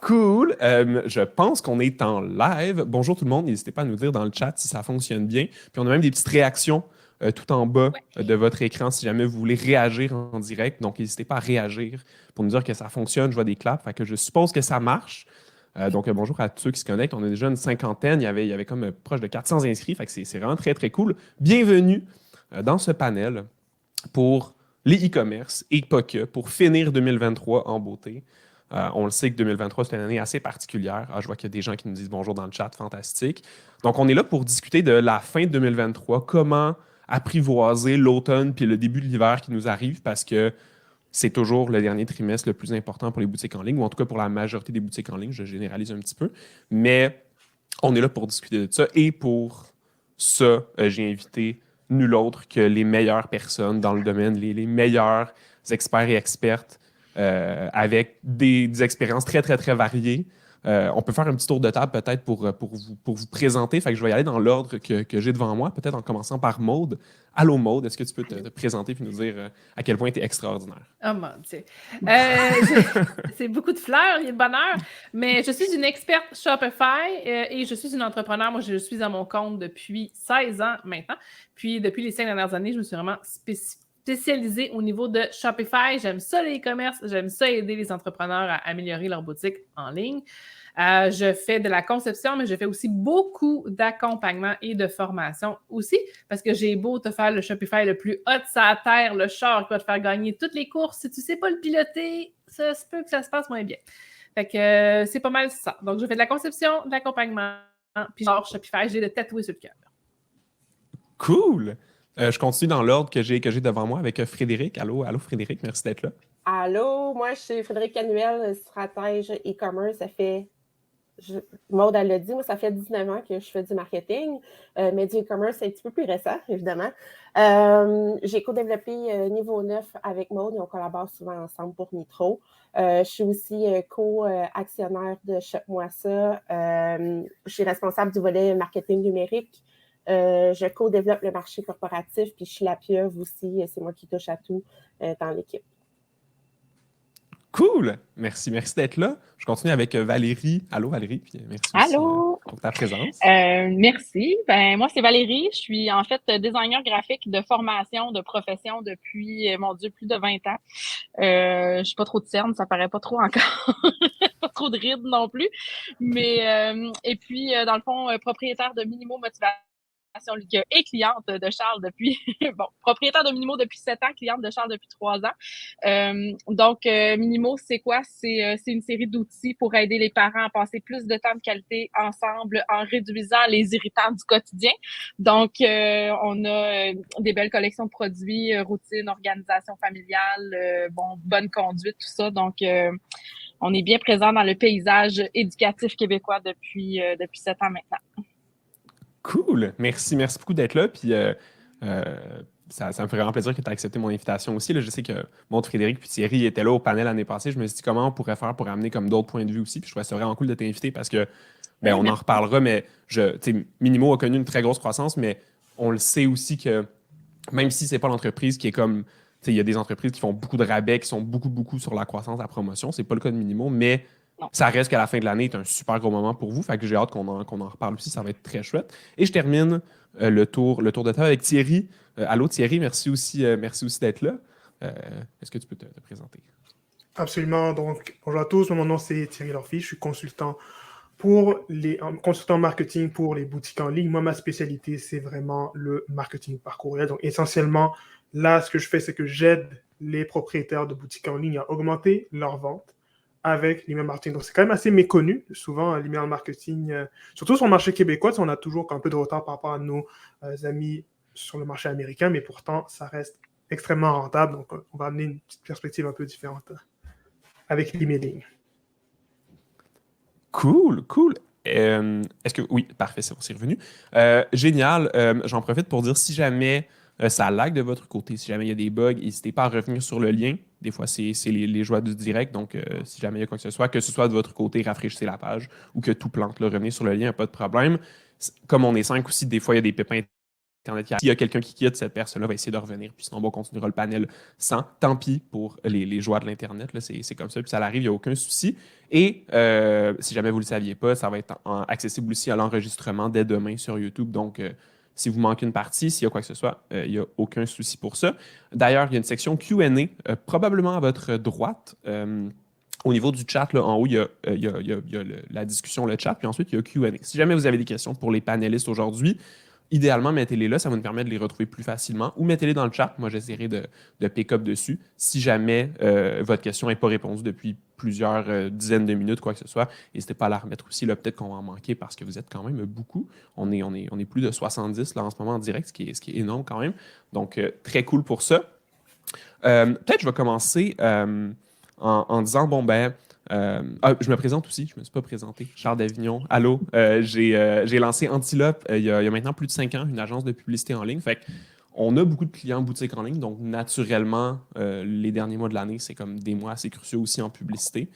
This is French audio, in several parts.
Cool. Je pense qu'on est en live. Bonjour tout le monde. N'hésitez pas à nous dire dans le chat si ça fonctionne bien. Puis on a même des petites réactions tout en bas de votre écran si jamais vous voulez réagir en direct. Donc n'hésitez pas à réagir pour nous dire que ça fonctionne. Je vois des claps. Fait que je suppose que ça marche. Donc bonjour à tous ceux qui se connectent. On a déjà une cinquantaine. Il y avait comme proche de 400 inscrits. Fait que c'est vraiment très, très cool. Bienvenue dans ce panel pour les e-commerce et pas que, pour finir 2023 en beauté. On le sait que 2023, c'est une année assez particulière. Je vois qu'il y a des gens qui nous disent bonjour dans le chat, fantastique. Donc, on est là pour discuter de la fin de 2023, comment apprivoiser l'automne puis le début de l'hiver qui nous arrive, parce que c'est toujours le dernier trimestre le plus important pour les boutiques en ligne, ou en tout cas pour la majorité des boutiques en ligne, je généralise un petit peu. Mais on est là pour discuter de ça, et pour ça, j'ai invité nul autre que les meilleures personnes dans le domaine, les meilleurs experts et expertes avec des expériences très, très, très variées. On peut faire un petit tour de table peut-être pour vous présenter. Fait que je vais y aller dans l'ordre que j'ai devant moi, peut-être en commençant par Maude. Allô Maude, est-ce que tu peux te présenter et nous dire à quel point tu es extraordinaire? Oh mon Dieu. C'est beaucoup de fleurs, il y a de bonheur, mais je suis une experte Shopify et je suis une entrepreneur. Moi, je suis à mon compte depuis 16 ans maintenant. Puis, depuis les 5 dernières années, je me suis vraiment spécialisée au niveau de Shopify. J'aime ça, les e-commerce. J'aime ça aider les entrepreneurs à améliorer leur boutique en ligne. Je fais de la conception, mais je fais aussi beaucoup d'accompagnement et de formation aussi, parce que j'ai beau te faire le Shopify le plus hot sur la terre, le char qui va te faire gagner toutes les courses. Si tu ne sais pas le piloter, ça se peut que ça se passe moins bien. Fait que c'est pas mal ça. Donc, je fais de la conception, de l'accompagnement, puis genre Shopify, j'ai le tatoué sur le cœur. Cool! Je continue dans l'ordre que j'ai devant moi avec Frédéric. Allô, allô Frédéric, merci d'être là. Allô, moi, je suis Frédéric Canuel, stratège e-commerce. Maude, elle l'a dit, moi, ça fait 19 ans que je fais du marketing, mais du e-commerce, c'est un petit peu plus récent, évidemment. J'ai co-développé Niveau 9 avec Maude et on collabore souvent ensemble pour Nitro. Je suis aussi co-actionnaire de Shop-moi ça. Je suis responsable du volet marketing numérique. Je co-développe le marché corporatif, puis je suis la pieuvre aussi. C'est moi qui touche à tout dans l'équipe. Cool! Merci, merci d'être là. Je continue avec Valérie. Allô, Valérie, puis merci aussi Allô! pour ta présence. Merci. Moi, c'est Valérie. Je suis en fait designer graphique de formation, de profession depuis, mon Dieu, plus de 20 ans. Je suis pas trop de cernes, ça paraît pas trop encore. Pas trop de rides non plus. Mais, et puis, dans le fond, propriétaire de Minimo Motivation et cliente de Charles depuis, bon, propriétaire de Minimo depuis 7 ans, cliente de Charles depuis 3 ans. Donc, Minimo, c'est quoi? C'est une série d'outils pour aider les parents à passer plus de temps de qualité ensemble en réduisant les irritants du quotidien. Donc, on a des belles collections de produits, routine, organisation familiale, bon, bonne conduite, tout ça. Donc, on est bien présent dans le paysage éducatif québécois depuis 7 ans maintenant. Cool! Merci, merci beaucoup d'être là. Puis ça me fait vraiment plaisir que tu aies accepté mon invitation aussi. Là, je sais que Maud, Frédéric puis Thierry étaient là au panel l'année passée. Je me suis dit comment on pourrait faire pour amener comme d'autres points de vue aussi. Puis je trouvais ça vraiment cool de t'inviter parce que on en reparlera, mais Minimo a connu une très grosse croissance, mais on le sait aussi que même si c'est pas l'entreprise qui est comme. Il y a des entreprises qui font beaucoup de rabais, qui sont beaucoup, beaucoup sur la croissance, la promotion. C'est pas le cas de Minimo, mais Non. ça reste qu'à la fin de l'année est un super gros moment pour vous. Fait que j'ai hâte qu'on en reparle aussi. Ça va être très chouette. Et je termine le tour de table avec Thierry. Allô Thierry, merci aussi d'être là. Est-ce que tu peux te présenter? Absolument. Donc, bonjour à tous. Mon nom, c'est Thierry Lorfi. Je suis consultant marketing pour les boutiques en ligne. Moi, ma spécialité, c'est vraiment le marketing par courriel. Donc, essentiellement, là, ce que je fais, c'est que j'aide les propriétaires de boutiques en ligne à augmenter leurs ventes avec l'email marketing. Donc, c'est quand même assez méconnu. Souvent, l'email marketing, surtout sur le marché québécois, on a toujours un peu de retard par rapport à nos amis sur le marché américain, mais pourtant, ça reste extrêmement rentable. Donc, on va amener une petite perspective un peu différente avec l'emailing. Cool, cool. Est-ce que oui, parfait, c'est revenu. Génial. J'en profite pour dire si jamais ça lag de votre côté, si jamais il y a des bugs, n'hésitez pas à revenir sur le lien. Des fois, c'est les joies du direct. Donc, si jamais il y a quoi que ce soit de votre côté, rafraîchissez la page ou que tout plante, revenez sur le lien, pas de problème. Comme on est 5 aussi, des fois, il y a des pépins S'il y a quelqu'un qui quitte, cette personne-là va essayer de revenir, puis sinon, on continuera le panel sans. Tant pis pour les joueurs de l'Internet, là, c'est comme ça, puis ça arrive, il n'y a aucun souci. Et si jamais vous ne le saviez pas, ça va être accessible aussi à l'enregistrement dès demain sur YouTube. Donc, si vous manquez une partie, s'il y a quoi que ce soit, il n'y a aucun souci pour ça. D'ailleurs, il y a une section Q&A, probablement à votre droite. Au niveau du chat, là, en haut, il y a la discussion, le chat, puis ensuite, il y a Q&A. Si jamais vous avez des questions pour les panélistes aujourd'hui, idéalement, mettez-les là, ça va nous permettre de les retrouver plus facilement. Ou mettez-les dans le chat, moi j'essaierai de pick-up dessus. Si jamais votre question n'est pas répondue depuis plusieurs dizaines de minutes, quoi que ce soit, n'hésitez pas à la remettre aussi. Là, peut-être qu'on va en manquer parce que vous êtes quand même beaucoup. On est plus de 70 là, en ce moment en direct, ce qui est énorme quand même. Donc, très cool pour ça. Peut-être je vais commencer en disant, je me présente aussi, je ne me suis pas présenté. Charles d'Avignon, allô. J'ai lancé Antilope il y a maintenant plus de 5 ans, une agence de publicité en ligne. Fait on a beaucoup de clients boutiques en ligne, donc naturellement, les derniers mois de l'année, c'est comme des mois assez cruciaux aussi en publicité.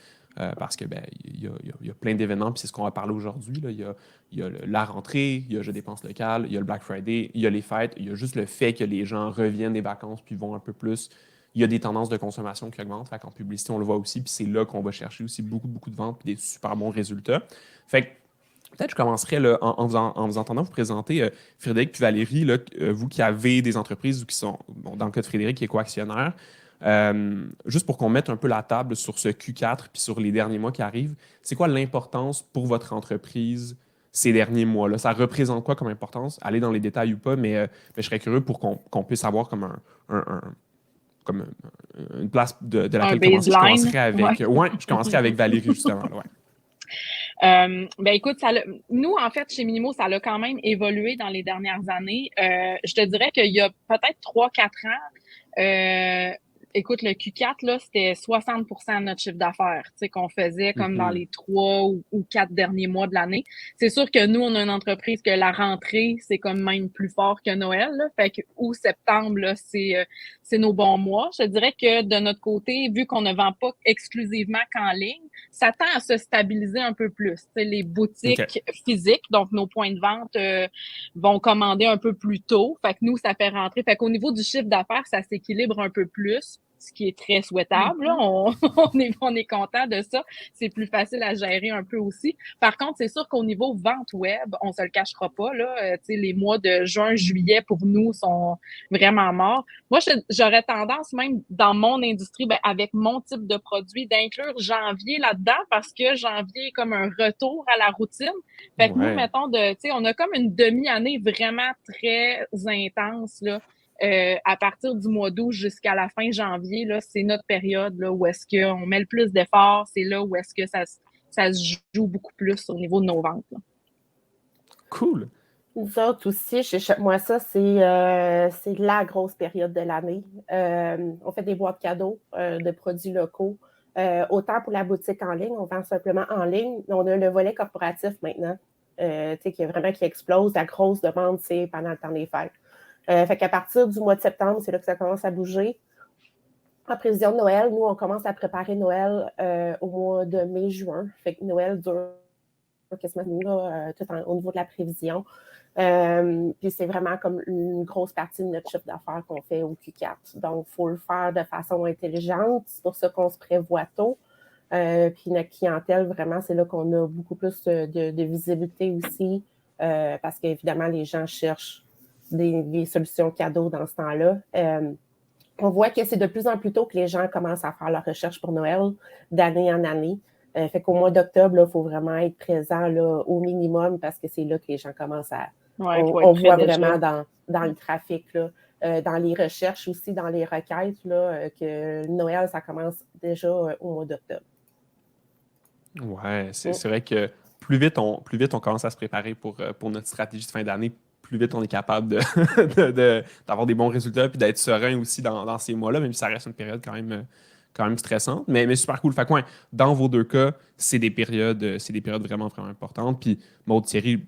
Parce que il y a plein d'événements, puis c'est ce qu'on va parler aujourd'hui. Il y a la rentrée, il y a Je dépense local, il y a le Black Friday, il y a les fêtes, il y a juste le fait que les gens reviennent des vacances puis vont un peu plus. Il y a des tendances de consommation qui augmentent. Fait qu'en publicité, on le voit aussi, puis c'est là qu'on va chercher aussi beaucoup de ventes et des super bons résultats. Fait que peut-être je commencerai là, en vous entendant vous présenter Frédéric puis Valérie, là, vous qui avez des entreprises ou qui sont, dans le cas de Frédéric, qui est co-actionnaire, juste pour qu'on mette un peu la table sur ce Q4 puis sur les derniers mois qui arrivent, c'est quoi l'importance pour votre entreprise ces derniers mois-là? Ça représente quoi comme importance? Allez dans les détails ou pas, mais je serais curieux pour qu'on puisse avoir comme comme une place de laquelle commencer. Je commencerai avec, je commencerai avec Valérie, justement. Écoute, nous, en fait, chez Minimo, ça a quand même évolué dans les dernières années. Je te dirais qu'il y a peut-être 3-4 ans, écoute, le Q4, là, c'était 60% de notre chiffre d'affaires, tu sais, qu'on faisait comme dans les 3 ou 4 derniers mois de l'année. C'est sûr que nous, on a une entreprise que la rentrée, c'est comme même plus fort que Noël, là. Fait que août, septembre, là, c'est nos bons mois. Je dirais que de notre côté, vu qu'on ne vend pas exclusivement qu'en ligne, ça tend à se stabiliser un peu plus. Tu sais, les boutiques physiques, donc nos points de vente vont commander un peu plus tôt. Fait que nous, ça fait rentrer. Fait qu'au niveau du chiffre d'affaires, ça s'équilibre un peu plus, ce qui est très souhaitable. Là. On est content de ça. C'est plus facile à gérer un peu aussi. Par contre, c'est sûr qu'au niveau vente web, on se le cachera pas. Là, les mois de juin, juillet, pour nous, sont vraiment morts. Moi, j'aurais tendance, même dans mon industrie, avec mon type de produit, d'inclure janvier là-dedans parce que janvier est comme un retour à la routine. Fait que nous, mettons, on a comme une demi-année vraiment très intense, là. À partir du mois d'août jusqu'à la fin janvier, là, c'est notre période là, où est-ce qu'on met le plus d'efforts. C'est là où est-ce que ça se joue beaucoup plus au niveau de nos ventes. Là. Cool. Nous autres aussi, moi, ça, c'est la grosse période de l'année. On fait des boîtes cadeaux de produits locaux. Autant pour la boutique en ligne, on vend simplement en ligne, mais on a le volet corporatif maintenant, qui explose. La grosse demande, c'est pendant le temps des fêtes. Fait qu'à partir du mois de septembre, c'est là que ça commence à bouger. En prévision de Noël, nous, on commence à préparer Noël au mois de mai-juin. Fait que Noël dure quasiment là, tout au niveau de la prévision. Puis c'est vraiment comme une grosse partie de notre chiffre d'affaires qu'on fait au Q4. Donc, il faut le faire de façon intelligente. C'est pour ça qu'on se prévoit tôt. Puis notre clientèle, vraiment, c'est là qu'on a beaucoup plus de visibilité aussi. Parce qu'évidemment, les gens cherchent des solutions cadeaux dans ce temps-là. On voit que c'est de plus en plus tôt que les gens commencent à faire leur recherche pour Noël d'année en année. Fait qu'au mois d'octobre, il faut vraiment être présent là, au minimum parce que c'est là que les gens commencent à... on voit vraiment dans le trafic, là, dans les recherches aussi, dans les requêtes, là, que Noël, ça commence déjà au mois d'octobre. Ouais, c'est vrai que plus vite on commence à se préparer pour notre stratégie de fin d'année, plus vite on est capable d'avoir des bons résultats puis d'être serein aussi dans ces mois-là, même si ça reste une période quand même stressante, mais super cool. Fait que, dans vos deux cas, c'est des périodes vraiment importantes. Puis Maud, Thierry,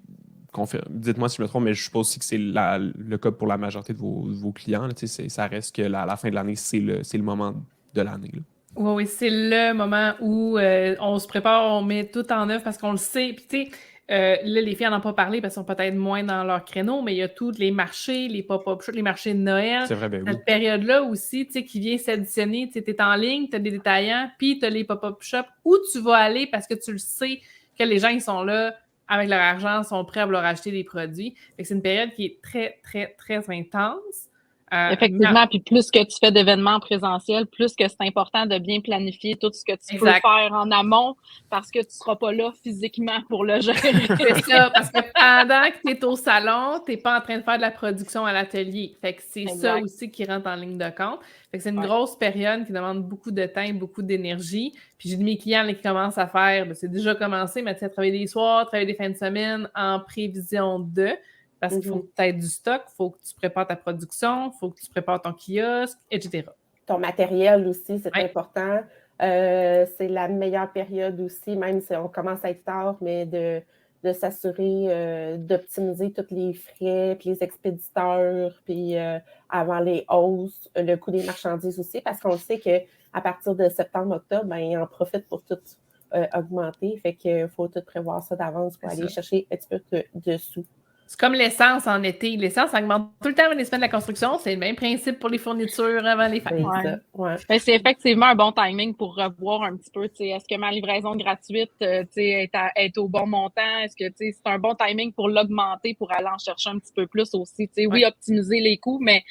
dites-moi si je me trompe, mais je suppose aussi que c'est le cas pour la majorité de vos clients. Là, ça reste que la fin de l'année, c'est le moment de l'année. Là. Oui, c'est le moment où on se prépare, on met tout en œuvre parce qu'on le sait. Puis tu sais, là, les filles n'en ont pas parlé parce qu'ils sont peut-être moins dans leur créneau, mais il y a tous les marchés, les pop-up shops, les marchés de Noël. C'est vrai, ben oui. Cette période-là aussi, tu sais, qui vient s'additionner. Tu es en ligne, tu as des détaillants, puis tu as les pop-up shops où tu vas aller parce que tu le sais que les gens, ils sont là avec leur argent, sont prêts à vouloir acheter des produits. Fait que c'est une période qui est très, très, très intense. Effectivement, puis plus que tu fais d'événements présentiels, plus que c'est important de bien planifier tout ce que tu peux faire en amont parce que tu ne seras pas là physiquement pour le gérer. C'est ça, parce que pendant que tu es au salon, tu n'es pas en train de faire de la production à l'atelier. Fait que c'est ça aussi qui rentre en ligne de compte. Fait que c'est une grosse période qui demande beaucoup de temps et beaucoup d'énergie. Puis j'ai de mes clients là, qui commencent à faire, c'est déjà commencé, mais tu sais, travailler des soirs, travailler des fins de semaine en prévision de... Parce qu'il faut que tu aies du stock, il faut que tu prépares ta production, il faut que tu prépares ton kiosque, etc. Ton matériel aussi, c'est important. C'est la meilleure période aussi, même si on commence à être tard, mais de s'assurer d'optimiser tous les frais, puis les expéditeurs, puis avant les hausses, le coût des marchandises aussi, parce qu'on sait qu'à partir de septembre-octobre, ben, ils en profitent pour tout augmenter. Fait qu'il faut tout prévoir ça d'avance pour aller chercher un petit peu de sous. C'est comme l'essence en été. L'essence augmente tout le temps avant les semaines de la construction. C'est le même principe pour les fournitures avant les fêtes. C'est effectivement un bon timing pour revoir un petit peu. Est-ce que ma livraison gratuite est au bon montant? Est-ce que c'est un bon timing pour l'augmenter, pour aller en chercher un petit peu plus aussi? Oui, optimiser les coûts, mais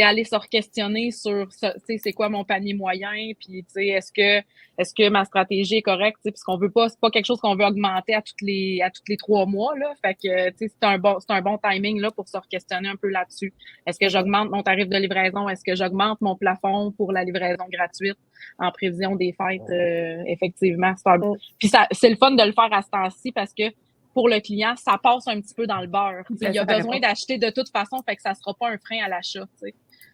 aller se re-questionner sur c'est quoi mon panier moyen? Puis est-ce que ma stratégie est correcte? Parce qu'on veut pas, c'est pas quelque chose qu'on veut augmenter à tous les 3 mois. Là. Fait que c'est un bon timing là, pour se re-questionner un peu là-dessus. Est-ce que j'augmente mon tarif de livraison? Est-ce que j'augmente mon plafond pour la livraison gratuite en prévision des fêtes? Effectivement. Puis c'est le fun de le faire à ce temps-ci parce que pour le client, ça passe un petit peu dans le beurre. Il a besoin d'acheter de toute façon, fait que ça ne sera pas un frein à l'achat.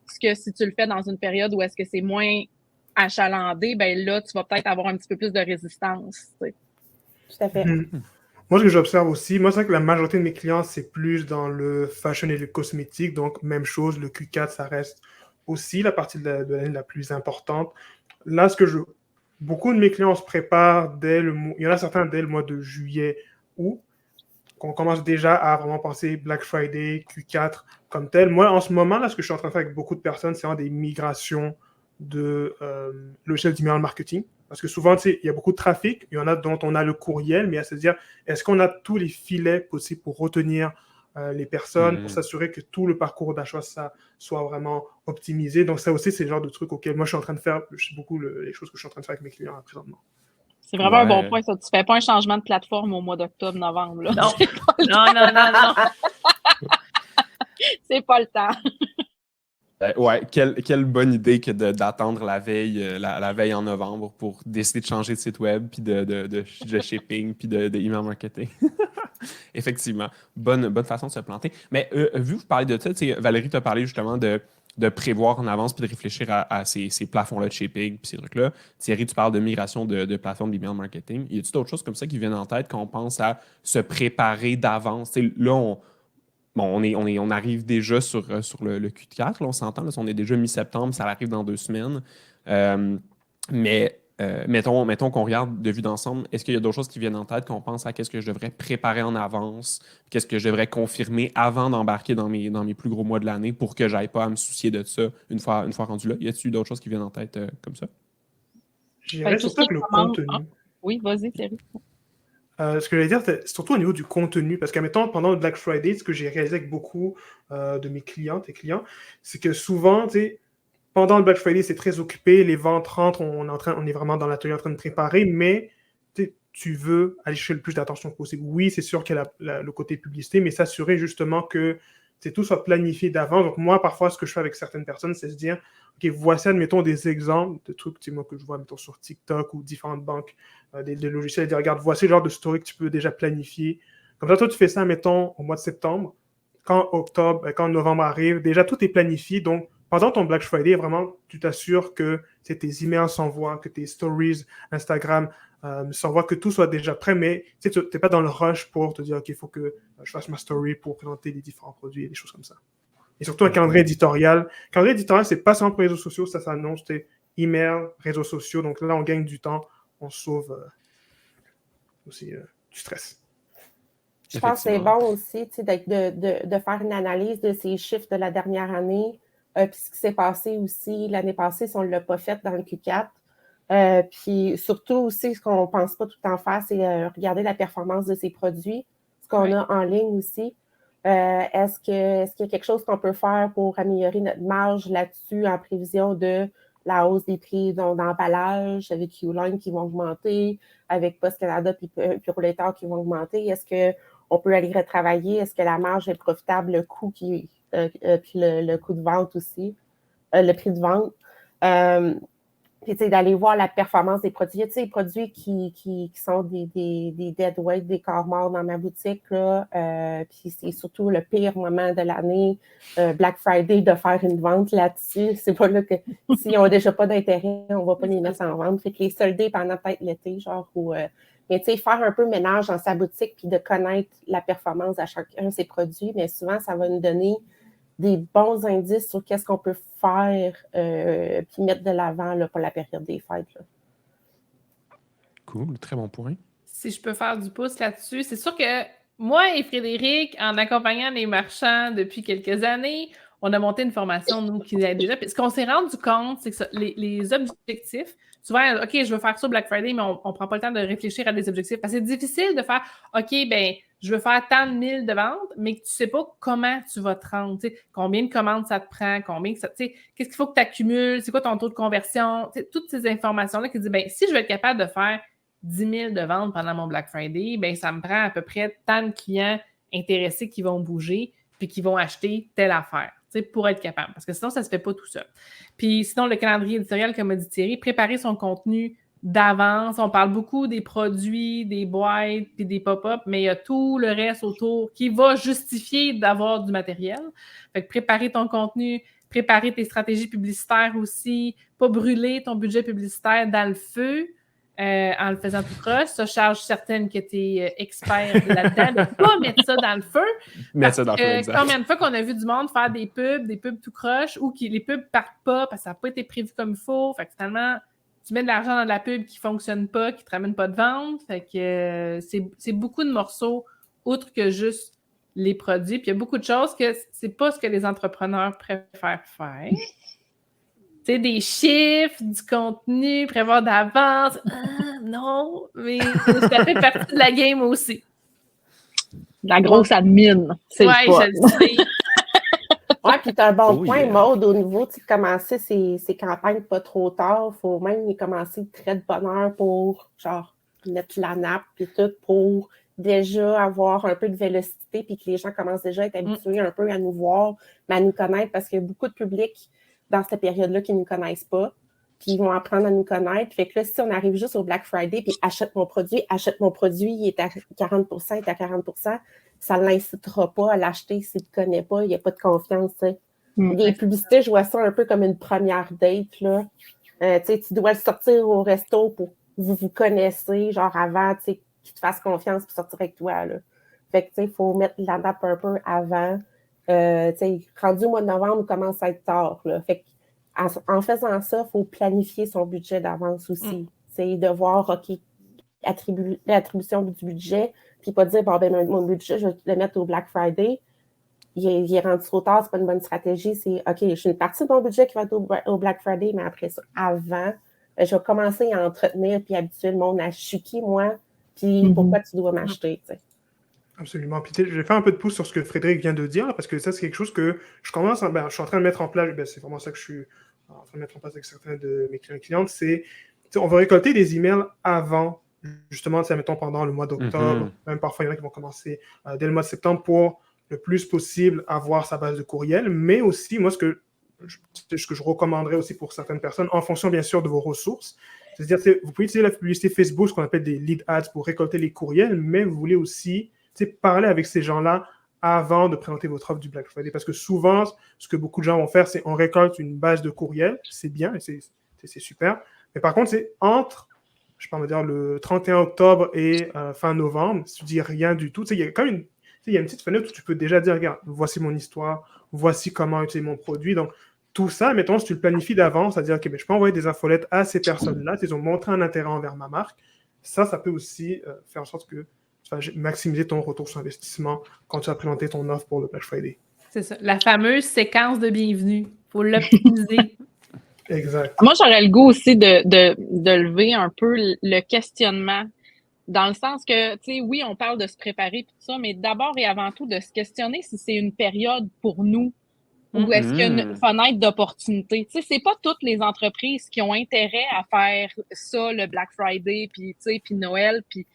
Parce que si tu le fais dans une période où est-ce que c'est moins achalandé, ben là, tu vas peut-être avoir un petit peu plus de résistance. Tout à fait. Moi, ce que j'observe aussi, moi, c'est vrai que la majorité de mes clients, c'est plus dans le fashion et le cosmétique. Donc, même chose, le Q4, ça reste aussi la partie de l'année la plus importante. Là, beaucoup de mes clients se préparent il y en a certains dès le mois de juillet, août, qu'on commence déjà à vraiment penser Black Friday, Q4 comme tel. Moi, en ce moment, là, ce que je suis en train de faire avec beaucoup de personnes, c'est vraiment des migrations de logiciels d'email marketing. Parce que souvent, il y a beaucoup de trafic, il y en a dont on a le courriel, mais à se dire, est-ce qu'on a tous les filets possibles pour retenir les personnes, pour s'assurer que tout le parcours d'achat soit vraiment optimisé. Donc, ça aussi, c'est le genre de truc auquel moi, je suis en train de faire, je sais beaucoup les choses que je suis en train de faire avec mes clients présentement. C'est vraiment un bon point, ça. Tu fais pas un changement de plateforme au mois d'octobre, novembre. Là. Non. non. C'est pas le temps. Quelle bonne idée que d'attendre la veille, la veille en novembre pour décider de changer de site web, puis de shipping, puis de email marketing. Effectivement, bonne façon de se planter. Mais vu que vous parlez de ça, Valérie t'a parlé justement de prévoir en avance puis de réfléchir à ces plafonds-là de shipping puis ces trucs-là. Thierry, tu parles de migration de plateforme d'email marketing. Y a-t-il d'autres choses comme ça qui viennent en tête quand on pense à se préparer d'avance? Là, on arrive déjà sur le Q4, là, on s'entend, là, on est déjà mi-septembre, ça arrive dans 2 semaines. Mais mettons qu'on regarde de vue d'ensemble, est-ce qu'il y a d'autres choses qui viennent en tête, qu'on pense à qu'est-ce que je devrais préparer en avance, qu'est-ce que je devrais confirmer avant d'embarquer dans mes plus gros mois de l'année pour que je n'aille pas à me soucier de ça une fois rendu là? Y a-t-il d'autres choses qui viennent en tête comme ça? Je dirais surtout que le contenu. Oui, vas-y, Thierry. Ce que j'allais dire, c'est surtout au niveau du contenu, parce qu'admettons, pendant le Black Friday, ce que j'ai réalisé avec beaucoup de mes clientes et clients, c'est que souvent, pendant le Black Friday, c'est très occupé, les ventes rentrent, on est vraiment dans l'atelier en train de préparer, mais tu veux aller chercher le plus d'attention possible. Oui, c'est sûr qu'il y a le côté publicité, mais s'assurer justement que tout soit planifié d'avance. Donc moi, parfois, ce que je fais avec certaines personnes, c'est se dire, OK, voici, admettons, des exemples de trucs moi, que je vois, mettons, sur TikTok ou différentes banques, des logiciels, et dire, regarde, voici le genre de story que tu peux déjà planifier. Comme ça, toi, tu fais ça, mettons, au mois de septembre. Quand novembre arrive, déjà, tout est planifié. Donc, pendant ton Black Friday, vraiment, tu t'assures que tes emails s'envoient, que tes stories Instagram s'envoient, que tout soit déjà prêt, mais tu n'es pas dans le rush pour te dire, OK, il faut que je fasse ma story pour présenter les différents produits et des choses comme ça. Et surtout un calendrier éditorial. Le calendrier éditorial, c'est pas seulement pour les réseaux sociaux, ça s'annonce, email, réseaux sociaux. Donc là, on gagne du temps, on sauve aussi du stress. Je pense que c'est bon aussi de faire une analyse de ces chiffres de la dernière année. Puis ce qui s'est passé aussi l'année passée, si on ne l'a pas fait dans le Q4. Puis surtout aussi, ce qu'on ne pense pas tout le temps faire, c'est regarder la performance de ces produits, ce qu'on a en ligne aussi. Est-ce qu'il y a quelque chose qu'on peut faire pour améliorer notre marge là-dessus en prévision de la hausse des prix d'emballage avec Uline qui vont augmenter, avec Post Canada puis Purolator qui vont augmenter? Est-ce qu'on peut aller retravailler? Est-ce que la marge est profitable, le coût puis le coût de vente aussi, le prix de vente? Puis, d'aller voir la performance des produits. Il y a des produits qui sont des dead weight, des corps morts dans ma boutique, là. Puis, c'est surtout le pire moment de l'année, Black Friday, de faire une vente là-dessus. C'est pas là que, s'ils n'ont déjà pas d'intérêt, on va pas les mettre en vente. Fait que les solder pendant peut-être l'été, genre, mais faire un peu ménage dans sa boutique puis de connaître la performance à chacun de ses produits, mais souvent, ça va nous donner des bons indices sur qu'est-ce qu'on peut faire puis mettre de l'avant là, pour la période des fêtes. Là. Cool, très bon point. Si je peux faire du pouce là-dessus, c'est sûr que moi et Frédéric, en accompagnant les marchands depuis quelques années, on a monté une formation, nous, qui aide déjà. Puis ce qu'on s'est rendu compte, c'est que les objectifs, souvent, OK, je veux faire ça Black Friday, mais on ne prend pas le temps de réfléchir à des objectifs. Parce que c'est difficile de faire, OK, ben je veux faire tant de 1000 de ventes, mais que tu ne sais pas comment tu vas te rendre. Combien de commandes ça te prend, qu'est-ce qu'il faut que tu accumules, c'est quoi ton taux de conversion, toutes ces informations-là qui disent, ben si je vais être capable de faire 10 000 de ventes pendant mon Black Friday, ben ça me prend à peu près tant de clients intéressés qui vont bouger puis qui vont acheter telle affaire, pour être capable. Parce que sinon, ça ne se fait pas tout seul. Puis sinon, le calendrier éditorial, comme a dit Thierry, préparer son contenu d'avance. On parle beaucoup des produits, des boîtes puis des pop-up, mais il y a tout le reste autour qui va justifier d'avoir du matériel. Fait que préparer ton contenu, préparer tes stratégies publicitaires aussi, pas brûler ton budget publicitaire dans le feu en le faisant tout croche. Ça, charge certaine que tu es expert là-dedans, de ne pas mettre ça dans le feu. Mettre ça dans le feu, exact. Combien de fois qu'on a vu du monde faire des pubs tout croche, ou que les pubs partent pas parce que ça n'a pas été prévu comme il faut. Fait que finalement, tu mets de l'argent dans de la pub qui ne fonctionne pas, qui ne te ramène pas de vente. Fait que c'est beaucoup de morceaux, outre que juste les produits. Puis il y a beaucoup de choses que c'est pas ce que les entrepreneurs préfèrent faire. Tu sais, des chiffres, du contenu, prévoir d'avance. Non, mais ça fait partie de la game aussi. La grosse admin, c'est le fun. Je le sais. Oui, puis tu as un bon point, Maude, au niveau de commencer ces campagnes pas trop tard. Il faut même y commencer très de bonne heure pour, genre, mettre la nappe puis tout, pour déjà avoir un peu de vélocité puis que les gens commencent déjà à être habitués un peu à nous voir, mais à nous connaître, parce qu'il y a beaucoup de public dans cette période-là qui ne nous connaissent pas, puis ils vont apprendre à nous connaître. Fait que là, si on arrive juste au Black Friday puis achète mon produit, il est à 40%, il est à 40%, ça ne l'incitera pas à l'acheter s'il ne te connaît pas, il n'y a pas de confiance, tu sais. Les publicités, je vois ça un peu comme une première date, là. Tu dois le sortir au resto pour que vous connaissez, genre avant, tu sais, qu'il te fasse confiance pour sortir avec toi, là. Fait que, tu sais, il faut mettre la nappe un peu avant. Rendu au mois de novembre, il commence à être tard, là. Fait en faisant ça, il faut planifier son budget d'avance aussi. C'est de voir, OK, l'attribution du budget, puis pas dire, bon, ben, mon budget, je vais le mettre au Black Friday. Il est rendu trop tard, c'est pas une bonne stratégie. C'est, OK, j'ai une partie de mon budget qui va être au Black Friday, mais après ça, avant, je vais commencer à entretenir puis habituer le monde à chuquer, moi, puis pourquoi tu dois m'acheter, tu sais. Absolument. Puis je vais faire un peu de pouce sur ce que Frédéric vient de dire, là, parce que ça, c'est quelque chose que je commence à, je suis en train de mettre en place, c'est vraiment ça que je suis en train de mettre en place avec certains de mes clients et clientes, c'est, on va récolter des emails avant, justement, mettons pendant le mois d'octobre, même parfois il y en a qui vont commencer dès le mois de septembre pour le plus possible avoir sa base de courriel, mais aussi, moi, ce que je recommanderais aussi pour certaines personnes, en fonction, bien sûr, de vos ressources, c'est-à-dire, vous pouvez utiliser la publicité Facebook, ce qu'on appelle des lead ads pour récolter les courriels, mais vous voulez aussi parler avec ces gens-là avant de présenter votre offre du Black Friday. Parce que souvent, ce que beaucoup de gens vont faire, c'est on récolte une base de courriel, c'est bien, et c'est super. Mais par contre, c'est entre, je sais pas, on va dire le 31 octobre et fin novembre, si tu dis rien du tout, il y a quand même il y a une petite fenêtre où tu peux déjà dire, regarde, voici mon histoire, voici comment utiliser mon produit. Donc, tout ça, mettons, si tu le planifies d'avance, c'est-à-dire, OK, je peux envoyer des infolettes à ces personnes-là, ils ont montré un intérêt envers ma marque. Ça peut aussi faire en sorte que tu vas maximiser ton retour sur investissement quand tu vas présenter ton offre pour le Black Friday. C'est ça. La fameuse séquence de bienvenue. Il faut l'optimiser. Exact. Moi, j'aurais le goût aussi de lever un peu le questionnement, dans le sens que, tu sais, oui, on parle de se préparer tout ça, mais d'abord et avant tout, de se questionner si c'est une période pour nous ou est-ce qu'il y a une fenêtre d'opportunité. Tu sais, c'est pas toutes les entreprises qui ont intérêt à faire ça, le Black Friday, puis, tu sais, puis Noël, puis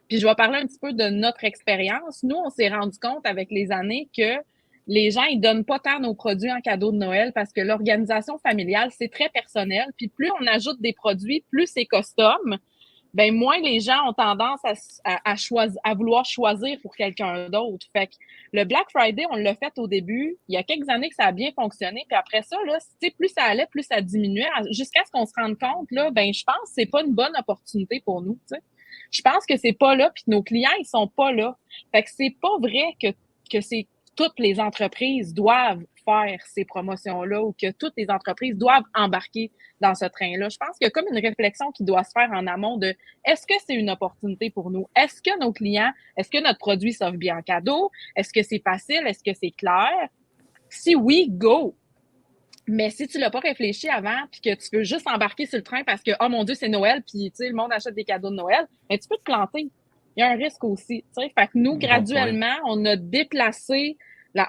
je vais parler un petit peu de notre expérience. Nous, on s'est rendu compte avec les années que les gens, ils donnent pas tant nos produits en cadeau de Noël parce que l'organisation familiale, c'est très personnel. Puis plus on ajoute des produits, plus c'est custom, ben moins les gens ont tendance à vouloir choisir pour quelqu'un d'autre. Fait que le Black Friday, on l'a fait au début. Il y a quelques années que ça a bien fonctionné. Puis après ça, là, plus ça allait, plus ça diminuait. Jusqu'à ce qu'on se rende compte, là, ben je pense que c'est pas une bonne opportunité pour nous. T'sais. Je pense que c'est pas là, puis nos clients, ils sont pas là. Fait que c'est pas vrai que c'est toutes les entreprises doivent faire ces promotions-là ou que toutes les entreprises doivent embarquer dans ce train-là. Je pense qu'il y a comme une réflexion qui doit se faire en amont de est-ce que c'est une opportunité pour nous? Est-ce que nos clients, est-ce que notre produit s'offre bien en cadeau? Est-ce que c'est facile? Est-ce que c'est clair? Si oui, go! Mais si tu l'as pas réfléchi avant puis que tu veux juste embarquer sur le train parce que, oh mon Dieu, c'est Noël puis, tu sais, le monde achète des cadeaux de Noël, mais tu peux te planter. Il y a un risque aussi, tu sais. Fait que nous, graduellement, on a déplacé,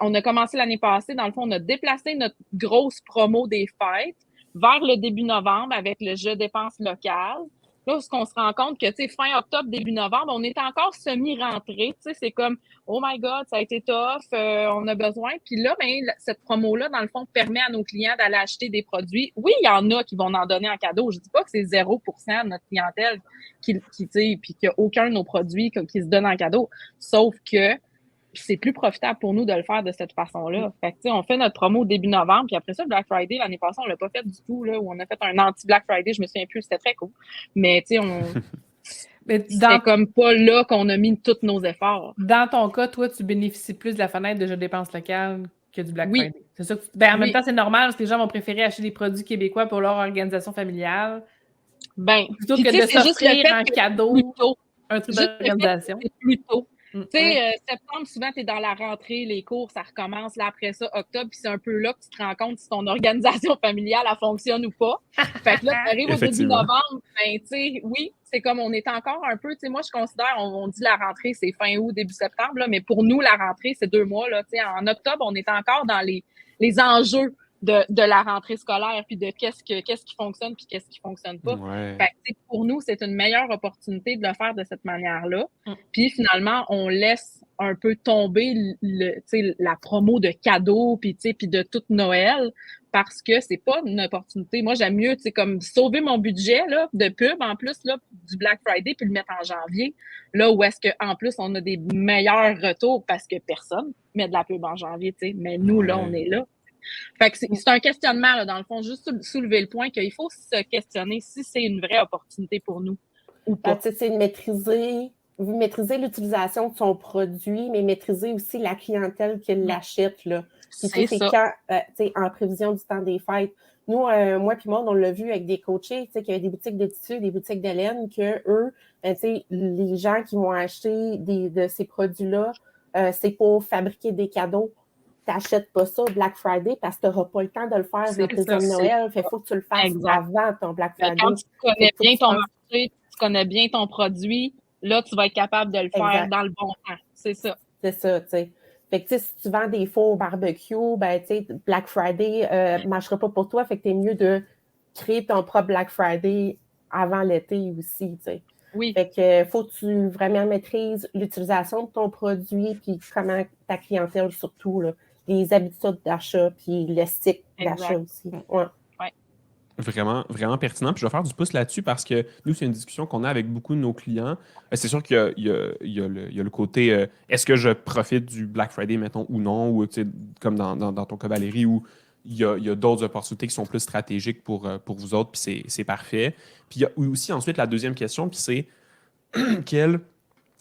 on a commencé l'année passée, dans le fond, on a déplacé notre grosse promo des fêtes vers le début novembre avec le Je dépense local. Là, ce qu'on se rend compte que, tu sais, fin octobre, début novembre, on est encore semi-rentré. Tu sais, c'est comme, oh my God, ça a été tough, on a besoin. Puis là, ben, cette promo-là, dans le fond, permet à nos clients d'aller acheter des produits. Oui, il y en a qui vont en donner en cadeau. Je dis pas que c'est 0% de notre clientèle qui tu sais, puis qu'il n'y a aucun de nos produits qui se donne en cadeau. Sauf que c'est plus profitable pour nous de le faire de cette façon-là. Fait que, tu sais, on fait notre promo début novembre, puis après ça, le Black Friday, l'année passée, on l'a pas fait du tout, là, où on a fait un anti-Black Friday, je me souviens plus, c'était très cool. Mais, tu sais, c'était comme pas là qu'on a mis tous nos efforts. Dans ton cas, toi, tu bénéficies plus de la fenêtre de Je dépense local que du Black Friday. C'est ça que en même temps, c'est normal parce que les gens vont préférer acheter des produits québécois pour leur organisation familiale. Ben, plutôt que de s'offrir un cadeau, un truc d'organisation. C'est plus tôt. Tu sais, septembre, souvent, tu es dans la rentrée, les cours, ça recommence. Là, après ça, octobre, puis c'est un peu là que tu te rends compte si ton organisation familiale, elle fonctionne ou pas. Fait que là, tu arrives au début novembre, ben, tu sais, oui, c'est comme on est encore un peu, tu sais, moi, je considère, on dit la rentrée, c'est fin août, début septembre, là, mais pour nous, la rentrée, c'est 2 mois, là, tu sais, en octobre, on est encore dans les enjeux de la rentrée scolaire, puis de qu'est-ce qui fonctionne, puis qu'est-ce qui fonctionne pas. Fait que, pour nous, c'est une meilleure opportunité de le faire de cette manière-là. Puis finalement, on laisse un peu tomber la promo de cadeaux, puis de toute Noël, parce que c'est pas une opportunité. Moi, j'aime mieux, comme sauver mon budget là, de pub, en plus, là, du Black Friday, puis le mettre en janvier, là où est-ce qu'en plus, on a des meilleurs retours parce que personne met de la pub en janvier, mais nous, là, on est là. Fait que c'est un questionnement, là, dans le fond, juste soulever le point qu'il faut se questionner si c'est une vraie opportunité pour nous ou pas. C'est vous maîtrisez l'utilisation de son produit, mais maîtriser aussi la clientèle qui l'achète. Là. Puis, c'est quand, en prévision du temps des fêtes. Nous, moi et Maud, on l'a vu avec des coachés, qu'il y avait des boutiques de tissus, des boutiques de laine, que eux, les gens qui vont acheter de ces produits-là, c'est pour fabriquer des cadeaux. Tu n'achètes pas ça Black Friday parce que tu n'auras pas le temps de le faire en prévision de Noël. Il faut que tu le fasses avant ton Black Friday. Quand tu connais bien ton marché, tu connais bien ton produit, là, tu vas être capable de le faire dans le bon temps. C'est ça. C'est ça, tu sais. Fait que, si tu vends des fours barbecue, ben, tu sais, Black Friday ne marchera pas pour toi. Fait que tu es mieux de créer ton propre Black Friday avant l'été aussi, tu sais. Oui. Fait que faut que tu vraiment maîtrises l'utilisation de ton produit puis comment ta clientèle, surtout, là, les habitudes d'achat puis le cycle d'achat aussi. Ouais. Vraiment, vraiment pertinent. Puis je vais faire du pouce là-dessus parce que nous, c'est une discussion qu'on a avec beaucoup de nos clients. C'est sûr qu'il y a le côté est-ce que je profite du Black Friday, mettons, ou non, ou comme dans ton cas, Valérie, où il y a d'autres opportunités qui sont plus stratégiques pour vous autres, puis c'est parfait. Puis il y a aussi ensuite la deuxième question, puis c'est quelle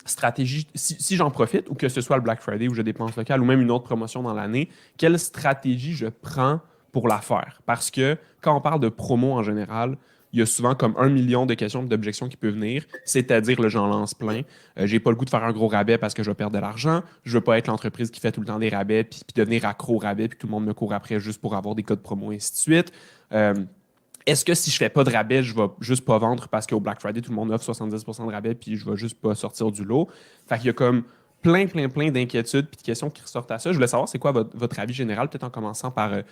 stratégie, si j'en profite, ou que ce soit le Black Friday ou je dépense local, ou même une autre promotion dans l'année, quelle stratégie je prends pour la faire? Parce que quand on parle de promo en général, il y a souvent comme 1 million de questions et d'objections qui peuvent venir, c'est-à-dire, là, j'en lance plein. J'ai pas le goût de faire un gros rabais parce que je vais perdre de l'argent. Je veux pas être l'entreprise qui fait tout le temps des rabais puis devenir accro au rabais puis tout le monde me court après juste pour avoir des codes promo et ainsi de suite. Est-ce que si je fais pas de rabais, je vais juste pas vendre parce qu'au Black Friday, tout le monde offre 70% de rabais puis je vais juste pas sortir du lot? Fait qu'il y a comme plein d'inquiétudes et de questions qui ressortent à ça. Je voulais savoir, c'est quoi votre avis général, peut-être en commençant par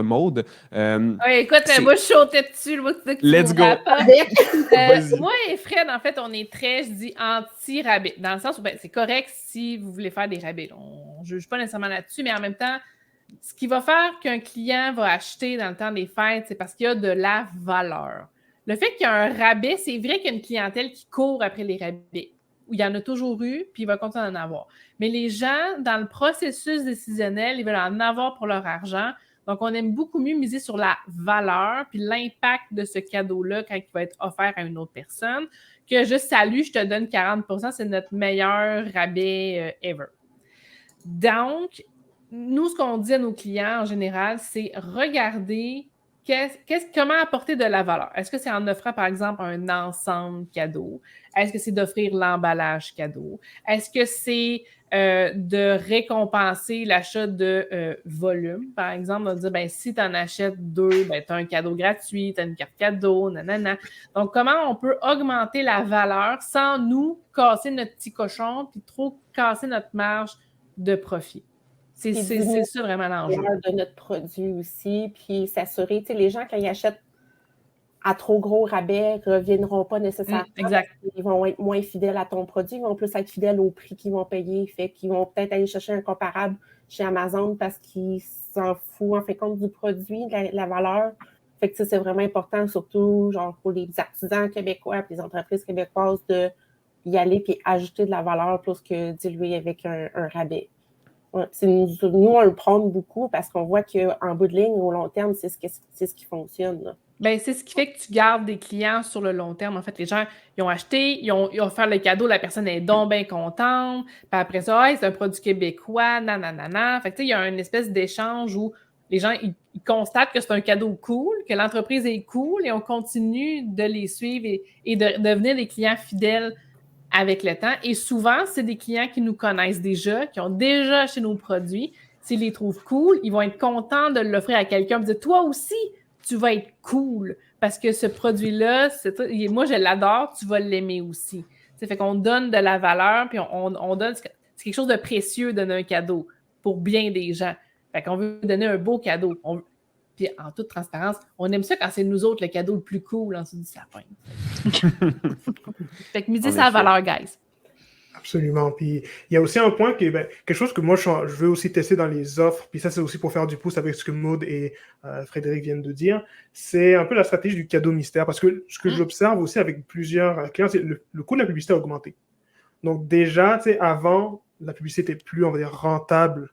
Maude. Écoute, moi, je sautais dessus. Moi, tu Let's go! Moi et Fred, en fait, on est très, je dis, anti-rabais. Dans le sens où c'est correct si vous voulez faire des rabais. On ne juge pas nécessairement là-dessus, mais en même temps, ce qui va faire qu'un client va acheter dans le temps des fêtes, c'est parce qu'il y a de la valeur. Le fait qu'il y a un rabais, c'est vrai qu'il y a une clientèle qui court après les rabais. Où il y en a toujours eu, puis il va continuer d'en avoir. Mais les gens, dans le processus décisionnel, ils veulent en avoir pour leur argent. Donc, on aime beaucoup mieux miser sur la valeur puis l'impact de ce cadeau-là quand il va être offert à une autre personne que juste « Salut, je te donne 40%, c'est notre meilleur rabais ever ». Donc, nous, ce qu'on dit à nos clients en général, c'est regarder comment apporter de la valeur. Est-ce que c'est en offrant, par exemple, un ensemble cadeau? Est-ce que c'est d'offrir l'emballage cadeau? Est-ce que c'est de récompenser l'achat de volume? Par exemple, on va dire, si tu en achètes 2, tu as un cadeau gratuit, tu as une carte cadeau, nanana. Donc, comment on peut augmenter la valeur sans nous casser notre petit cochon puis trop casser notre marge de profit? C'est ça vraiment l'enjeu. De notre produit aussi, puis s'assurer, les gens, quand ils achètent à trop gros rabais, ne reviendront pas nécessairement. Exact. Ils vont être moins fidèles à ton produit, ils vont plus être fidèles au prix qu'ils vont payer. Fait qu'ils vont peut-être aller chercher un comparable chez Amazon parce qu'ils s'en foutent en fait compte du produit, de la valeur. Fait que ça, c'est vraiment important, surtout genre pour les artisans québécois et les entreprises québécoises d'y aller et ajouter de la valeur plus que diluer avec un rabais. Ouais, nous, on le prône beaucoup parce qu'on voit qu'en bout de ligne, au long terme, c'est ce qui fonctionne. Là. C'est ce qui fait que tu gardes des clients sur le long terme. En fait, les gens, ils ont acheté, ils ont offert le cadeau, la personne est donc bien contente. Puis après ça, c'est un produit québécois, nanana. Fait que, il y a une espèce d'échange où les gens, ils constatent que c'est un cadeau cool, que l'entreprise est cool et on continue de les suivre et de devenir des clients fidèles avec le temps. Et souvent, c'est des clients qui nous connaissent déjà, qui ont déjà acheté nos produits. S'ils les trouvent cool, ils vont être contents de l'offrir à quelqu'un. Ils vont dire, toi aussi, tu vas être cool parce que ce produit-là, moi, je l'adore, tu vas l'aimer aussi. Ça fait qu'on donne de la valeur, puis on donne... C'est quelque chose de précieux, donner un cadeau pour bien des gens. Fait qu'on veut donner un beau cadeau. Puis en toute transparence, on aime ça quand c'est nous autres le cadeau le plus cool en dessous du sapin. Fait que miser sa valeur, guys. Absolument. Puis il y a aussi un point quelque chose que moi je veux aussi tester dans les offres, puis ça c'est aussi pour faire du pouce avec ce que Maude et Frédéric viennent de dire, c'est un peu la stratégie du cadeau mystère. Parce que ce que j'observe aussi avec plusieurs clients, c'est le coût de la publicité a augmenté. Donc déjà, avant, la publicité était plus, on va dire, rentable,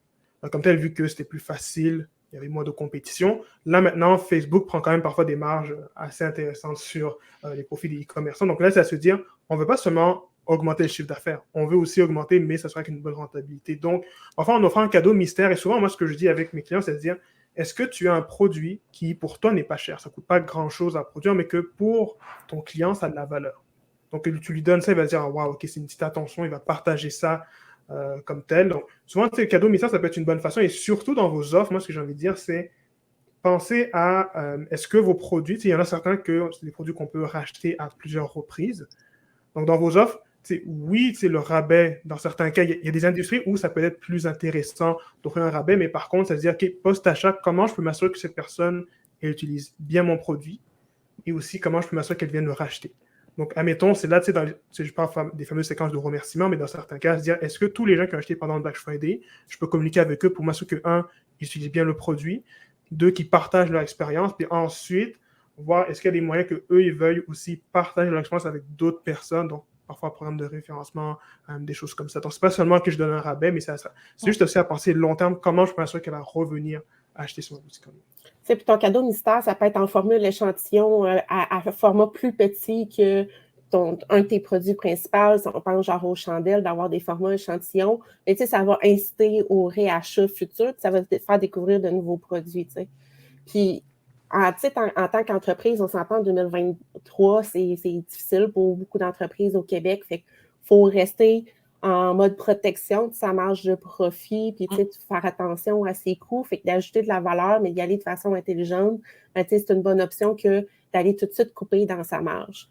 comme tel, vu que c'était plus facile. Il y avait moins de compétition. Là, maintenant, Facebook prend quand même parfois des marges assez intéressantes sur les profits des e-commerçants. Donc là, c'est à se dire, on ne veut pas seulement augmenter le chiffre d'affaires. On veut aussi augmenter, mais ça sera avec une bonne rentabilité. Donc, enfin, on offre un cadeau mystère. Et souvent, moi, ce que je dis avec mes clients, c'est de dire, est-ce que tu as un produit qui, pour toi, n'est pas cher? Ça ne coûte pas grand-chose à produire, mais que pour ton client, ça a de la valeur. Donc, tu lui donnes ça, il va dire, waouh, ok, c'est une petite attention, il va partager ça comme tel. Donc, souvent, le cadeau mystère, ça peut être une bonne façon. Et surtout dans vos offres, moi, ce que j'ai envie de dire, c'est pensez à est-ce que vos produits, il y en a certains que c'est des produits qu'on peut racheter à plusieurs reprises. Donc, dans vos offres, oui, le rabais, dans certains cas, il y a des industries où ça peut être plus intéressant d'offrir un rabais, mais par contre, ça veut dire, OK, post-achat, comment je peux m'assurer que cette personne elle utilise bien mon produit et aussi comment je peux m'assurer qu'elle vienne le racheter. Donc, admettons, c'est là, je parle des fameuses séquences de remerciements, mais dans certains cas, se dire, est-ce que tous les gens qui ont acheté pendant le Black Friday, je peux communiquer avec eux pour m'assurer que, 1, ils utilisent bien le produit, 2, qu'ils partagent leur expérience, puis ensuite, voir est-ce qu'il y a des moyens qu'eux, ils veuillent aussi partager leur expérience avec d'autres personnes, donc parfois un programme de référencement, des choses comme ça. Donc, c'est pas seulement que je donne un rabais, mais c'est juste aussi à penser long terme, comment je peux m'assurer qu'elle va revenir acheter sur ma boutique en ligne. Puis ton cadeau mystère, ça peut être en formule échantillon à format plus petit que un de tes produits principaux. Si on pense genre aux chandelles, d'avoir des formats échantillons. Mais ça va inciter au réachat futur, puis ça va te faire découvrir de nouveaux produits. T'sais. Puis en tant qu'entreprise, on s'entend en 2023, c'est difficile pour beaucoup d'entreprises au Québec. Fait qu'il faut rester en mode protection de sa marge de profit, puis faire attention à ses coûts. Fait que d'ajouter de la valeur, mais d'y aller de façon intelligente, c'est une bonne option que d'aller tout de suite couper dans sa marge.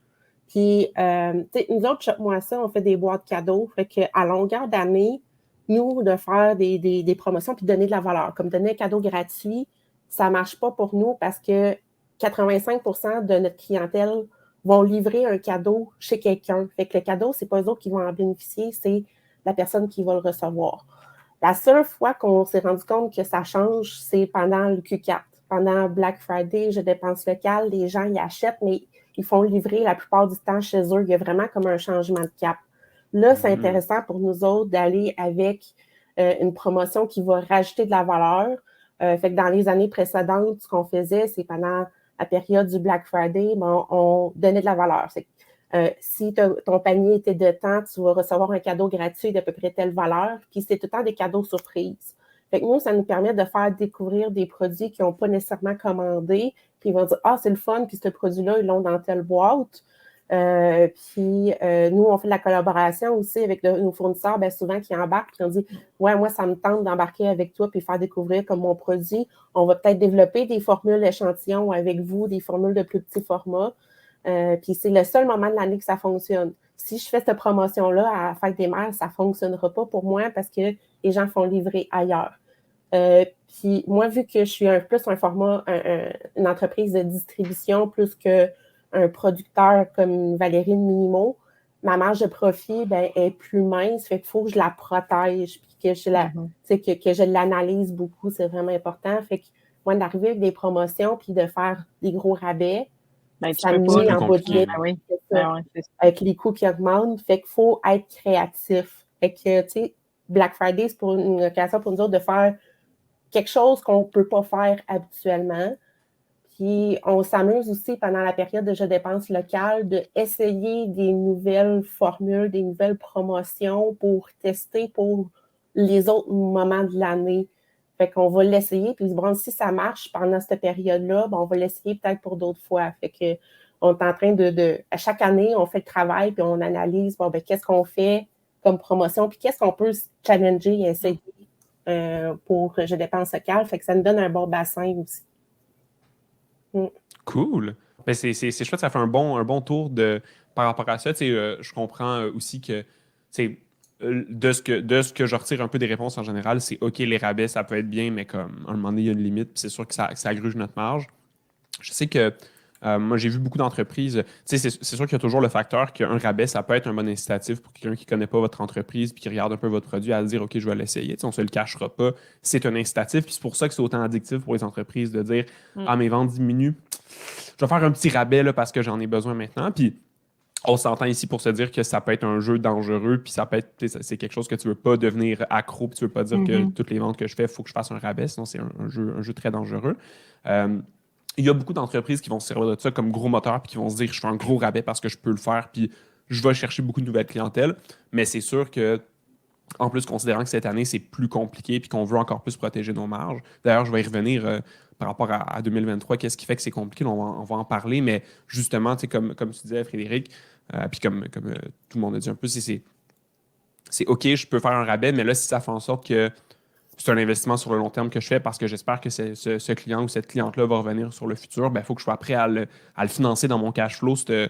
Puis, nous autres, Shop-moi ça, on fait des boîtes cadeaux. Fait qu'à longueur d'année, nous, de faire des promotions puis de donner de la valeur, comme donner un cadeau gratuit, ça ne marche pas pour nous parce que 85% de notre clientèle vont livrer un cadeau chez quelqu'un. Fait que le cadeau, ce n'est pas eux autres qui vont en bénéficier, c'est la personne qui va le recevoir. La seule fois qu'on s'est rendu compte que ça change, c'est pendant le Q4. Pendant Black Friday, je dépense local, les gens y achètent, mais ils font livrer la plupart du temps chez eux. Il y a vraiment comme un changement de cap. Là, c'est intéressant pour nous autres d'aller avec une promotion qui va rajouter de la valeur. Fait que dans les années précédentes, ce qu'on faisait, c'est pendant la période du Black Friday, on donnait de la valeur. Si ton panier était de temps, tu vas recevoir un cadeau gratuit d'à peu près telle valeur. Puis c'est tout le temps des cadeaux surprises. Fait que nous, ça nous permet de faire découvrir des produits qui n'ont pas nécessairement commandé. Puis ils vont dire, c'est le fun, puis ce produit-là, ils l'ont dans telle boîte. Nous, on fait de la collaboration aussi avec nos fournisseurs, souvent qui embarquent, qui ont dit ouais, moi, ça me tente d'embarquer avec toi puis faire découvrir comme mon produit. On va peut-être développer des formules échantillons avec vous, des formules de plus petits formats. Puis c'est le seul moment de l'année que ça fonctionne. Si je fais cette promotion-là à la Fête des Mères, ça ne fonctionnera pas pour moi parce que les gens font livrer ailleurs. Puis moi, vu que je suis plus un format, une entreprise de distribution plus que un producteur comme Valérie de Minimo, ma marge de profit est plus mince, fait qu'il faut que je la protège puis que je l'analyse beaucoup, c'est vraiment important. Fait que moi, d'arriver avec des promotions puis de faire des gros rabais, ça me met en bout de ligne avec les coûts qui augmentent. Fait qu'il faut être créatif. Fait que, tu sais, Black Friday, c'est pour une occasion pour nous autres de faire quelque chose qu'on ne peut pas faire habituellement. Puis, on s'amuse aussi pendant la période de Je dépense local d'essayer des nouvelles formules, des nouvelles promotions pour tester pour les autres moments de l'année. Fait qu'on va l'essayer, puis bon, si ça marche pendant cette période-là, on va l'essayer peut-être pour d'autres fois. Fait que on est en train à chaque année, on fait le travail, puis on analyse, qu'est-ce qu'on fait comme promotion, puis qu'est-ce qu'on peut se challenger et essayer pour Je dépense local. Fait que ça nous donne un bon bassin aussi. Cool. C'est chouette, ça fait un bon tour par rapport à ça. Je comprends aussi que de ce que je retire un peu des réponses en général, c'est OK, les rabais, ça peut être bien, mais comme à un moment donné, il y a une limite, puis c'est sûr que ça gruge notre marge. Je sais que moi, j'ai vu beaucoup d'entreprises. C'est sûr qu'il y a toujours le facteur qu'un rabais, ça peut être un bon incitatif pour quelqu'un qui ne connaît pas votre entreprise puis qui regarde un peu votre produit à se dire OK, je vais l'essayer. On ne se le cachera pas. C'est un incitatif. Puis c'est pour ça que c'est autant addictif pour les entreprises de dire mes ventes diminuent. Je vais faire un petit rabais là, parce que j'en ai besoin maintenant. Puis on s'entend ici pour se dire que ça peut être un jeu dangereux, puis ça peut être, c'est quelque chose que tu ne veux pas devenir accro, puis tu ne veux pas dire que toutes les ventes que je fais, il faut que je fasse un rabais, sinon c'est un jeu très dangereux. Il y a beaucoup d'entreprises qui vont se servir de ça comme gros moteur, puis qui vont se dire je fais un gros rabais parce que je peux le faire, puis je vais chercher beaucoup de nouvelles clientèles. Mais c'est sûr que, en plus, considérant que cette année, c'est plus compliqué, puis qu'on veut encore plus protéger nos marges. D'ailleurs, je vais y revenir par rapport à 2023, qu'est-ce qui fait que c'est compliqué, on va en parler, mais justement, comme tu disais, Frédéric, puis comme tout le monde a dit un peu, c'est OK, je peux faire un rabais, mais là, si ça fait en sorte que c'est un investissement sur le long terme que je fais parce que j'espère que ce client ou cette cliente-là va revenir sur le futur, il faut que je sois prêt à le financer dans mon cash flow, ce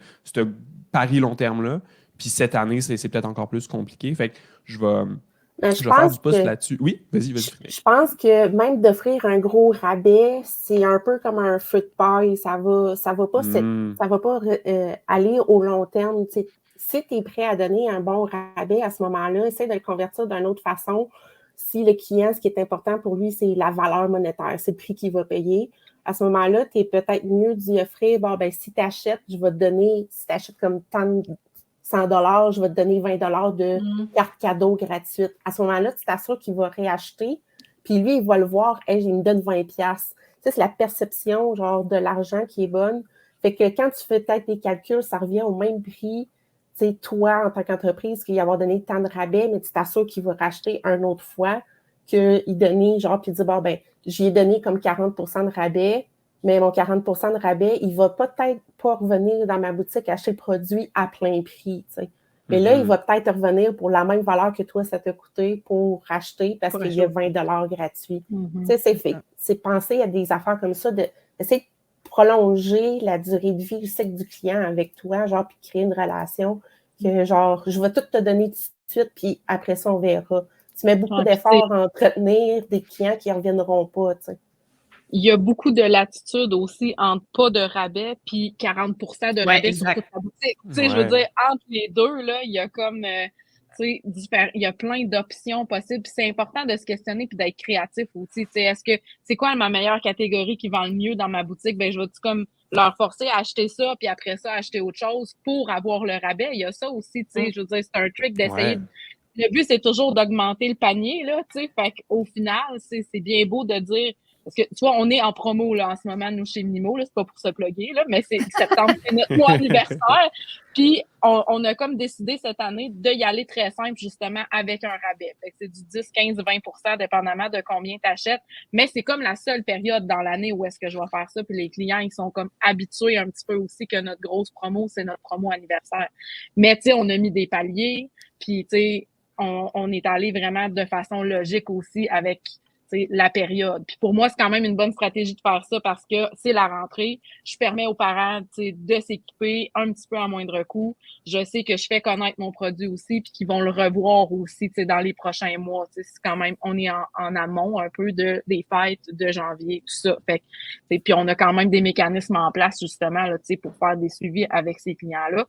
pari long terme-là. Puis cette année, c'est peut-être encore plus compliqué. Fait que je vais faire du pouce là-dessus. Oui, vas-y. Je pense que même d'offrir un gros rabais, c'est un peu comme un feu de paille. Ça va pas aller au long terme. T'sais, si tu es prêt à donner un bon rabais à ce moment-là, essaie de le convertir d'une autre façon. Si le client, ce qui est important pour lui, c'est la valeur monétaire, c'est le prix qu'il va payer. À ce moment-là, tu es peut-être mieux d'y offrir, si tu achètes, je vais te donner, si tu achètes comme tant 100 $, je vais te donner 20 $ de carte cadeau gratuite. À ce moment-là, tu t'assures qu'il va réacheter, puis lui, il va le voir, il me donne 20 $. C'est la perception, de l'argent qui est bonne. Fait que quand tu fais peut-être des calculs, ça revient au même prix, toi, en tant qu'entreprise, qu'il y avoir donné tant de rabais, mais tu t'assures qu'il va racheter une autre fois qu'il donnait, puis dire, j'y ai donné comme 40 % de rabais, mais mon 40 de rabais, il va peut-être pas revenir dans ma boutique acheter le produit à plein prix, tu sais. Mais là, il va peut-être revenir pour la même valeur que toi, ça t'a coûté pour racheter parce qu'il y a 20 $ gratuits. Tu sais, c'est fait. C'est penser à des affaires comme ça, d'essayer de prolonger la durée de vie du cycle du client avec toi, genre, puis créer une relation que, genre, je vais tout te donner tout de suite, puis après ça, on verra. Tu mets beaucoup d'efforts à entretenir des clients qui ne reviendront pas, tu sais. Il y a beaucoup de latitude aussi entre pas de rabais puis 40 de rabais sur toute la boutique. Tu sais, je veux dire, entre les deux, là, il y a comme, tu sais, il y a plein d'options possibles. Puis c'est important de se questionner puis d'être créatif aussi. Tu sais, est-ce que c'est quoi ma meilleure catégorie qui vend le mieux dans ma boutique? Ben, je vais comme leur forcer à acheter ça puis après ça, acheter autre chose pour avoir le rabais. Il y a ça aussi, tu sais, je veux dire, c'est un trick d'essayer. Le but, c'est toujours d'augmenter le panier, là, tu sais. Fait qu'au final, c'est bien beau de dire. Parce que, tu vois, on est en promo, là, en ce moment, nous, chez Minimo, là, c'est pas pour se plugger, là, mais c'est septembre, c'est notre mois anniversaire. Puis, on a comme décidé cette année d'y aller très simple, justement, avec un rabais. Fait que c'est du 10, 15, 20 dépendamment de combien tu achètes. Mais c'est comme la seule période dans l'année où est-ce que je vais faire ça. Puis les clients, ils sont comme habitués un petit peu aussi que notre grosse promo, c'est notre promo anniversaire. Mais, tu sais, on a mis des paliers, puis, tu sais, on est allé vraiment de façon logique aussi avec la période. Puis pour moi, c'est quand même une bonne stratégie de faire ça parce que c'est la rentrée. Je permets aux parents de s'équiper un petit peu à moindre coût. Je sais que je fais connaître mon produit aussi puis qu'ils vont le revoir aussi dans les prochains mois. C'est quand même, on est en amont un peu des fêtes de janvier, tout ça. Fait que, puis on a quand même des mécanismes en place justement là, pour faire des suivis avec ces clients-là.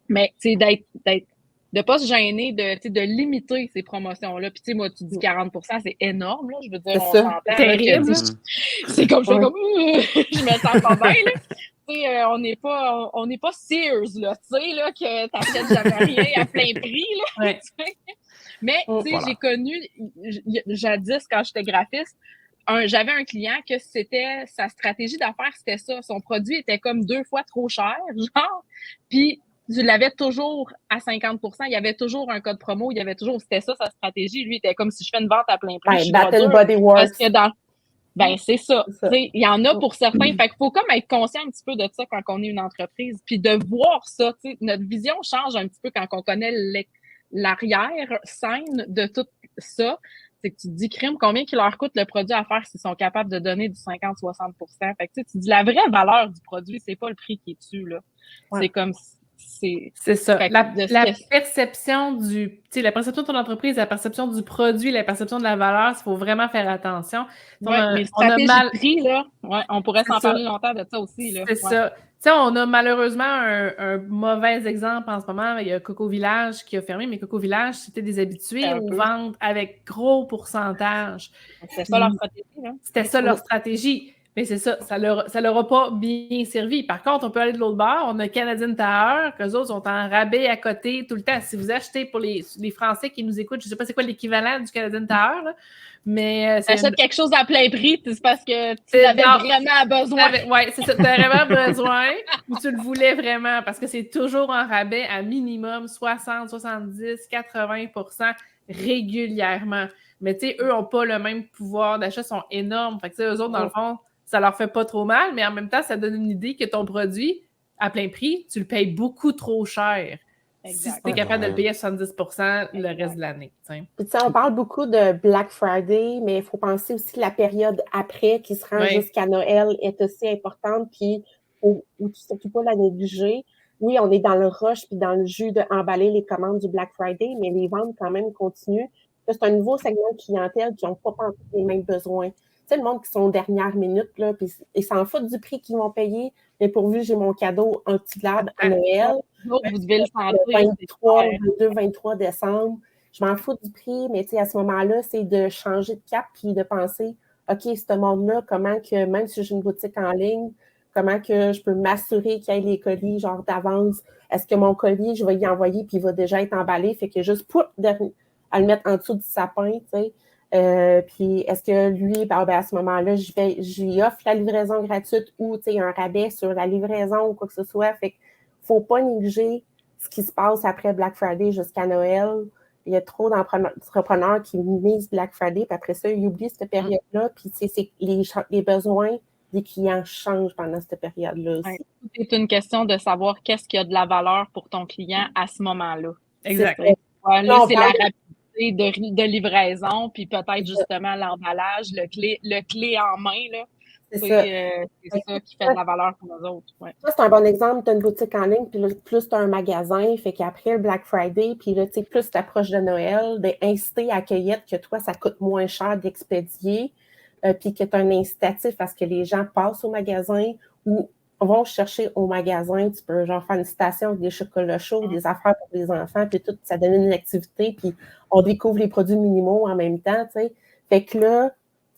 Mais de pas se gêner de limiter ces promotions-là. Puis, tu sais, moi, tu dis 40 c'est énorme, là. Je veux dire, on s'entend. C'est terrible. C'est comme, je fais comme, je me sens pas bien, là. Tu sais, on n'est pas Sears, là, tu sais, là, que t'achètes jamais rien à plein prix, là. Mais, tu sais, j'ai connu, jadis, quand j'étais graphiste, j'avais un client que c'était, sa stratégie d'affaires, c'était ça. Son produit était comme 2 fois trop cher, genre. Puis, je l'avais toujours à 50 il y avait toujours un code promo, il y avait toujours, c'était ça sa stratégie. Lui, il était comme si je fais une vente à plein prix. Battle Body Works. C'est ça. Il y en a pour certains. Fait qu'il faut comme être conscient un petit peu de ça quand on est une entreprise. Puis de voir ça, notre vision change un petit peu quand on connaît l'arrière-scène de tout ça. C'est que tu te dis, crime, combien qu'il leur coûte le produit à faire s'ils sont capables de donner du 50-60 Fait que tu dis, la vraie valeur du produit, c'est pas le prix qui est dessus, là. C'est comme... C'est ça. La perception la perception de ton entreprise, la perception du produit, la perception de la valeur, il faut vraiment faire attention. Mais stratégie de prix, là, on pourrait s'en parler longtemps de ça aussi. C'est ça. Tu sais, on a malheureusement un mauvais exemple en ce moment. Il y a Coco Village qui a fermé, mais Coco Village, c'était des habitués aux ventes avec gros pourcentage. C'était ça leur stratégie. Hein? C'était ça leur stratégie. Mais c'est ça, ça leur a pas bien servi. Par contre, on peut aller de l'autre bord. On a Canadian Tower, qu'eux autres sont en rabais à côté tout le temps. Si vous achetez pour les Français qui nous écoutent, je sais pas c'est quoi l'équivalent du Canadian Tower, là, mais... T'achètes quelque chose à plein prix, c'est parce que tu avais vraiment besoin. Oui, c'est ça, tu avais vraiment besoin ou tu le voulais vraiment, parce que c'est toujours en rabais à minimum 60, 70, 80% régulièrement. Mais tu sais, eux n'ont pas le même pouvoir d'achat, sont énormes. Fait que eux autres, dans le fond, ça leur fait pas trop mal, mais en même temps, ça donne une idée que ton produit, à plein prix, tu le payes beaucoup trop cher. Exact. Si tu es capable de le payer à 70% le reste de l'année. Puis, on parle beaucoup de Black Friday, mais il faut penser aussi que la période après qui se rend jusqu'à Noël est aussi importante, puis où tu ne surtout pas la négliger. Oui, on est dans le rush puis dans le jus d'emballer les commandes du Black Friday, mais les ventes quand même continuent. C'est un nouveau segment de clientèle qui n'ont pas les mêmes besoins. Tu sais, le monde qui sont aux dernières minutes, là, puis ils s'en foutent du prix qu'ils vont payer, mais pourvu j'ai mon cadeau anti-lab à Noël. Vous devez le sentir. Le 23 décembre, je m'en fous du prix, mais tu sais, à ce moment-là, c'est de changer de cap puis de penser, OK, ce monde-là, comment que, même si j'ai une boutique en ligne, comment que je peux m'assurer qu'il y ait les colis, genre d'avance. Est-ce que mon colis, je vais y envoyer puis il va déjà être emballé, fait que juste à le mettre en dessous du sapin, tu sais. Puis est-ce que lui, à ce moment-là, je lui offre la livraison gratuite ou un rabais sur la livraison ou quoi que ce soit. Fait qu'il ne faut pas négliger ce qui se passe après Black Friday jusqu'à Noël. Il y a trop d'entrepreneurs qui misent Black Friday, puis après ça, ils oublient cette période-là. Puis c'est les besoins des clients changent pendant cette période-là aussi. Ouais. C'est une question de savoir qu'est-ce qui a de la valeur pour ton client à ce moment-là. Exact. Là, c'est la rapidité de livraison, puis peut-être justement l'emballage, le clé en main, là. C'est ça qui fait de la valeur pour nous autres. Ouais. Ça, c'est un bon exemple. Tu as une boutique en ligne, puis là, plus tu as un magasin, fait qu'après le Black Friday, puis là, tu sais, plus tu approches de Noël, d'inciter à cueillette que toi, ça coûte moins cher d'expédier, puis que tu as un incitatif à ce que les gens passent au magasin ou vont chercher au magasin. Tu peux genre faire une station avec des chocolats chauds, des affaires pour les enfants, puis tout, ça donne une activité, puis on découvre les produits minimaux en même temps, tu sais. Fait que là,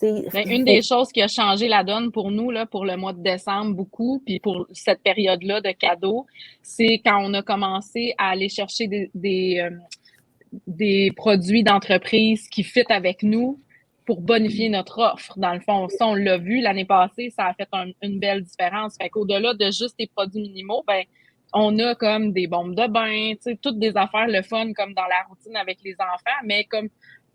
une des choses qui a changé la donne pour nous, là, pour le mois de décembre, beaucoup, puis pour cette période-là de cadeaux, c'est quand on a commencé à aller chercher des produits d'entreprise qui fit avec nous pour bonifier notre offre. Dans le fond, ça, on l'a vu l'année passée, ça a fait une belle différence. Fait qu'au-delà de juste des produits minimaux, ben, on a comme des bombes de bain, tu sais, toutes des affaires le fun comme dans la routine avec les enfants, mais comme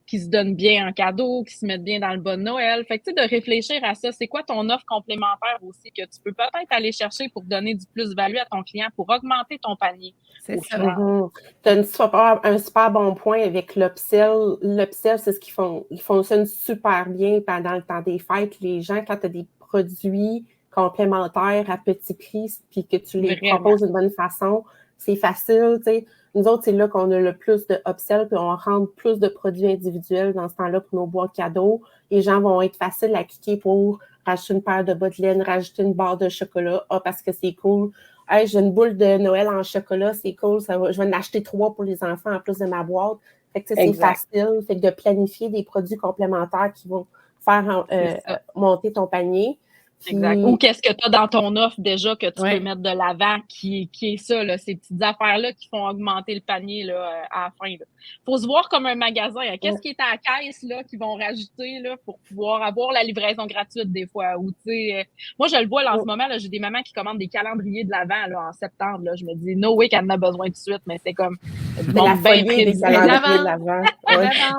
qui se donnent bien en cadeau, qui se mettent bien dans le bon Noël. Fait que, tu sais, de réfléchir à ça, c'est quoi ton offre complémentaire aussi que tu peux peut-être aller chercher pour donner du plus-value à ton client, pour augmenter ton panier. C'est ça. Tu as un super bon point avec l'upsell. L'upsell, c'est ce qu'ils font. Ils fonctionnent super bien pendant le temps des fêtes. Les gens, quand tu as des produits complémentaires à petit prix, puis que tu les proposes d'une bonne façon, c'est facile, tu sais. Nous autres, c'est là qu'on a le plus de upsell, puis on rentre plus de produits individuels dans ce temps-là pour nos boîtes cadeaux. Les gens vont être faciles à cliquer pour rajouter une paire de bas de laine, rajouter une barre de chocolat. Ah, parce que c'est cool. Hey, j'ai une boule de Noël en chocolat, c'est cool. Je vais en acheter 3 pour les enfants en plus de ma boîte. Fait que c'est facile. Fait que de planifier des produits complémentaires qui vont faire monter ton panier. Exact. Ou qu'est-ce que tu as dans ton offre déjà que tu peux mettre de l'avant, qui est ça, là, ces petites affaires-là qui font augmenter le panier là, à la fin. Il faut se voir comme un magasin. Hein. Qu'est-ce qui est à la caisse là, qu'ils vont rajouter là, pour pouvoir avoir la livraison gratuite des fois? Ou, moi, je le vois là, en ce moment, là, j'ai des mamans qui commandent des calendriers de l'avant là, en septembre. Là. Je me dis, no way qu'elle en a besoin tout de suite, mais c'est comme bien prévisible. Des calendriers de l'avant.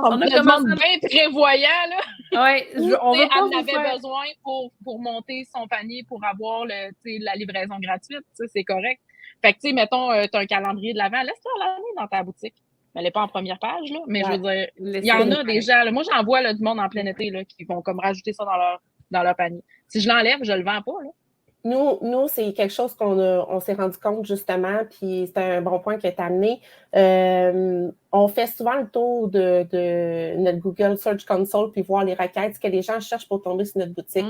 On a commencé bien prévoyant. Là. Ouais, on veut pas elle avait besoin pour monter son panier pour avoir la livraison gratuite, c'est correct. Fait que, tu sais, mettons, tu as un calendrier de l'Avent, laisse-toi l'année dans ta boutique. Elle n'est pas en première page, là, mais je veux dire, il y en a déjà. Moi, j'en vois là, du monde en plein été là, qui vont comme rajouter ça dans leur panier. Si je l'enlève, je le vends pas. Là. Nous, c'est quelque chose on s'est rendu compte justement, puis c'est un bon point qui est amené. On fait souvent le tour de notre Google Search Console puis voir les requêtes, ce que les gens cherchent pour tomber sur notre boutique.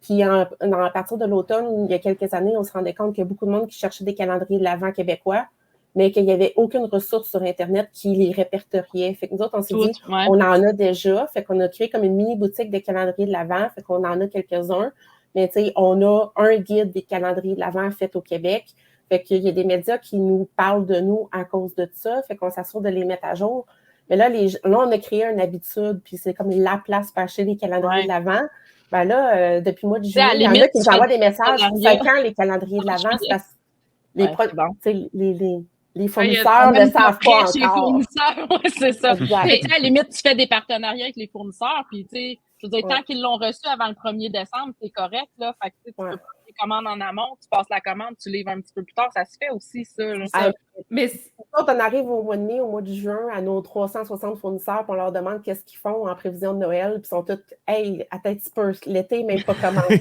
Puis à partir de l'automne, il y a quelques années, on se rendait compte qu'il y a beaucoup de monde qui cherchait des calendriers de l'Avent québécois, mais qu'il n'y avait aucune ressource sur Internet qui les répertoriait. Fait que nous autres, on s'est dit, on en a déjà. Fait qu'on a créé comme une mini-boutique de calendriers de l'Avent. Fait qu'on en a quelques-uns. Mais tu sais, on a un guide des calendriers de l'Avent fait au Québec. Fait qu'il y a des médias qui nous parlent de nous à cause de ça. Fait qu'on s'assure de les mettre à jour. Mais là, on a créé une habitude, puis c'est comme la place pour acheter les calendriers de l'Avant. Ben là, depuis le mois de juillet, il y en a qui nous envoient des messages. C'est quand les calendriers de l'Avent? C'est parce que les fournisseurs ne savent pas encore. Les fournisseurs, c'est ça. À la limite, tu fais des partenariats avec les fournisseurs, puis tu sais, je veux dire, tant qu'ils l'ont reçu avant le 1er décembre, c'est correct, là. Fait que tu peux prendre des commandes en amont, tu passes la commande, tu livres un petit peu plus tard, ça se fait aussi, ça. Mais quand on arrive au mois de mai, au mois de juin, à nos 360 fournisseurs, puis on leur demande qu'est-ce qu'ils font en prévision de Noël, puis ils sont tous, hey, attends un petit peu, l'été n'est même pas commencé.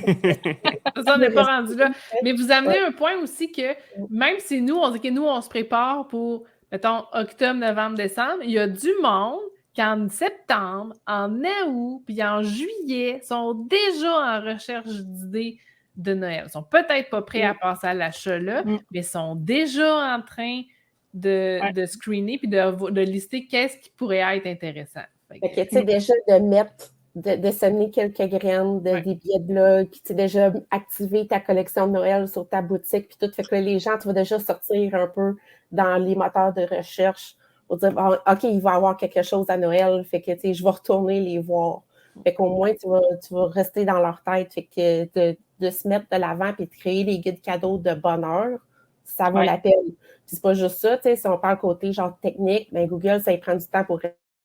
Ça, on n'est pas rendu là. Mais vous amenez un point aussi que même si nous, on dit que nous, on se prépare pour, mettons, octobre, novembre, décembre, il y a du monde qui en septembre, en août, puis en juillet, sont déjà en recherche d'idées de Noël. Ils sont peut-être pas prêts à passer à l'achat là, mais sont déjà en train de screener puis de lister qu'est-ce qui pourrait être intéressant. Fait que, tu sais, déjà de semer quelques graines, des billets de blog, puis tu sais, déjà activer ta collection de Noël sur ta boutique, puis tout. Fait que les gens, tu vas déjà sortir un peu dans les moteurs de recherche pour dire, bon, OK, il va y avoir quelque chose à Noël, fait que, tu sais, je vais retourner les voir. Fait qu'au moins, tu vas rester dans leur tête. Fait que de se mettre de l'avant et de créer les guides cadeaux de bonheur, ça vaut la peine. Puis c'est pas juste ça, tu sais, si on parle côté genre technique, bien Google, ça y prend du temps pour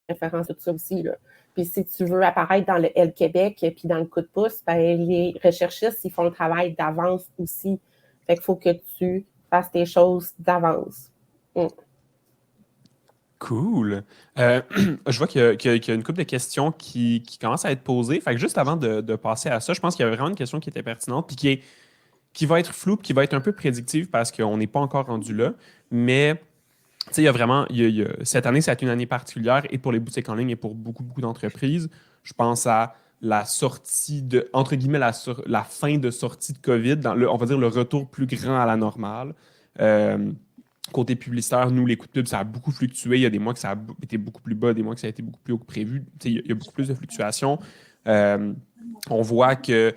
référence de tout ça aussi, là. Puis si tu veux apparaître dans le L Québec puis dans le coup de pouce, ben, les recherchistes, ils font le travail d'avance aussi. Fait qu'il faut que tu fasses tes choses d'avance. Cool. Je vois qu'il y a une couple de questions qui commencent à être posées. Fait que juste avant de passer à ça, je pense qu'il y a vraiment une question qui était pertinente puis qui va être floue, puis qui va être un peu prédictive parce qu'on n'est pas encore rendu là. Mais tu sais, il y a vraiment, cette année, c'est une année particulière et pour les boutiques en ligne et pour beaucoup, beaucoup d'entreprises. Je pense à la sortie de, entre guillemets, la fin de sortie de COVID, on va dire le retour plus grand à la normale. Côté publicitaire, nous, les coûts de pub, ça a beaucoup fluctué. Il y a des mois que ça a été beaucoup plus bas, des mois que ça a été beaucoup plus haut que prévu. Tu sais, il y a beaucoup plus de fluctuations. On voit que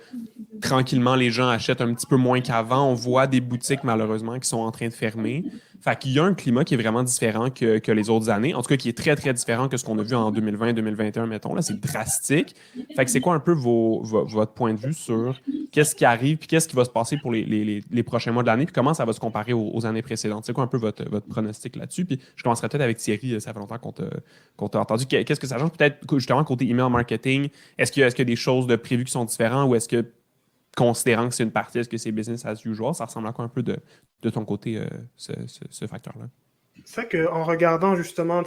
tranquillement, les gens achètent un petit peu moins qu'avant. On voit des boutiques, malheureusement, qui sont en train de fermer. Fait qu'il y a un climat qui est vraiment différent que les autres années. En tout cas, qui est très, très différent que ce qu'on a vu en 2020, 2021, mettons. Là, c'est drastique. Fait que c'est quoi un peu votre point de vue sur qu'est-ce qui arrive puis qu'est-ce qui va se passer pour les prochains mois de l'annne puis comment ça va se comparer aux années précédentes? C'est quoi un peu votre pronostic là-dessus? Puis je commencerai peut-être avec Thierry. Ça fait longtemps qu'on t'a entendu. Qu'est-ce que ça change peut-être justement côté email marketing? Est-ce qu'il y a des choses de prévues qui sont différentes ou est-ce que considérant que c'est une partie, est-ce que c'est business as usual? Ça ressemble à quoi un peu de ton côté, ce facteur-là? C'est vrai qu'en regardant justement,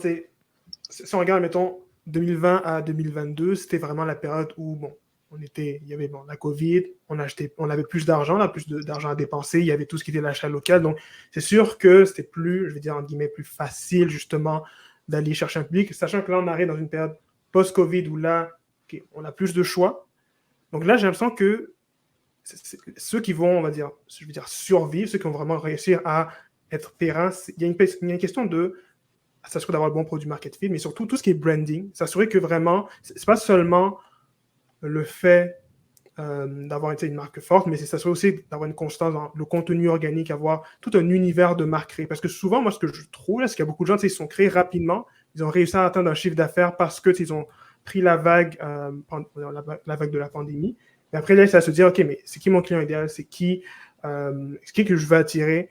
si on regarde, mettons, 2020 à 2022, c'était vraiment la période où, bon, il y avait la COVID, on avait plus d'argent, d'argent à dépenser, il y avait tout ce qui était l'achat local. Donc, c'est sûr que c'était plus, je vais dire, en guillemets, plus facile, justement, d'aller chercher un public, sachant que là, on arrive dans une période post-COVID où là, on a plus de choix. Donc là, j'ai l'impression que ceux qui vont, on va dire, je veux dire, survivre, ceux qui vont vraiment réussir à être pérennes, il y a une question de s'assurer d'avoir le bon produit market fit, mais surtout tout ce qui est branding, s'assurer que vraiment, c'est pas seulement le fait d'avoir une marque forte, mais c'est s'assurer aussi d'avoir une constance dans le contenu organique, avoir tout un univers de marque créée. Parce que souvent, moi, ce que je trouve, là, c'est qu'il y a beaucoup de gens qui se sont créés rapidement, ils ont réussi à atteindre un chiffre d'affaires parce qu'ils ont pris la vague de la pandémie. Et après, là, ça se dit, OK, mais c'est qui mon client idéal? C'est qui que je veux attirer?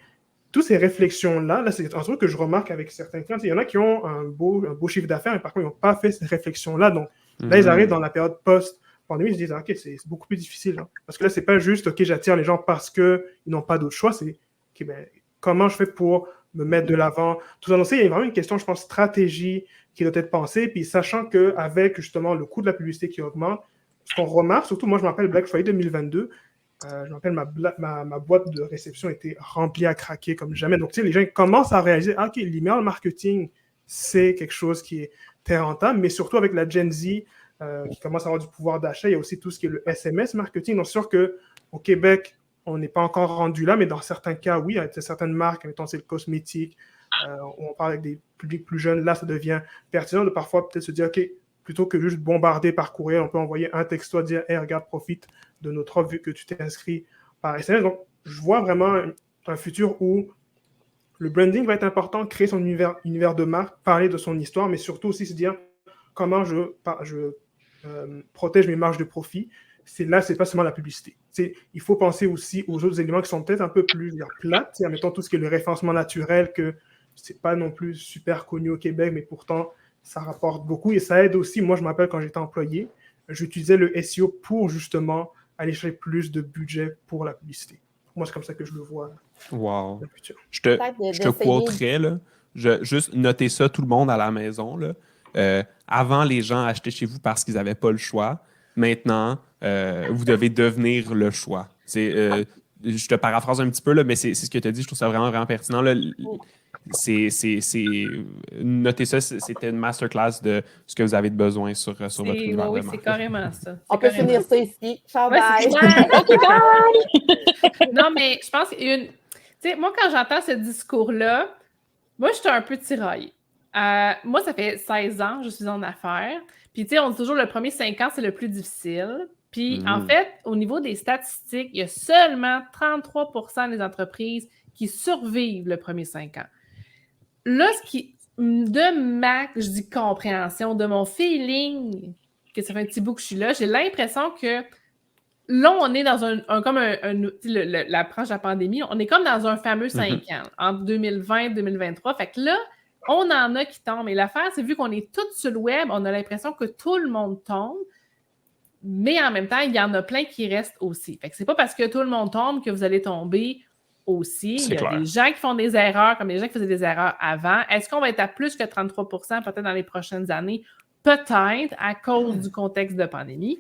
Toutes ces réflexions-là, c'est un truc que je remarque avec certains clients. Il y en a qui ont un beau chiffre d'affaires, mais par contre, ils n'ont pas fait ces réflexions-là. Donc, là, ils arrivent dans la période post-pandémie, ils se disent, OK, c'est beaucoup plus difficile. Hein. Parce que là, c'est pas juste, OK, j'attire les gens parce qu'ils n'ont pas d'autre choix. C'est, OK, ben, comment je fais pour me mettre de l'avant? Tout ça, donc, il y a vraiment une question, je pense, stratégie qui doit être pensée. Puis, sachant qu'avec, justement, le coût de la publicité qui augmente, ce qu'on remarque, surtout moi, je me rappelle Black Friday 2022, je me rappelle ma boîte de réception était remplie à craquer comme jamais. Donc, tu sais, les gens commencent à réaliser, OK, l'email marketing, c'est quelque chose qui est très rentable, mais surtout avec la Gen Z qui commence à avoir du pouvoir d'achat, il y a aussi tout ce qui est le SMS marketing. Donc, c'est sûr qu'au Québec, on n'est pas encore rendu là, mais dans certains cas, oui, avec certaines marques, mettons, c'est le cosmétique, on parle avec des publics plus jeunes, là, ça devient pertinent de parfois peut-être se dire, OK, plutôt que juste bombarder par courriel, on peut envoyer un texto à dire « Hey, regarde, profite de notre offre vu que tu t'es inscrit par SMS ». Donc, je vois vraiment un futur où le branding va être important, créer son univers de marque, parler de son histoire, mais surtout aussi se dire comment je protège mes marges de profit. C'est pas seulement la publicité. Il faut penser aussi aux autres éléments qui sont peut-être un peu plus plates. Mettons tout ce qui est le référencement naturel, que c'est pas non plus super connu au Québec, mais pourtant, ça rapporte beaucoup et ça aide aussi. Moi, je me rappelle quand j'étais employé, j'utilisais le SEO pour justement aller chercher plus de budget pour la publicité. Moi, c'est comme ça que je le vois. Wow. Dans le futur. Je te quoterais, là. Juste noter ça, tout le monde à la maison. Là. Avant, les gens achetaient chez vous parce qu'ils n'avaient pas le choix. Maintenant, vous devez devenir le choix. Je te paraphrase un petit peu, là, mais c'est ce que tu as dit. Je trouve ça vraiment, vraiment pertinent. Là. Notez ça, c'était une masterclass de ce que vous avez de besoin sur votre univers. Oui, c'est carrément ça. On peut finir ça ici. Ciao, ouais, bye! Non, mais je pense tu sais, moi, quand j'entends ce discours-là, moi, je suis un peu tiraillée. Moi, ça fait 16 ans que je suis en affaires. Puis, tu sais, on dit toujours le premier 5 ans, c'est le plus difficile. Puis, en fait, au niveau des statistiques, il y a seulement 33% des entreprises qui survivent le premier 5 ans. Là, de ma, je dis compréhension, de mon feeling, que ça fait un petit bout que je suis là, j'ai l'impression que là, on est dans l'approche de la pandémie, on est comme dans un fameux 5 ans, entre 2020 et 2023. Fait que là, on en a qui tombent. Et l'affaire, c'est vu qu'on est tous sur le web, on a l'impression que tout le monde tombe, mais en même temps, il y en a plein qui restent aussi. Fait que c'est pas parce que tout le monde tombe que vous allez tomber aussi. Il y a des gens qui font des erreurs, comme les gens qui faisaient des erreurs avant. Est-ce qu'on va être à plus que 33% peut-être dans les prochaines années? Peut-être, à cause du contexte de pandémie.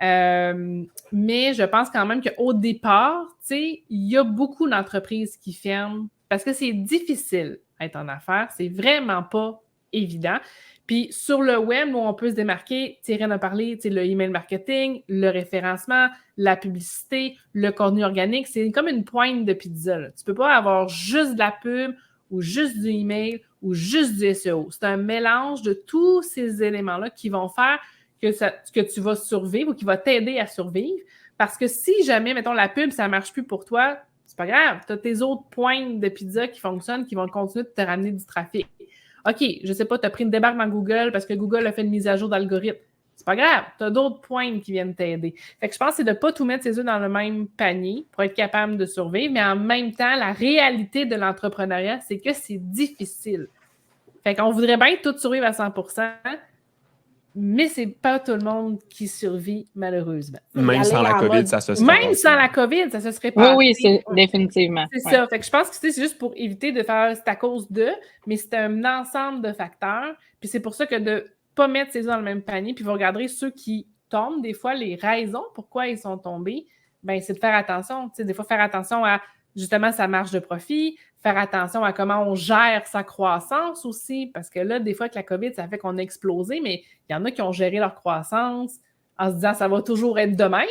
Mais je pense quand même qu'au départ, tu sais, il y a beaucoup d'entreprises qui ferment parce que c'est difficile d'être en affaires. C'est vraiment pas évident. Puis sur le web, nous, on peut se démarquer, Thierry en a parlé, le email marketing, le référencement, la publicité, le contenu organique. C'est comme une pointe de pizza. Là. Tu peux pas avoir juste de la pub ou juste du email ou juste du SEO. C'est un mélange de tous ces éléments-là qui vont faire que tu vas survivre ou qui va t'aider à survivre. Parce que si jamais, mettons, la pub, ça ne marche plus pour toi, c'est pas grave. Tu as tes autres pointes de pizza qui fonctionnent, qui vont continuer de te ramener du trafic. OK, je sais pas, tu as pris une débarque dans Google parce que Google a fait une mise à jour d'algorithme. C'est pas grave. Tu as d'autres pointes qui viennent t'aider. Fait que je pense que c'est de ne pas tout mettre ses œufs dans le même panier pour être capable de survivre, mais en même temps, la réalité de l'entrepreneuriat, c'est que c'est difficile. Fait qu'on voudrait bien tout survivre à 100%, mais c'est pas tout le monde qui survit, malheureusement. Même sans la COVID, ça se serait Même sans la COVID, ça se serait pas. Oui, c'est définitivement. C'est ça. Fait que je pense que c'est juste pour éviter de faire c'est à cause de, mais c'est un ensemble de facteurs. Puis c'est pour ça que de pas mettre ses œufs dans le même panier, puis vous regarderez ceux qui tombent, des fois, les raisons pourquoi ils sont tombés, ben c'est de faire attention. Tu sais, des fois, faire attention à justement sa marge de profit, faire attention à comment on gère sa croissance aussi, parce que là, des fois, avec la COVID, ça fait qu'on a explosé, mais il y en a qui ont géré leur croissance en se disant ça va toujours être de même.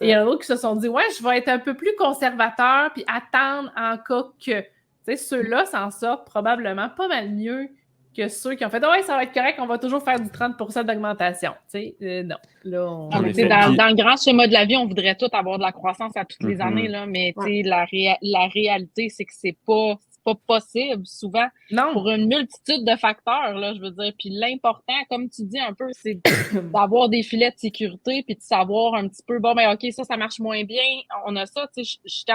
Et il y en a d'autres qui se sont dit ouais, je vais être un peu plus conservateur puis attendre en cas que. Tu sais, ceux-là s'en sortent probablement pas mal mieux que ceux qui ont fait ouais, ça va être correct, on va toujours faire du 30% d'augmentation. Tu sais, non. Là, dans le grand schéma de la vie, on voudrait tous avoir de la croissance à toutes les années, là, mais la réalité, c'est que c'est pas possible souvent pour une multitude de facteurs, là, je veux dire. Puis l'important, comme tu dis un peu, c'est d'avoir des filets de sécurité puis de savoir un petit peu, bon, ben OK, ça marche moins bien, on a ça. Tu sais, j'étais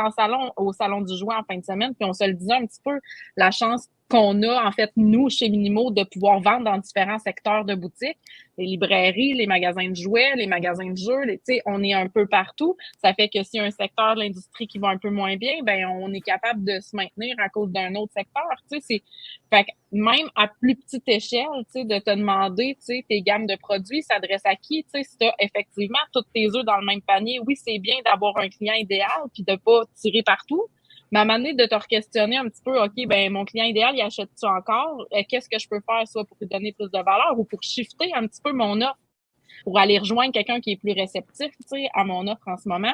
au Salon du Jouet en fin de semaine, puis on se le disait un petit peu, la chance qu'on a, en fait, nous, chez Minimo, de pouvoir vendre dans différents secteurs de boutiques, les librairies, les magasins de jouets, les magasins de jeux, tu sais, on est un peu partout. Ça fait que s'il y a un secteur de l'industrie qui va un peu moins bien, ben on est capable de se maintenir à cause d'un autre secteur, tu sais. Fait que même à plus petite échelle, tu sais, de te demander, tu sais, tes gammes de produits s'adressent à qui, tu sais, si tu as effectivement tous tes œufs dans le même panier, oui, c'est bien d'avoir un client idéal puis de pas tirer partout. Mais à un moment donné, de te re-questionner un petit peu, OK, ben mon client idéal, il achète-tu encore? Qu'est-ce que je peux faire, soit pour lui donner plus de valeur ou pour shifter un petit peu mon offre, pour aller rejoindre quelqu'un qui est plus réceptif, tu sais, à mon offre en ce moment?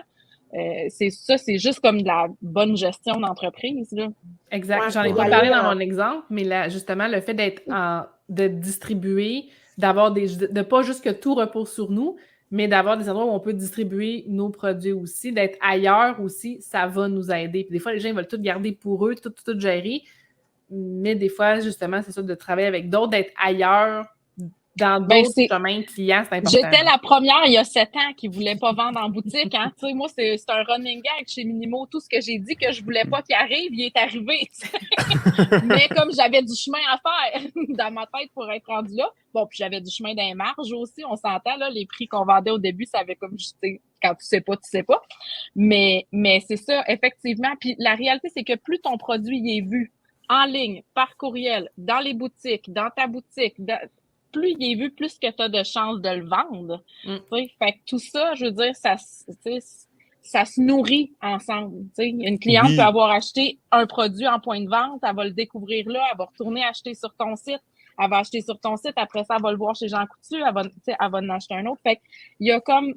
C'est juste comme de la bonne gestion d'entreprise, là. Exact. J'en ai pas parlé dans mon exemple, mais là, justement, le fait de distribuer, de pas juste que tout repose sur nous, mais d'avoir des endroits où on peut distribuer nos produits aussi, d'être ailleurs aussi, ça va nous aider. Puis des fois, les gens ils veulent tout garder pour eux, tout gérer, mais des fois, justement, c'est ça, de travailler avec d'autres, d'être ailleurs, dans d'autres chemins clients, c'est important. J'étais la première il y a 7 ans qui ne voulait pas vendre en boutique. Hein? Tu sais, moi, c'est un running gag chez Minimo. Tout ce que j'ai dit que je ne voulais pas qu'il arrive, il est arrivé. Mais comme j'avais du chemin à faire dans ma tête pour être rendu là, bon, puis j'avais du chemin dans les marges aussi, on s'entend, là, les prix qu'on vendait au début, ça avait comme juste, quand tu sais pas, tu sais pas. Mais c'est ça, effectivement. Puis la réalité, c'est que plus ton produit il est vu en ligne, par courriel, dans les boutiques, dans ta boutique, plus il est vu, plus que tu as de chances de le vendre. Fait que tout ça, je veux dire, ça se nourrit ensemble. T'sais. Une cliente peut avoir acheté un produit en point de vente, elle va le découvrir là, elle va retourner acheter sur ton site, elle va acheter sur ton site, après ça, elle va le voir chez Jean Coutu, elle va en acheter un autre. Fait que il y a comme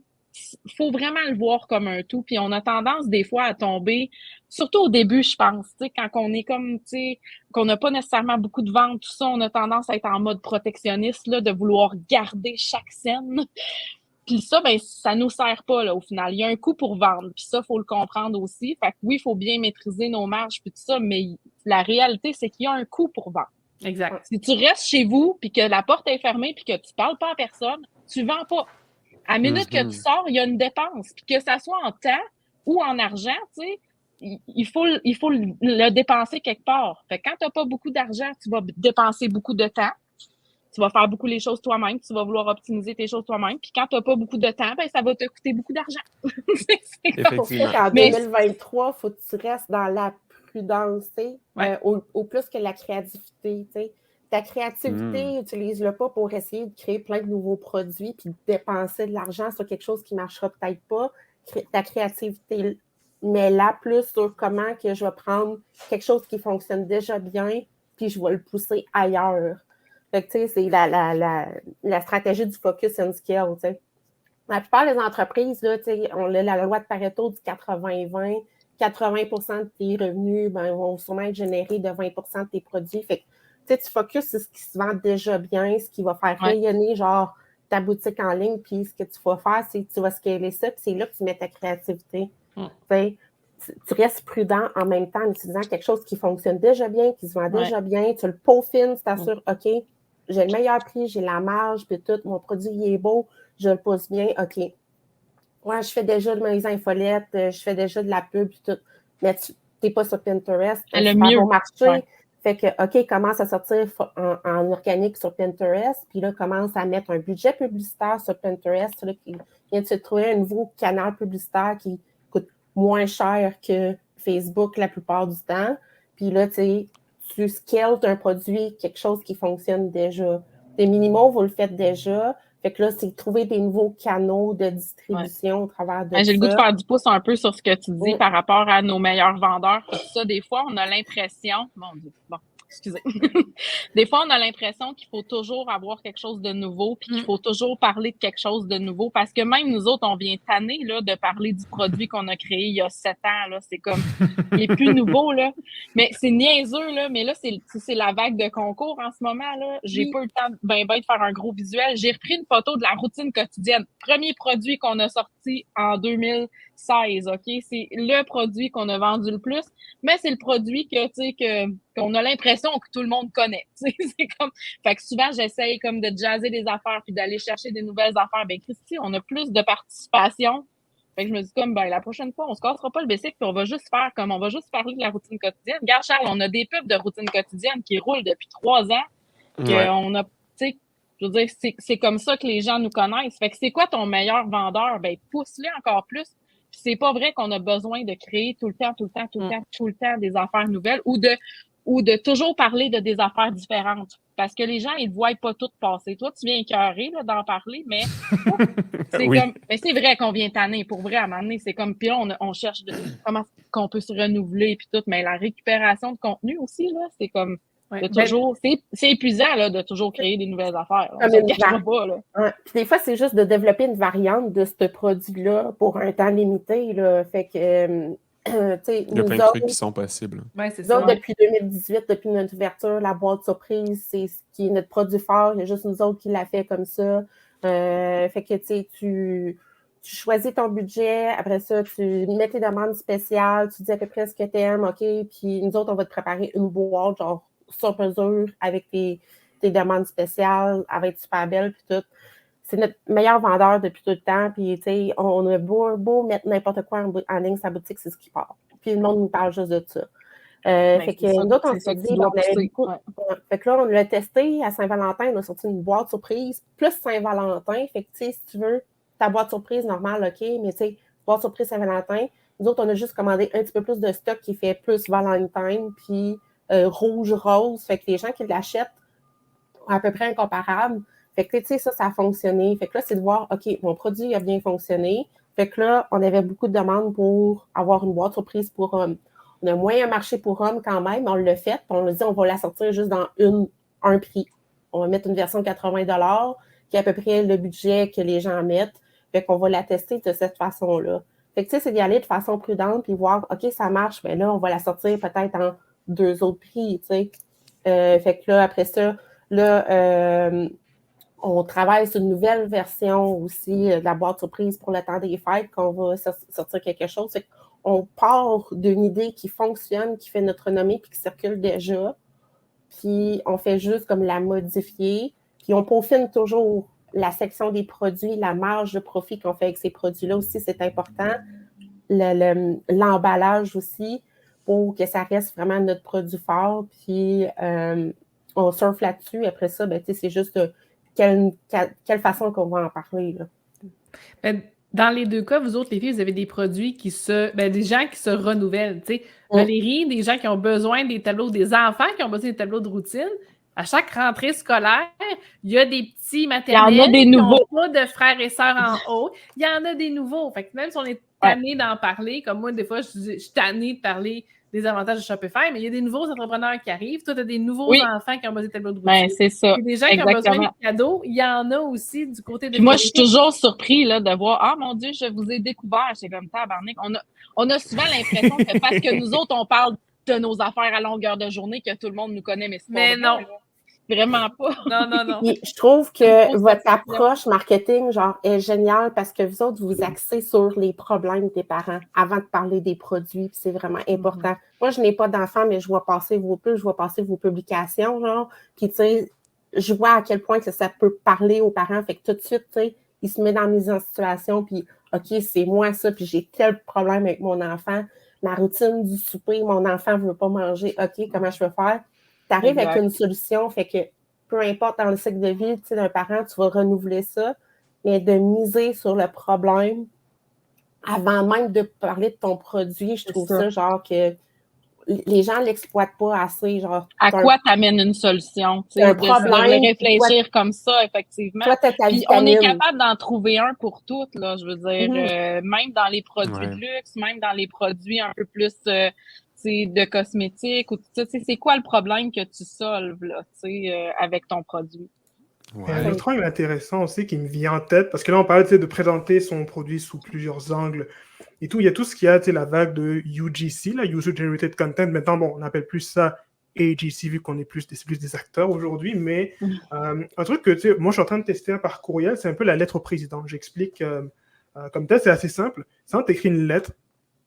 faut vraiment le voir comme un tout. Puis on a tendance des fois à tomber, surtout au début, je pense, tu sais, quand on est comme, tu sais, qu'on n'a pas nécessairement beaucoup de ventes, tout ça, on a tendance à être en mode protectionniste, là, de vouloir garder chaque scène. Puis ça, ben, ça nous sert pas, là, au final. Il y a un coût pour vendre. Puis ça, faut le comprendre aussi. Fait que oui, il faut bien maîtriser nos marges puis tout ça, mais la réalité, c'est qu'il y a un coût pour vendre. Exact. Si tu restes chez vous puis que la porte est fermée puis que tu parles pas à personne, tu vends pas. À la minute que tu sors, il y a une dépense. Puis que ça soit en temps ou en argent, tu sais, il faut le dépenser quelque part. Fait que quand tu n'as pas beaucoup d'argent, tu vas dépenser beaucoup de temps. Tu vas faire beaucoup les choses toi-même, tu vas vouloir optimiser tes choses toi-même. Puis quand tu n'as pas beaucoup de temps, ben, ça va te coûter beaucoup d'argent. Effectivement. En 2023, il faut que tu restes dans la prudence, au plus que la créativité. T'sais. Ta créativité, utilise-le pas pour essayer de créer plein de nouveaux produits puis de dépenser de l'argent sur quelque chose qui ne marchera peut-être pas. Ta créativité, mets-la plus sur comment que je vais prendre quelque chose qui fonctionne déjà bien puis je vais le pousser ailleurs. Fait que, tu sais, c'est la stratégie du focus and scale, tu sais. La plupart des entreprises, là, on a la loi de Pareto du 80-20. 80% de tes revenus vont sûrement être générés de 20% de tes produits. Fait que tu focuses sur ce qui se vend déjà bien, ce qui va faire rayonner genre ta boutique en ligne, puis ce que tu vas faire, c'est que tu vas scaler ça, puis c'est là que tu mets ta créativité. Tu restes prudent en même temps en utilisant quelque chose qui fonctionne déjà bien, qui se vend déjà bien, tu le peaufines, tu t'assures, OK, j'ai le meilleur prix, j'ai la marge, puis tout, mon produit il est beau, je le pose bien, OK. Ouais, je fais déjà de mes infolettes, je fais déjà de la pub, puis tout. Mais tu n'es pas sur Pinterest, le mieux. Bon marché. Fait que, OK, commence à sortir en organique sur Pinterest, puis là, commence à mettre un budget publicitaire sur Pinterest, là, qui vient de se trouver un nouveau canal publicitaire qui coûte moins cher que Facebook la plupart du temps. Puis là, tu scales un produit, quelque chose qui fonctionne déjà. Des minimaux, vous le faites déjà. Fait que là, c'est trouver des nouveaux canaux de distribution au travers de ça. J'ai le goût de faire du pouce un peu sur ce que tu dis par rapport à nos meilleurs vendeurs. Tout ça, des fois, on a l'impression... Bon, excusez. Des fois, on a l'impression qu'il faut toujours avoir quelque chose de nouveau puis qu'il faut toujours parler de quelque chose de nouveau parce que même nous autres, on vient tanner là, de parler du produit qu'on a créé il y a 7 ans. Là. C'est comme... Il est plus nouveau, là. Mais c'est niaiseux, là. Mais là, c'est la vague de concours en ce moment, là. J'ai pas eu le temps de faire un gros visuel. J'ai repris une photo de la routine quotidienne. Premier produit qu'on a sorti en 2016, OK? C'est le produit qu'on a vendu le plus, mais c'est le produit qu'on a l'impression que tout le monde connaît. C'est comme... Fait que souvent, j'essaye comme de jazzer des affaires puis d'aller chercher des nouvelles affaires. Ben, Christy, on a plus de participation. Fait que je me dis comme, la prochaine fois, on se cassera pas le basic puis on va juste faire comme, on va juste parler de la routine quotidienne. Regarde, Charles, on a des pubs de routine quotidienne qui roulent depuis 3 ans. On a, tu sais, je veux dire, c'est comme ça que les gens nous connaissent. Fait que c'est quoi ton meilleur vendeur? Ben, pousse-le encore plus. Puis c'est pas vrai qu'on a besoin de créer tout le temps des affaires nouvelles ou de toujours parler de des affaires différentes. Parce que les gens, ils ne voient pas tout passer. Toi, tu viens écœurer d'en parler, mais c'est comme. Mais c'est vrai qu'on vient tanner. Pour vrai, à un moment donné, c'est comme. Puis là, on cherche comment qu'on peut se renouveler puis tout. Mais la récupération de contenu aussi, là, c'est comme. Toujours, c'est épuisant là, de toujours créer des nouvelles affaires. On ne se cachera pas. Là. Puis des fois, c'est juste de développer une variante de ce produit-là pour un temps limité. Là. Fait que. Il y a plein de trucs qui sont possibles. Ouais, c'est ça. Depuis 2018, depuis notre ouverture, la boîte surprise, c'est ce qui est notre produit fort. Il y a juste nous autres qui l'a fait comme ça. Fait que tu choisis ton budget. Après ça, tu mets tes demandes spéciales. Tu dis à peu près ce que tu aimes. OK? Puis nous autres, on va te préparer une boîte, genre sur mesure, avec tes demandes spéciales. Elle va être super belle. Puis tout. C'est notre meilleur vendeur depuis tout le temps. Puis, tu sais, on a beau mettre n'importe quoi en ligne, sa boutique, c'est ce qui part. Puis, le monde nous parle juste de ça. Fait que nous autres, on s'est dit, on avait beaucoup. Fait que là, on l'a testé à Saint-Valentin. On a sorti une boîte surprise, plus Saint-Valentin. Fait que, tu sais, si tu veux, ta boîte surprise normale, OK, mais tu sais, boîte surprise Saint-Valentin. Nous autres, on a juste commandé un petit peu plus de stock qui fait plus Valentine, puis rouge-rose. Fait que les gens qui l'achètent à peu près incomparable. Fait que, tu sais, ça a fonctionné. Fait que là, c'est de voir, OK, mon produit a bien fonctionné. Fait que là, on avait beaucoup de demandes pour avoir une boîte surprise pour hommes. On a moins un marché pour hommes quand même, mais on l'a fait. Puis on a dit, on va la sortir juste dans un prix. On va mettre une version de 80 $, qui est à peu près le budget que les gens mettent. Fait qu'on va la tester de cette façon-là. Fait que, tu sais, c'est d'y aller de façon prudente puis voir, OK, ça marche, mais là, on va la sortir peut-être en 2 autres prix, tu sais. Fait que là, après ça, là, on travaille sur une nouvelle version aussi de la boîte surprise pour le temps des fêtes, qu'on va sortir quelque chose. On part d'une idée qui fonctionne, qui fait notre renommée, puis qui circule déjà. Puis on fait juste comme la modifier. Puis on peaufine toujours la section des produits, la marge de profit qu'on fait avec ces produits-là aussi, c'est important. l'emballage aussi pour que ça reste vraiment notre produit fort. Puis on surfe là-dessus. Après ça, ben, c'est juste quelle façon qu'on va en parler. Là. Ben, dans les deux cas, vous autres, les filles, vous avez des produits des gens qui se renouvellent. Valérie, des gens qui ont besoin des tableaux, des enfants qui ont besoin des tableaux de routine. À chaque rentrée scolaire, il y a des petits maternels. Il y en a des nouveaux. Qui n'ont pas de frères et sœurs en haut. Il y en a des nouveaux. Fait que même si on est tanné d'en parler, comme moi, des fois, je suis tannée de parler des avantages de Shopify, mais il y a des nouveaux entrepreneurs qui arrivent. Toi, tu as des nouveaux enfants qui ont besoin de tableaux de routine. Ben, c'est ça. Il y a des gens qui ont besoin de cadeaux. Il y en a aussi du côté de... Puis moi, je suis toujours surpris là, de voir « Ah, mon Dieu, je vous ai découvert. » C'est comme tabarnak. On a souvent l'impression que parce que nous autres, on parle de nos affaires à longueur de journée, que tout le monde nous connaît, mais c'est pas vrai. Non. Vraiment pas. Non. Puis, je trouve que votre approche marketing, genre, est géniale parce que vous autres, vous axez sur les problèmes des parents avant de parler des produits. Puis c'est vraiment important. Moi, je n'ai pas d'enfants, mais je vois passer vos pubs, je vois passer vos publications, genre. Puis, tu sais, je vois à quel point que ça peut parler aux parents. Fait que tout de suite, tu sais, ils se mettent dans mise en situation. Puis, OK, c'est moi ça. Puis, j'ai tel problème avec mon enfant. Ma routine du souper, mon enfant ne veut pas manger. OK, comment je peux faire? Tu arrives avec une solution, fait que peu importe dans le cycle de vie d'un parent, tu vas renouveler ça, mais de miser sur le problème avant même de parler de ton produit, je trouve ça genre que les gens ne l'exploitent pas assez. Genre, à quoi t'amènes une solution? Un problème. De réfléchir comme ça, effectivement. Toi, puis on est capable d'en trouver un pour toutes, là, je veux dire. Même dans les produits de luxe, même dans les produits un peu plus de cosmétiques. Ou c'est quoi le problème que tu solves là, avec ton produit? Un autre angle intéressant aussi qui me vient en tête, parce que là, on parlait de présenter son produit sous plusieurs angles et tout. Il y a tout ce qui a la vague de UGC, la User Generated Content. Maintenant, bon, on n'appelle plus ça AGC vu qu'on est plus des acteurs aujourd'hui, mais un truc que, moi, je suis en train de tester par courriel, c'est un peu la lettre au président. J'explique comme tel, c'est assez simple. C'est tu écris une lettre,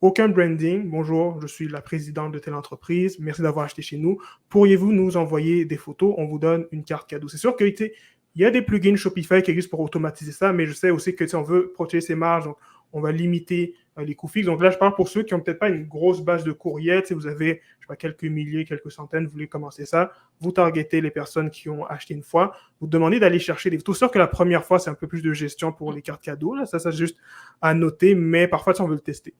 aucun branding. Bonjour, je suis la présidente de telle entreprise. Merci d'avoir acheté chez nous. Pourriez-vous nous envoyer des photos? On vous donne une carte cadeau. C'est sûr que il y a des plugins Shopify qui existent pour automatiser ça, mais je sais aussi que si on veut protéger ses marges, donc on va limiter les coûts fixes. Donc là, je parle pour ceux qui n'ont peut-être pas une grosse base de courriel. Vous avez, je sais pas, quelques milliers, quelques centaines, vous voulez commencer ça. Vous targetez les personnes qui ont acheté une fois. Vous demandez d'aller chercher des photos. C'est sûr que la première fois, c'est un peu plus de gestion pour les cartes cadeaux. Là. Ça, c'est juste à noter, mais parfois, si on veut le tester.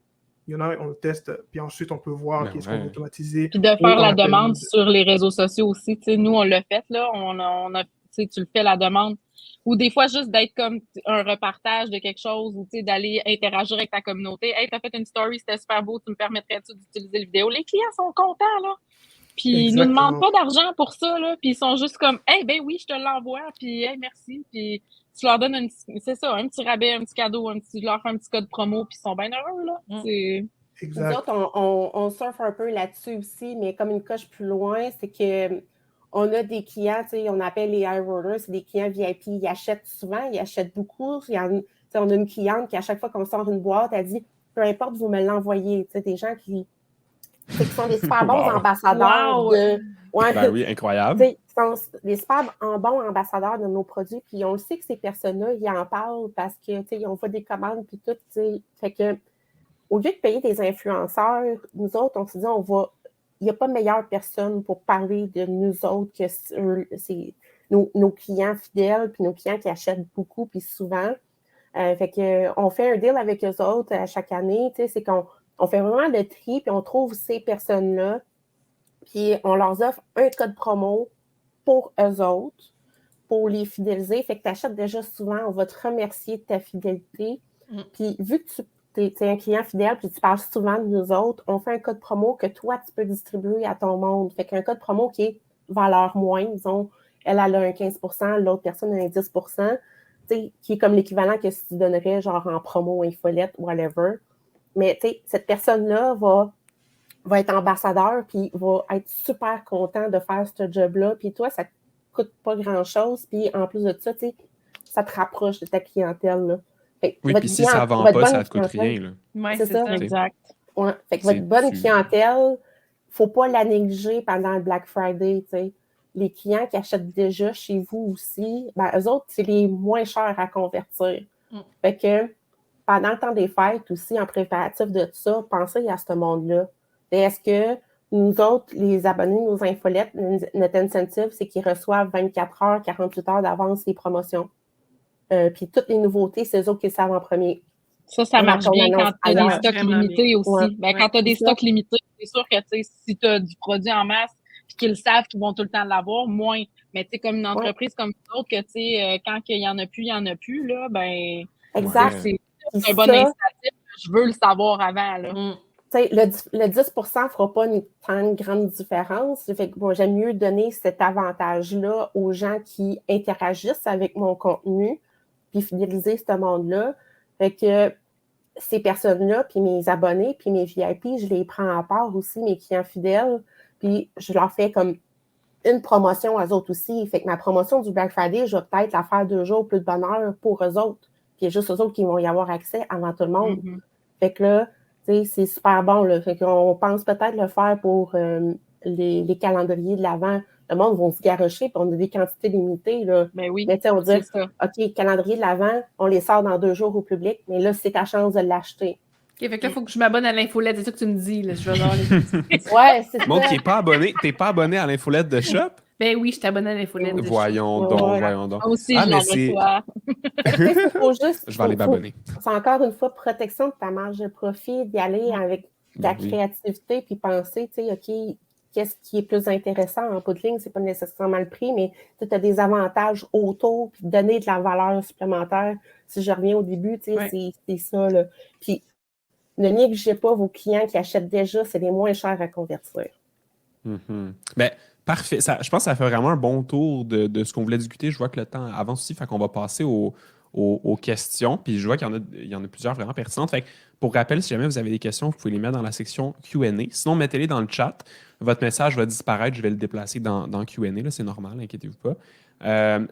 Il y en a, on le teste, puis ensuite, on peut voir qu'est-ce qu'on veut automatiser. Puis de faire la demande sur les réseaux sociaux aussi. Nous, on l'a fait, là. On a tu le fais la demande. Ou des fois, juste d'être comme un repartage de quelque chose ou d'aller interagir avec ta communauté. Hey, t'as fait une story, c'était super beau, tu me permettrais-tu d'utiliser la vidéo? Les clients sont contents, là. Puis ils nous demandent pas d'argent pour ça, là. Puis ils sont juste comme, hey, ben oui, je te l'envoie, puis hey, merci. Puis tu leur donnes un petit rabais, un petit cadeau, tu leur fais un petit code promo, puis ils sont bien heureux, là. Nous autres, on surfe un peu là-dessus aussi, mais comme une coche plus loin, c'est que on a des clients, on appelle les high rollers, c'est des clients VIP, ils achètent souvent, ils achètent beaucoup. On a une cliente qui, à chaque fois qu'on sort une boîte, elle dit « Peu importe, vous me l'envoyez ». Des gens qui sont des super bons ambassadeurs. Oui, incroyable. Ils sont des super bons ambassadeurs de nos produits, puis on le sait que ces personnes-là, ils en parlent parce qu'ils ont fait des commandes, puis tout. Fait que, au lieu de payer des influenceurs, nous autres, on se dit, il n'y a pas meilleure personne pour parler de nous autres que c'est nos clients fidèles, puis nos clients qui achètent beaucoup, puis souvent. Fait qu'on fait un deal avec eux autres chaque année. C'est qu'on fait vraiment le tri, puis on trouve ces personnes-là, puis on leur offre un code promo pour eux autres, pour les fidéliser. Fait que tu achètes déjà souvent, on va te remercier de ta fidélité. Puis vu que tu es un client fidèle, puis tu parles souvent de nous autres, on fait un code promo que toi, tu peux distribuer à ton monde. Fait qu'un code promo qui est valeur moins, disons, elle a un 15%, l'autre personne a un 10%, qui est comme l'équivalent que si tu donnerais genre en promo, infolette, whatever. Mais cette personne-là va être ambassadeur, puis va être super content de faire ce job-là. Puis toi, ça ne coûte pas grand-chose. Puis en plus de ça, ça te rapproche de ta clientèle, là. Oui, puis si ça ne vend pas, ça ne te coûte rien. Oui, c'est ça. Exact. Ouais. Fait que votre bonne clientèle, il ne faut pas la négliger pendant le Black Friday. Les clients qui achètent déjà chez vous aussi, eux autres, c'est les moins chers à convertir. Fait que pendant le temps des fêtes aussi, en préparatif de tout ça, pensez à ce monde-là. Est-ce que nous autres, les abonnés, nos infolettes, notre incentive, c'est qu'ils reçoivent 24 heures, 48 heures d'avance les promotions. Puis toutes les nouveautés, c'est eux autres qui le savent en premier. Ça marche bien quand tu as des stocks limités aussi. Ouais. Ben, quand tu as des stocks limités, c'est sûr que si tu as du produit en masse et qu'ils le savent qu'ils vont tout le temps l'avoir, moins. Mais tu sais, comme une entreprise comme une autre, que tu sais, quand il n'y en a plus, là, ben. Exact. C'est un bon incitatif. Je veux le savoir avant, là. Le 10 ne fera pas une grande différence. Fait que, j'aime mieux donner cet avantage-là aux gens qui interagissent avec mon contenu, puis fidéliser ce monde-là. Fait que ces personnes-là, puis mes abonnés, puis mes VIP, je les prends à part aussi, mes clients fidèles, puis je leur fais comme une promotion aux autres aussi. Fait que ma promotion du Black Friday, je vais peut-être la faire 2 jours plus de bonheur pour eux autres. Puis il y a juste eux autres qui vont y avoir accès avant tout le monde. Mm-hmm. Fait que là, c'est super bon. Là. Fait qu'on pense peut-être le faire pour les calendriers de l'Avent. Le monde va se garrocher, puis on a des quantités limitées. Là. Ben oui, mais on dit, OK, calendrier de l'Avent, on les sort dans 2 jours au public, mais là, c'est ta chance de l'acheter. OK, fait que là, il faut que je m'abonne à l'infolette. C'est ça que tu me dis. Là. Je vais voir c'est Bon, t'es pas abonné à l'infolette de Shop? Ben oui, je suis abonné à l'infolette de Shop. Voyons donc. Moi aussi, je l'en reçois. Je vais aller m'abonner. C'est encore une fois protection de ta marge de profit, d'y aller avec ta créativité, puis penser, tu sais, OK, qu'est-ce qui est plus intéressant en bout de ligne? C'est pas nécessairement le prix, mais tu as des avantages autour, puis donner de la valeur supplémentaire. Si je reviens au début, tu sais, c'est ça, là. Puis, ne négligez pas vos clients qui achètent déjà, c'est les moins chers à convertir. Mm-hmm. Ben, parfait. Je pense que ça fait vraiment un bon tour de ce qu'on voulait discuter. Je vois que le temps avance aussi, fait qu'on va passer aux questions. Puis je vois qu'il y en a plusieurs vraiment pertinentes. Fait que, pour rappel, si jamais vous avez des questions, vous pouvez les mettre dans la section Q&A. Sinon, mettez-les dans le chat. Votre message va disparaître. Je vais le déplacer dans Q&A. Là, c'est normal, inquiétez-vous pas.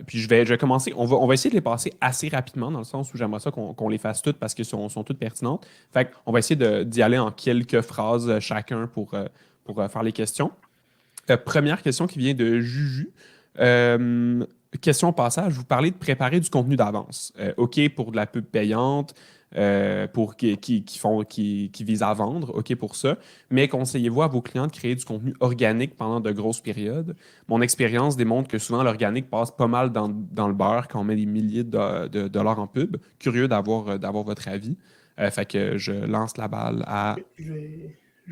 Puis je vais commencer. On va essayer de les passer assez rapidement, dans le sens où j'aimerais ça qu'on les fasse toutes parce qu'elles sont toutes pertinentes. Fait qu'on va essayer d'y aller en quelques phrases chacun pour faire les questions. Première question qui vient de Juju. Question au passage, vous parlez de préparer du contenu d'avance. OK pour de la pub payante, pour qui vise à vendre, OK pour ça. Mais conseillez-vous à vos clients de créer du contenu organique pendant de grosses périodes? Mon expérience démontre que souvent l'organique passe pas mal dans le beurre quand on met des milliers de dollars en pub. Curieux d'avoir votre avis. Fait que je lance la balle à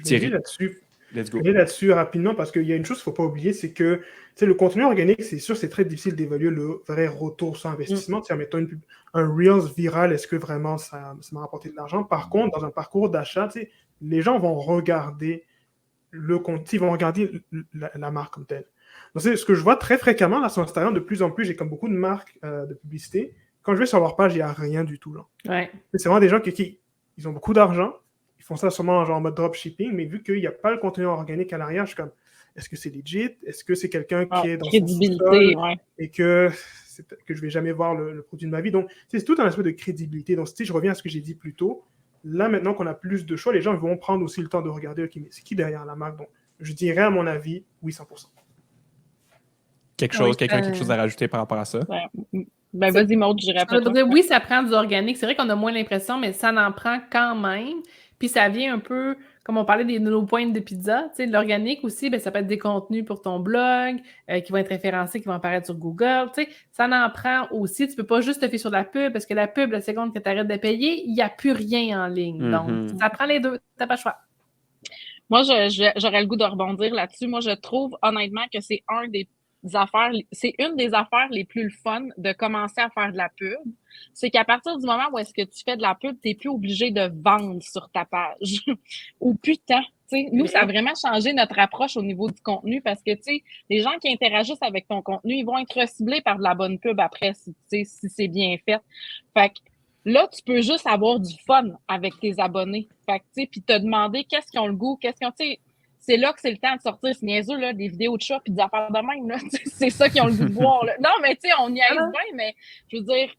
Thierry. Là-dessus. Let's go. Je vais là-dessus rapidement parce qu'il y a une chose qu'il ne faut pas oublier, c'est que le contenu organique, c'est sûr, c'est très difficile d'évaluer le vrai retour sur investissement. Mettons un Reels viral, est-ce que vraiment ça m'a rapporté de l'argent? Par contre, dans un parcours d'achat, les gens vont regarder le contenu, ils vont regarder la marque comme telle. Donc, c'est ce que je vois très fréquemment là, sur Instagram, de plus en plus, j'ai comme beaucoup de marques de publicité. Quand je vais sur leur page, il n'y a rien du tout. Là. Ouais. C'est vraiment des gens qui ils ont beaucoup d'argent. Ils font ça sûrement genre en mode dropshipping, mais vu qu'il n'y a pas le contenu organique à l'arrière, je suis comme, est-ce que c'est legit? Est-ce que c'est quelqu'un qui est dans crédibilité, et que je ne vais jamais voir le produit de ma vie? Donc, c'est tout un aspect de crédibilité. Donc, je reviens à ce que j'ai dit plus tôt. Là, maintenant qu'on a plus de choix, les gens vont prendre aussi le temps de regarder, OK, mais c'est qui derrière la marque? Donc, je dirais, à mon avis, oui, 100%. Quelqu'un quelque chose à rajouter par rapport à ça? Ouais. Ben, vas-y, Maud, je dirais après. Oui, ça prend du organique. C'est vrai qu'on a moins l'impression, mais ça en prend quand même. Puis ça vient un peu, comme on parlait des nos pointes de pizza, tu sais, l'organique aussi, ben, ça peut être des contenus pour ton blog qui vont être référencés, qui vont apparaître sur Google. Tu sais, ça en prend aussi. Tu peux pas juste te fier sur la pub parce que la pub, la seconde que tu arrêtes de payer, il n'y a plus rien en ligne. Donc, ça prend les deux. Tu n'as pas le choix. Moi, j'aurais le goût de rebondir là-dessus. Moi, je trouve honnêtement que c'est une des affaires les plus fun de commencer à faire de la pub. C'est qu'à partir du moment où est-ce que tu fais de la pub, tu n'es plus obligé de vendre sur ta page. Ou putain, tu sais, nous, ça a vraiment changé notre approche au niveau du contenu parce que, tu sais, les gens qui interagissent avec ton contenu, ils vont être ciblés par de la bonne pub après, si c'est bien fait. Fait que là, tu peux juste avoir du fun avec tes abonnés. Fait que, tu sais, puis te demander qu'est-ce qu'ils ont le goût, qu'est-ce qu'ils ont, tu sais, c'est là que c'est le temps de sortir, c'est niaiseux, là, des vidéos de chats puis des affaires de même, là. C'est ça qu'ils ont le goût de voir, là. Non, mais tu sais, on y aise bien, mais je veux dire,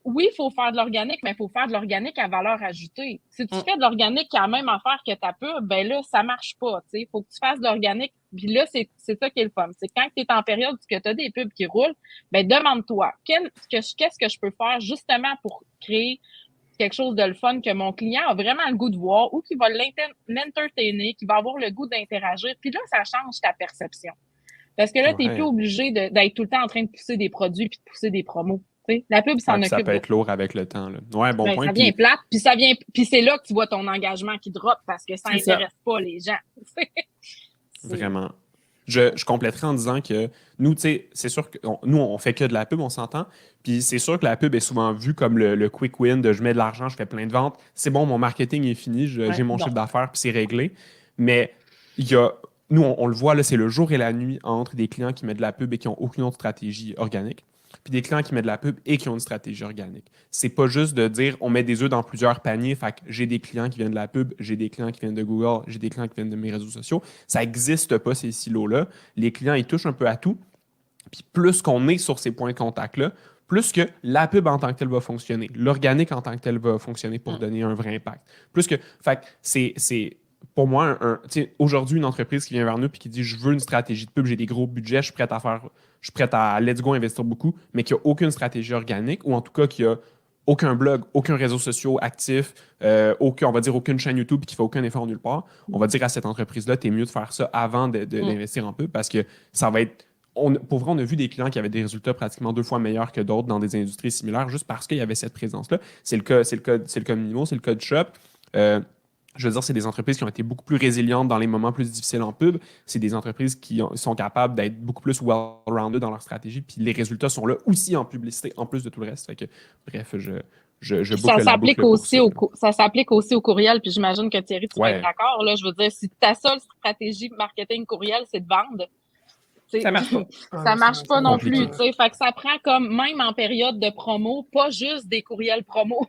oui, il faut faire de l'organique, mais il faut faire de l'organique à valeur ajoutée. Si tu fais de l'organique qui a la même affaire que ta pub, ben là, ça marche pas, tu sais. Il faut que tu fasses de l'organique. Puis là, c'est ça qui est le fun. C'est quand tu es en période où tu as des pubs qui roulent, ben demande-toi, qu'est-ce que je peux faire justement pour créer quelque chose de le fun que mon client a vraiment le goût de voir ou qui va l'entertainer, qui va avoir le goût d'interagir. Puis là, ça change ta perception. Parce que là, tu n'es plus obligé d'être tout le temps en train de pousser des produits puis de pousser des promos. T'sais, la pub s'en occupe. Ça peut être lourd avec le temps. Là. Ouais, bon point. Ça vient plate, puis c'est là que tu vois ton engagement qui drop parce que ça n'intéresse pas les gens. Vraiment. Je compléterai en disant que nous, tu sais, c'est sûr que nous, on fait que de la pub, on s'entend. Puis c'est sûr que la pub est souvent vue comme le quick win de je mets de l'argent, je fais plein de ventes. C'est bon, mon marketing est fini, j'ai mon chiffre d'affaires, puis c'est réglé. Mais il y a, nous, on le voit, là, c'est le jour et la nuit entre des clients qui mettent de la pub et qui n'ont aucune autre stratégie organique, puis des clients qui mettent de la pub et qui ont une stratégie organique. C'est pas juste de dire on met des œufs dans plusieurs paniers, fait que j'ai des clients qui viennent de la pub, j'ai des clients qui viennent de Google, j'ai des clients qui viennent de mes réseaux sociaux. Ça n'existe pas, ces silos-là. Les clients, ils touchent un peu à tout. Puis plus qu'on est sur ces points de contact-là, plus que la pub en tant que telle va fonctionner, l'organique en tant que tel va fonctionner pour donner un vrai impact. Plus que, fait que c'est pour moi, aujourd'hui, une entreprise qui vient vers nous et qui dit je veux une stratégie de pub, j'ai des gros budgets, je suis prêt à let's go investir beaucoup, mais qui n'a aucune stratégie organique ou en tout cas qui a aucun blog, aucun réseau social actif, on va dire aucune chaîne YouTube qui ne fait aucun effort nulle part. On va dire à cette entreprise-là, t'es mieux de faire ça avant d'investir en pub parce que ça va être. Pour vrai, on a vu des clients qui avaient des résultats pratiquement 2 fois meilleurs que d'autres dans des industries similaires juste parce qu'il y avait cette présence-là. C'est le cas de Nimo, c'est le cas de Shop. Je veux dire, c'est des entreprises qui ont été beaucoup plus résilientes dans les moments plus difficiles en pub. C'est des entreprises qui sont capables d'être beaucoup plus well-rounded dans leur stratégie. Puis les résultats sont là aussi en publicité, en plus de tout le reste. Fait que, bref, je boucle la boucle ça s'applique aussi au courriel. Puis j'imagine que Thierry, tu vas être d'accord. Là, je veux dire, si ta seule stratégie marketing courriel, c'est de vendre, ça marche pas. Ça marche pas non plus. Fait que ça prend comme, même en période de promo, pas juste des courriels promo.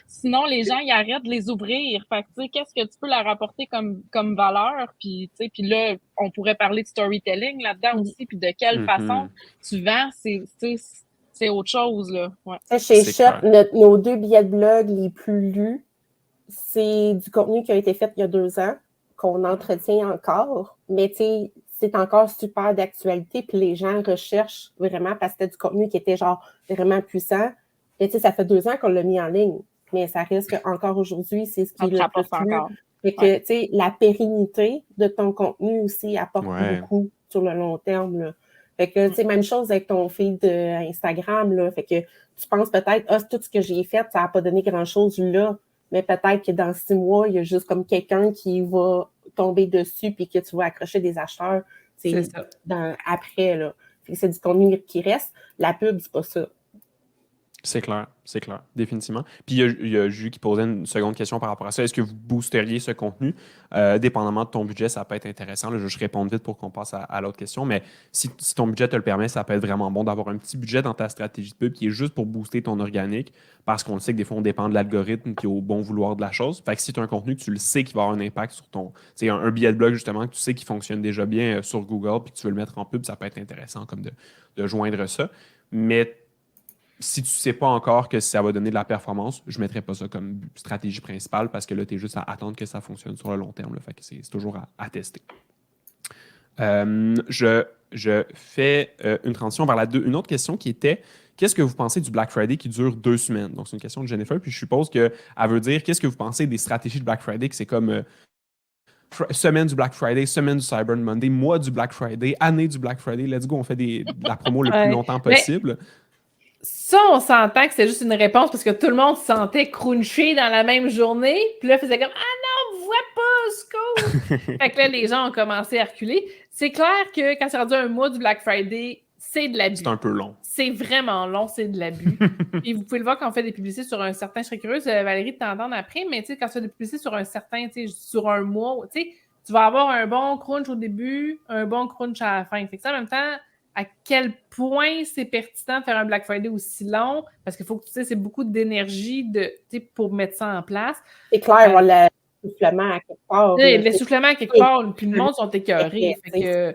Sinon, les gens, ils arrêtent de les ouvrir. Fait que, qu'est-ce que tu peux leur apporter comme valeur? Puis là, on pourrait parler de storytelling là-dedans aussi, puis de quelle façon tu vends, c'est autre chose, là. Ouais. Chez Shop, nos 2 billets de blog les plus lus, c'est du contenu qui a été fait il y a 2 ans, qu'on entretient encore, mais tu sais, c'est encore super d'actualité, puis les gens recherchent vraiment parce que c'était du contenu qui était genre vraiment puissant. Et tu sais, ça fait 2 ans qu'on l'a mis en ligne, mais ça risque encore aujourd'hui, c'est ce qui est le plus lu. Fait que, tu sais, la pérennité de ton contenu aussi apporte beaucoup sur le long terme, là. Fait que, tu sais, même chose avec ton feed Instagram, là. Fait que tu penses peut-être, tout ce que j'ai fait, ça n'a pas donné grand-chose là. Mais peut-être que dans 6 mois, il y a juste comme quelqu'un qui va tomber dessus puis que tu vas accrocher des acheteurs après. Là. C'est du contenu qui reste. La pub, c'est pas ça. C'est clair, définitivement. Puis il y a Jules qui posait une seconde question par rapport à ça. Est-ce que vous boosteriez ce contenu? Dépendamment de ton budget, ça peut être intéressant. Là, je réponds vite pour qu'on passe à l'autre question. Mais si ton budget te le permet, ça peut être vraiment bon d'avoir un petit budget dans ta stratégie de pub qui est juste pour booster ton organique parce qu'on le sait que des fois, on dépend de l'algorithme qui est au bon vouloir de la chose. Fait que si tu as un contenu que tu le sais qui va avoir un impact sur ton... C'est un billet de blog, justement, que tu sais qui fonctionne déjà bien sur Google puis que tu veux le mettre en pub, ça peut être intéressant comme de joindre ça. Mais si tu ne sais pas encore que ça va donner de la performance, je ne mettrais pas ça comme stratégie principale parce que là, tu es juste à attendre que ça fonctionne sur le long terme. Là. Fait que c'est toujours à tester. Je fais une transition vers une autre question qui était qu'est-ce que vous pensez du Black Friday qui dure 2 semaines? Donc, c'est une question de Jennifer. Puis je suppose qu'elle veut dire qu'est-ce que vous pensez des stratégies de Black Friday que c'est comme semaine du Black Friday, semaine du Cyber Monday, mois du Black Friday, année du Black Friday. Let's go, on fait de la promo le plus longtemps possible. Ça, on s'entend que c'est juste une réponse parce que tout le monde se sentait crunché dans la même journée. Puis là, faisait comme « Ah non, on voit pas, scope! » Fait que là, les gens ont commencé à reculer. C'est clair que quand c'est rendu un mois du Black Friday, c'est de l'abus. C'est un peu long. C'est vraiment long, c'est de l'abus. Et vous pouvez le voir quand on fait des publicités sur un certain... Je serais curieuse, Valérie, de t'entendre après, mais tu sais, quand tu fais des publicités sur un certain, tu sais, sur un mois, tu sais, tu vas avoir un bon crunch au début, un bon crunch à la fin. Fait que ça, en même temps, à quel point c'est pertinent de faire un Black Friday aussi long, parce qu'il faut que tu sais, c'est beaucoup d'énergie pour mettre ça en place. C'est clair, il y a l'essoufflement à quelque part. L'essoufflement à quelque part, puis le monde sont écœurés. C'est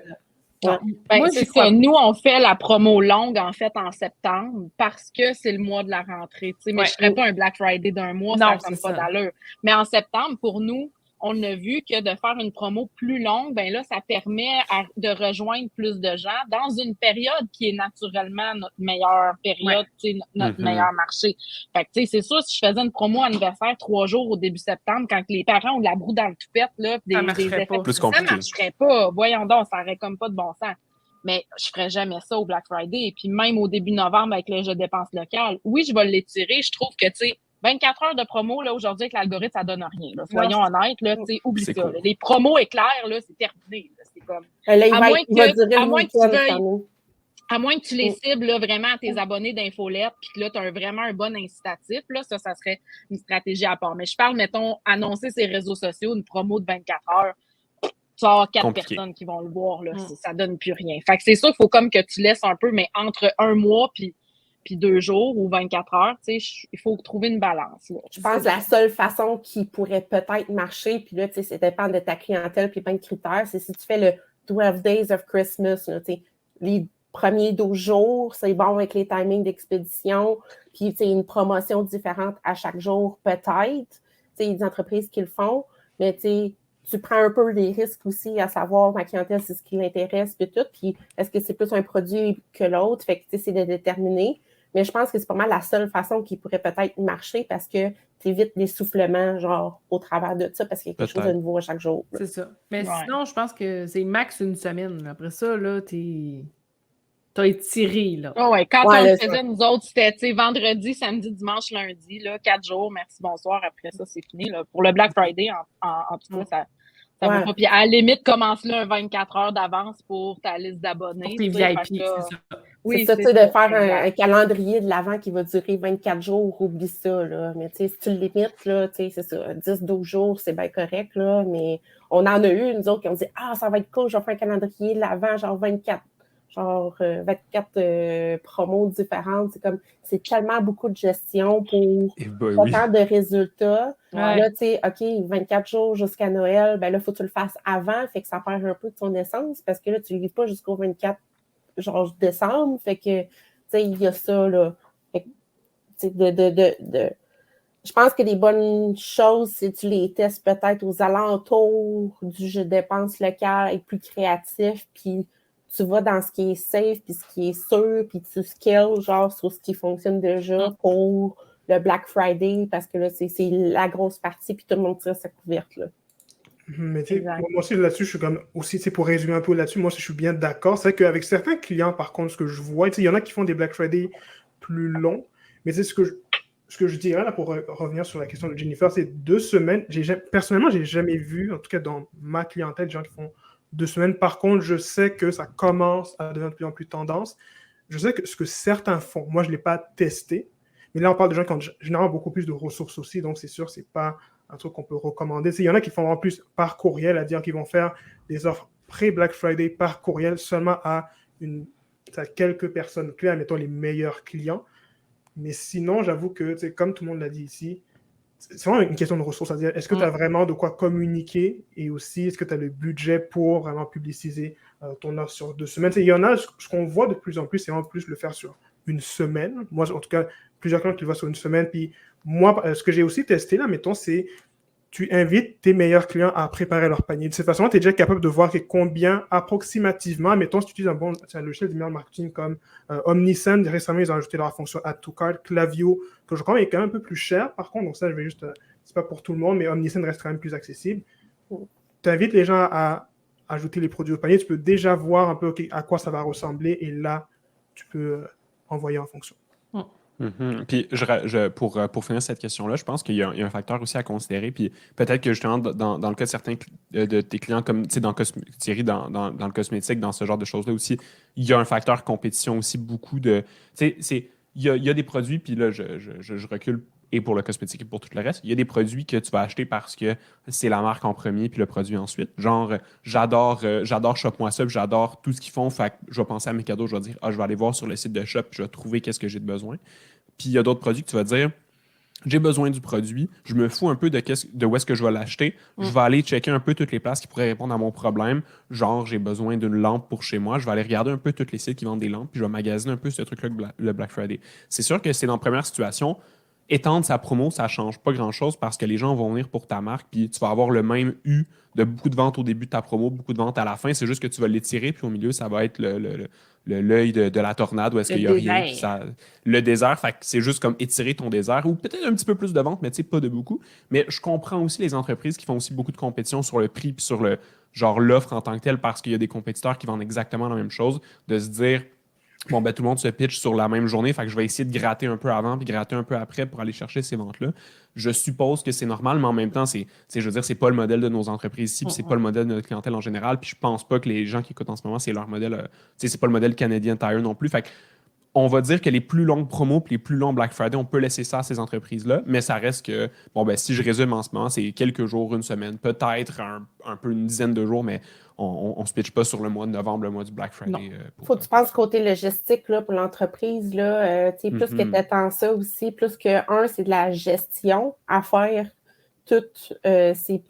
ça. Nous, on fait la promo longue, en fait, en septembre, parce que c'est le mois de la rentrée. Mais je ne ferais pas un Black Friday d'1 mois, ça n'a pas d'allure. Mais en septembre, pour nous, on a vu que de faire une promo plus longue, ben là, ça permet de rejoindre plus de gens dans une période qui est naturellement notre meilleure période, notre meilleur marché. Fait que, tu sais, c'est sûr, si je faisais une promo anniversaire 3 jours au début septembre, quand les parents ont de la broue dans le toupette, là, ça marcherait pas. Plus ça compliqué. marcherait pas. Voyons donc, ça aurait comme pas de bon sens. Mais je ferais jamais ça au Black Friday. Et puis même au début novembre avec le jeu de dépenses locales, oui, je vais l'étirer. Je trouve que, tu sais, 24 heures de promo, là, aujourd'hui, avec l'algorithme, ça donne rien. Là. Soyons honnêtes, là, tu sais, oublie ça. Cool. Là. Les promos éclairs, là, c'est terminé. Là. C'est comme... Là, à moins que tu les Mm. cibles là, vraiment à tes abonnés d'infolette, puis que là, tu as vraiment un bon incitatif, là, ça serait une stratégie à part. Mais je parle, mettons, annoncer ses réseaux sociaux, une promo de 24 heures, tu vas avoir 4 personnes qui vont le voir, là, ça donne plus rien. Fait que c'est sûr qu'il faut comme que tu laisses un peu, mais entre un mois puis 2 jours ou 24 heures, tu sais, il faut trouver une balance. Là. Je pense que la seule façon qui pourrait peut-être marcher, puis là, tu sais, ça dépend de ta clientèle puis plein de critères, c'est si tu fais le 12 Days of Christmas, là, tu sais, les premiers 12 jours, c'est bon avec les timings d'expédition, puis tu sais, une promotion différente à chaque jour, peut-être. Tu sais, il y a des entreprises qui le font, mais tu sais, tu prends un peu les risques aussi à savoir ma clientèle, c'est ce qui l'intéresse, puis tout, puis est-ce que c'est plus un produit que l'autre, fait que tu sais, c'est de déterminer. Mais je pense que c'est pas mal la seule façon qui pourrait peut-être marcher parce que tu évites l'essoufflement, genre, au travers de ça, parce qu'il y a quelque chose de nouveau à chaque jour. C'est ça. Mais sinon, je pense que c'est max une semaine. Après ça, là, t'as étiré, là. Oh ouais, quand on le faisait, nous autres, c'était vendredi, samedi, dimanche, lundi, là, 4 jours, merci, bonsoir. Après ça, c'est fini. Là. Pour le Black Friday, en tout cas, ça va pas. Puis à la limite, commence-le un 24 heures d'avance pour ta liste d'abonnés. Pour tes VIP, c'est ça. Oui, c'est ça, tu sais, de faire un calendrier de l'avant qui va durer 24 jours, oublie ça, là. Mais tu sais, si tu le limites, là, tu sais, c'est ça, 10-12 jours, c'est bien correct, là. Mais on en a eu, nous autres, qui ont dit, ça va être cool, je vais faire un calendrier de l'avant, genre 24 promos différentes. C'est comme, c'est tellement beaucoup de gestion pour autant de résultats. Là, tu sais, OK, 24 jours jusqu'à Noël, ben là, il faut que tu le fasses avant, fait que ça perd un peu de son essence, parce que là, tu ne lis pas jusqu'au 24 genre décembre, fait que, tu sais, il y a ça, là. Fait que, je pense que les bonnes choses, si tu les testes peut-être aux alentours du jeu de dépenses local, être plus créatif, puis tu vas dans ce qui est safe, puis ce qui est sûr, puis tu scales, genre, sur ce qui fonctionne déjà pour le Black Friday, parce que là, c'est la grosse partie, puis tout le monde tire sa couverte, là. Mais tu sais, moi aussi là-dessus, je suis comme aussi, tu sais, pour résumer un peu là-dessus, moi aussi, je suis bien d'accord. C'est vrai qu'avec certains clients, par contre, ce que je vois, tu sais, il y en a qui font des Black Friday plus longs, mais c'est ce que je dirais, là, pour revenir sur la question de Jennifer, c'est 2 semaines. Personnellement, j'ai jamais vu, en tout cas dans ma clientèle, des gens qui font 2 semaines. Par contre, je sais que ça commence à devenir de plus en plus tendance. Je sais que ce que certains font, moi, je ne l'ai pas testé, mais là, on parle de gens qui ont généralement beaucoup plus de ressources aussi, donc c'est sûr, c'est pas un truc qu'on peut recommander. Il y en a qui font en plus par courriel, à dire qu'ils vont faire des offres pré-Black Friday par courriel seulement à quelques personnes clés, admettons les meilleurs clients. Mais sinon, j'avoue que, comme tout le monde l'a dit ici, c'est vraiment une question de ressources. C'est-à-dire, est-ce que tu as vraiment de quoi communiquer et aussi, est-ce que tu as le budget pour vraiment publiciser ton offre sur 2 semaines? Il y en a, ce qu'on voit de plus en plus, c'est en plus le faire sur une semaine. Moi, en tout cas, plusieurs clients qui le voient sur une semaine. Puis moi, ce que j'ai aussi testé, là, mettons, c'est tu invites tes meilleurs clients à préparer leur panier. De cette façon, tu es déjà capable de voir combien approximativement, mettons, si tu utilises un logiciel d'email marketing comme Omnisend, récemment, ils ont ajouté leur fonction Add to Cart, Klaviyo, que je crois est quand même un peu plus cher, par contre, donc ça, je vais juste, c'est pas pour tout le monde, mais Omnisend reste quand même plus accessible. Tu invites les gens à ajouter les produits au panier, tu peux déjà voir un peu à quoi ça va ressembler, et là, tu peux envoyer en fonction. Puis, pour finir cette question-là, je pense qu'il y a un facteur aussi à considérer. Puis, peut-être que justement, dans le cas de certains de tes clients, comme Thierry, dans le cosmétique, dans ce genre de choses-là aussi, il y a un facteur compétition aussi, beaucoup de. Tu sais, il y a des produits, puis là, je recule, et pour le cosmétique et pour tout le reste, il y a des produits que tu vas acheter parce que c'est la marque en premier, puis le produit ensuite. Genre, j'adore Shop-moi ça, puis j'adore tout ce qu'ils font. Fait que je vais penser à mes cadeaux, je vais dire, je vais aller voir sur le site de Shop, puis je vais trouver qu'est-ce que j'ai de besoin. Puis il y a d'autres produits que tu vas dire, j'ai besoin du produit, je me fous un peu de où est-ce que je vais l'acheter, je vais aller checker un peu toutes les places qui pourraient répondre à mon problème, genre j'ai besoin d'une lampe pour chez moi, je vais aller regarder un peu tous les sites qui vendent des lampes, puis je vais magasiner un peu ce truc-là le Black Friday. C'est sûr que c'est dans la première situation étendre sa promo, ça ne change pas grand-chose parce que les gens vont venir pour ta marque, puis tu vas avoir le même U de beaucoup de ventes au début de ta promo, beaucoup de ventes à la fin. C'est juste que tu vas l'étirer, puis au milieu, ça va être l'œil de la tornade où est-ce qu'il n'y a rien. Puis le désert, fait que c'est juste comme étirer ton désert ou peut-être un petit peu plus de ventes, mais tu sais, pas de beaucoup. Mais je comprends aussi les entreprises qui font aussi beaucoup de compétition sur le prix puis sur l'offre en tant que telle parce qu'il y a des compétiteurs qui vendent exactement la même chose, de se dire bon, ben, tout le monde se pitch sur la même journée, fait que je vais essayer de gratter un peu avant puis gratter un peu après pour aller chercher ces ventes-là. Je suppose que c'est normal, mais en même temps, je veux dire, c'est pas le modèle de nos entreprises ici, puis c'est pas le modèle de notre clientèle en général, puis je pense pas que les gens qui écoutent en ce moment, c'est leur modèle, c'est pas le modèle Canadian Tire non plus. Fait que on va dire que les plus longues promos et les plus longs Black Friday, on peut laisser ça à ces entreprises-là, mais ça reste que, bon, ben, si je résume en ce moment, c'est quelques jours, une semaine, peut-être un peu une dizaine de jours, mais on ne se pitche pas sur le mois de novembre, le mois du Black Friday. Faut que tu penses côté logistique là, pour l'entreprise, là, plus que tu attends ça aussi, plus que c'est de la gestion à faire toutes ces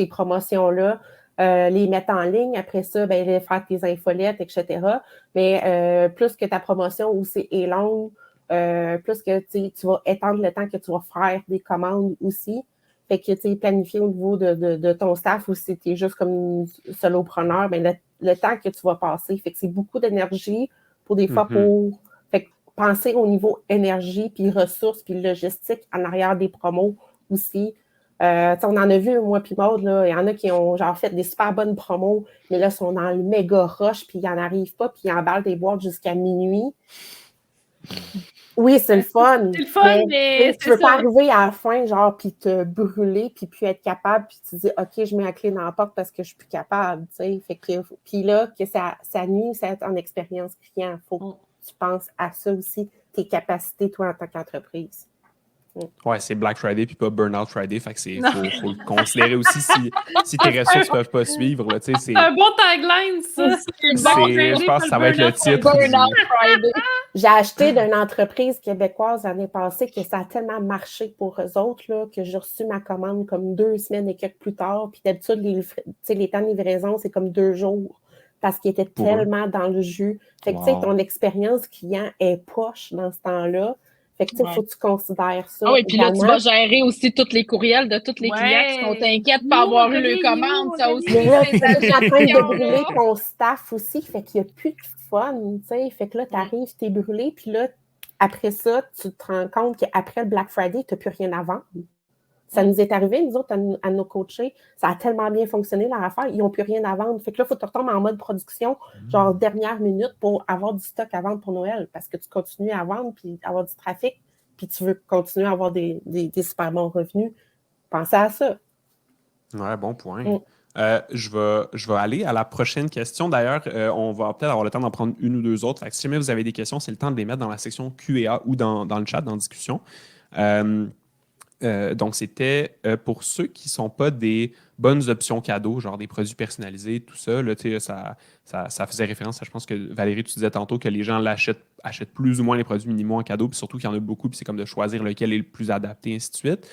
promotions-là. Les mettre en ligne, après ça, ben, faire tes infolettes, etc. Mais plus que ta promotion aussi est longue, plus que tu vas étendre le temps que tu vas faire des commandes aussi. Fait que tu es planifié au niveau de ton staff ou si tu es juste comme solopreneur, ben, le temps que tu vas passer. Fait que c'est beaucoup d'énergie pour des fois pour. Fait que penser au niveau énergie, puis ressources, puis logistique en arrière des promos aussi. On en a vu, moi puis Maud, il y en a qui ont genre fait des super bonnes promos, mais là, ils sont dans le méga rush, puis ils n'en arrivent pas, puis ils emballent des boîtes jusqu'à minuit. Oui, c'est le fun. C'est le fun, mais tu veux pas arriver à la fin, genre, puis te brûler, puis être capable, puis tu dis, OK, je mets la clé dans la porte parce que je suis plus capable, tu sais. Fait que, puis là, que ça nuit, ça en expérience client. Il faut que tu penses à ça aussi, tes capacités, toi, en tant qu'entreprise. Ouais, c'est Black Friday puis pas Burnout Friday. Fait que faut le considérer aussi si tes ressources peuvent pas suivre. Là, c'est un bon tagline, ça. Je pense que ça va être le titre. Burnout Friday. J'ai acheté d'une entreprise québécoise l'année passée que ça a tellement marché pour eux autres là, que j'ai reçu ma commande comme 2 semaines et quelques plus tard. Puis d'habitude, les temps de livraison, c'est comme 2 jours parce qu'ils étaient tellement dans le jus. Fait que tu sais, ton expérience client est poche dans ce temps-là. Fait que, il faut que tu considères ça. Ah oui, puis là, tu vas gérer aussi tous les courriels de tous les clients qui sont inquiets de ne pas avoir eu le commande. Ça aussi, mais là, tu es en train de brûler ton staff aussi. Fait qu'il n'y a plus de fun, tu sais. Fait que là, tu arrives, tu es brûlé. Puis là, après ça, tu te rends compte qu'après le Black Friday, tu n'as plus rien à vendre. Ça nous est arrivé, nous autres, à nos coachés. Ça a tellement bien fonctionné, leur affaire. Ils n'ont plus rien à vendre. Fait que là, il faut que tu retombes en mode production, genre dernière minute, pour avoir du stock à vendre pour Noël. Parce que tu continues à vendre, puis avoir du trafic, puis tu veux continuer à avoir des super bons revenus. Pensez à ça. Ouais, bon point. Je vais aller à la prochaine question. D'ailleurs, on va peut-être avoir le temps d'en prendre une ou deux autres. Fait que si jamais vous avez des questions, c'est le temps de les mettre dans la section Q&A ou dans le chat, dans la discussion. Donc, c'était pour ceux qui ne sont pas des bonnes options cadeaux, genre des produits personnalisés, tout ça. Là, ça faisait référence à, je pense que Valérie, tu disais tantôt que les gens achètent plus ou moins les produits minimaux en cadeau, puis surtout qu'il y en a beaucoup, puis c'est comme de choisir lequel est le plus adapté, ainsi de suite.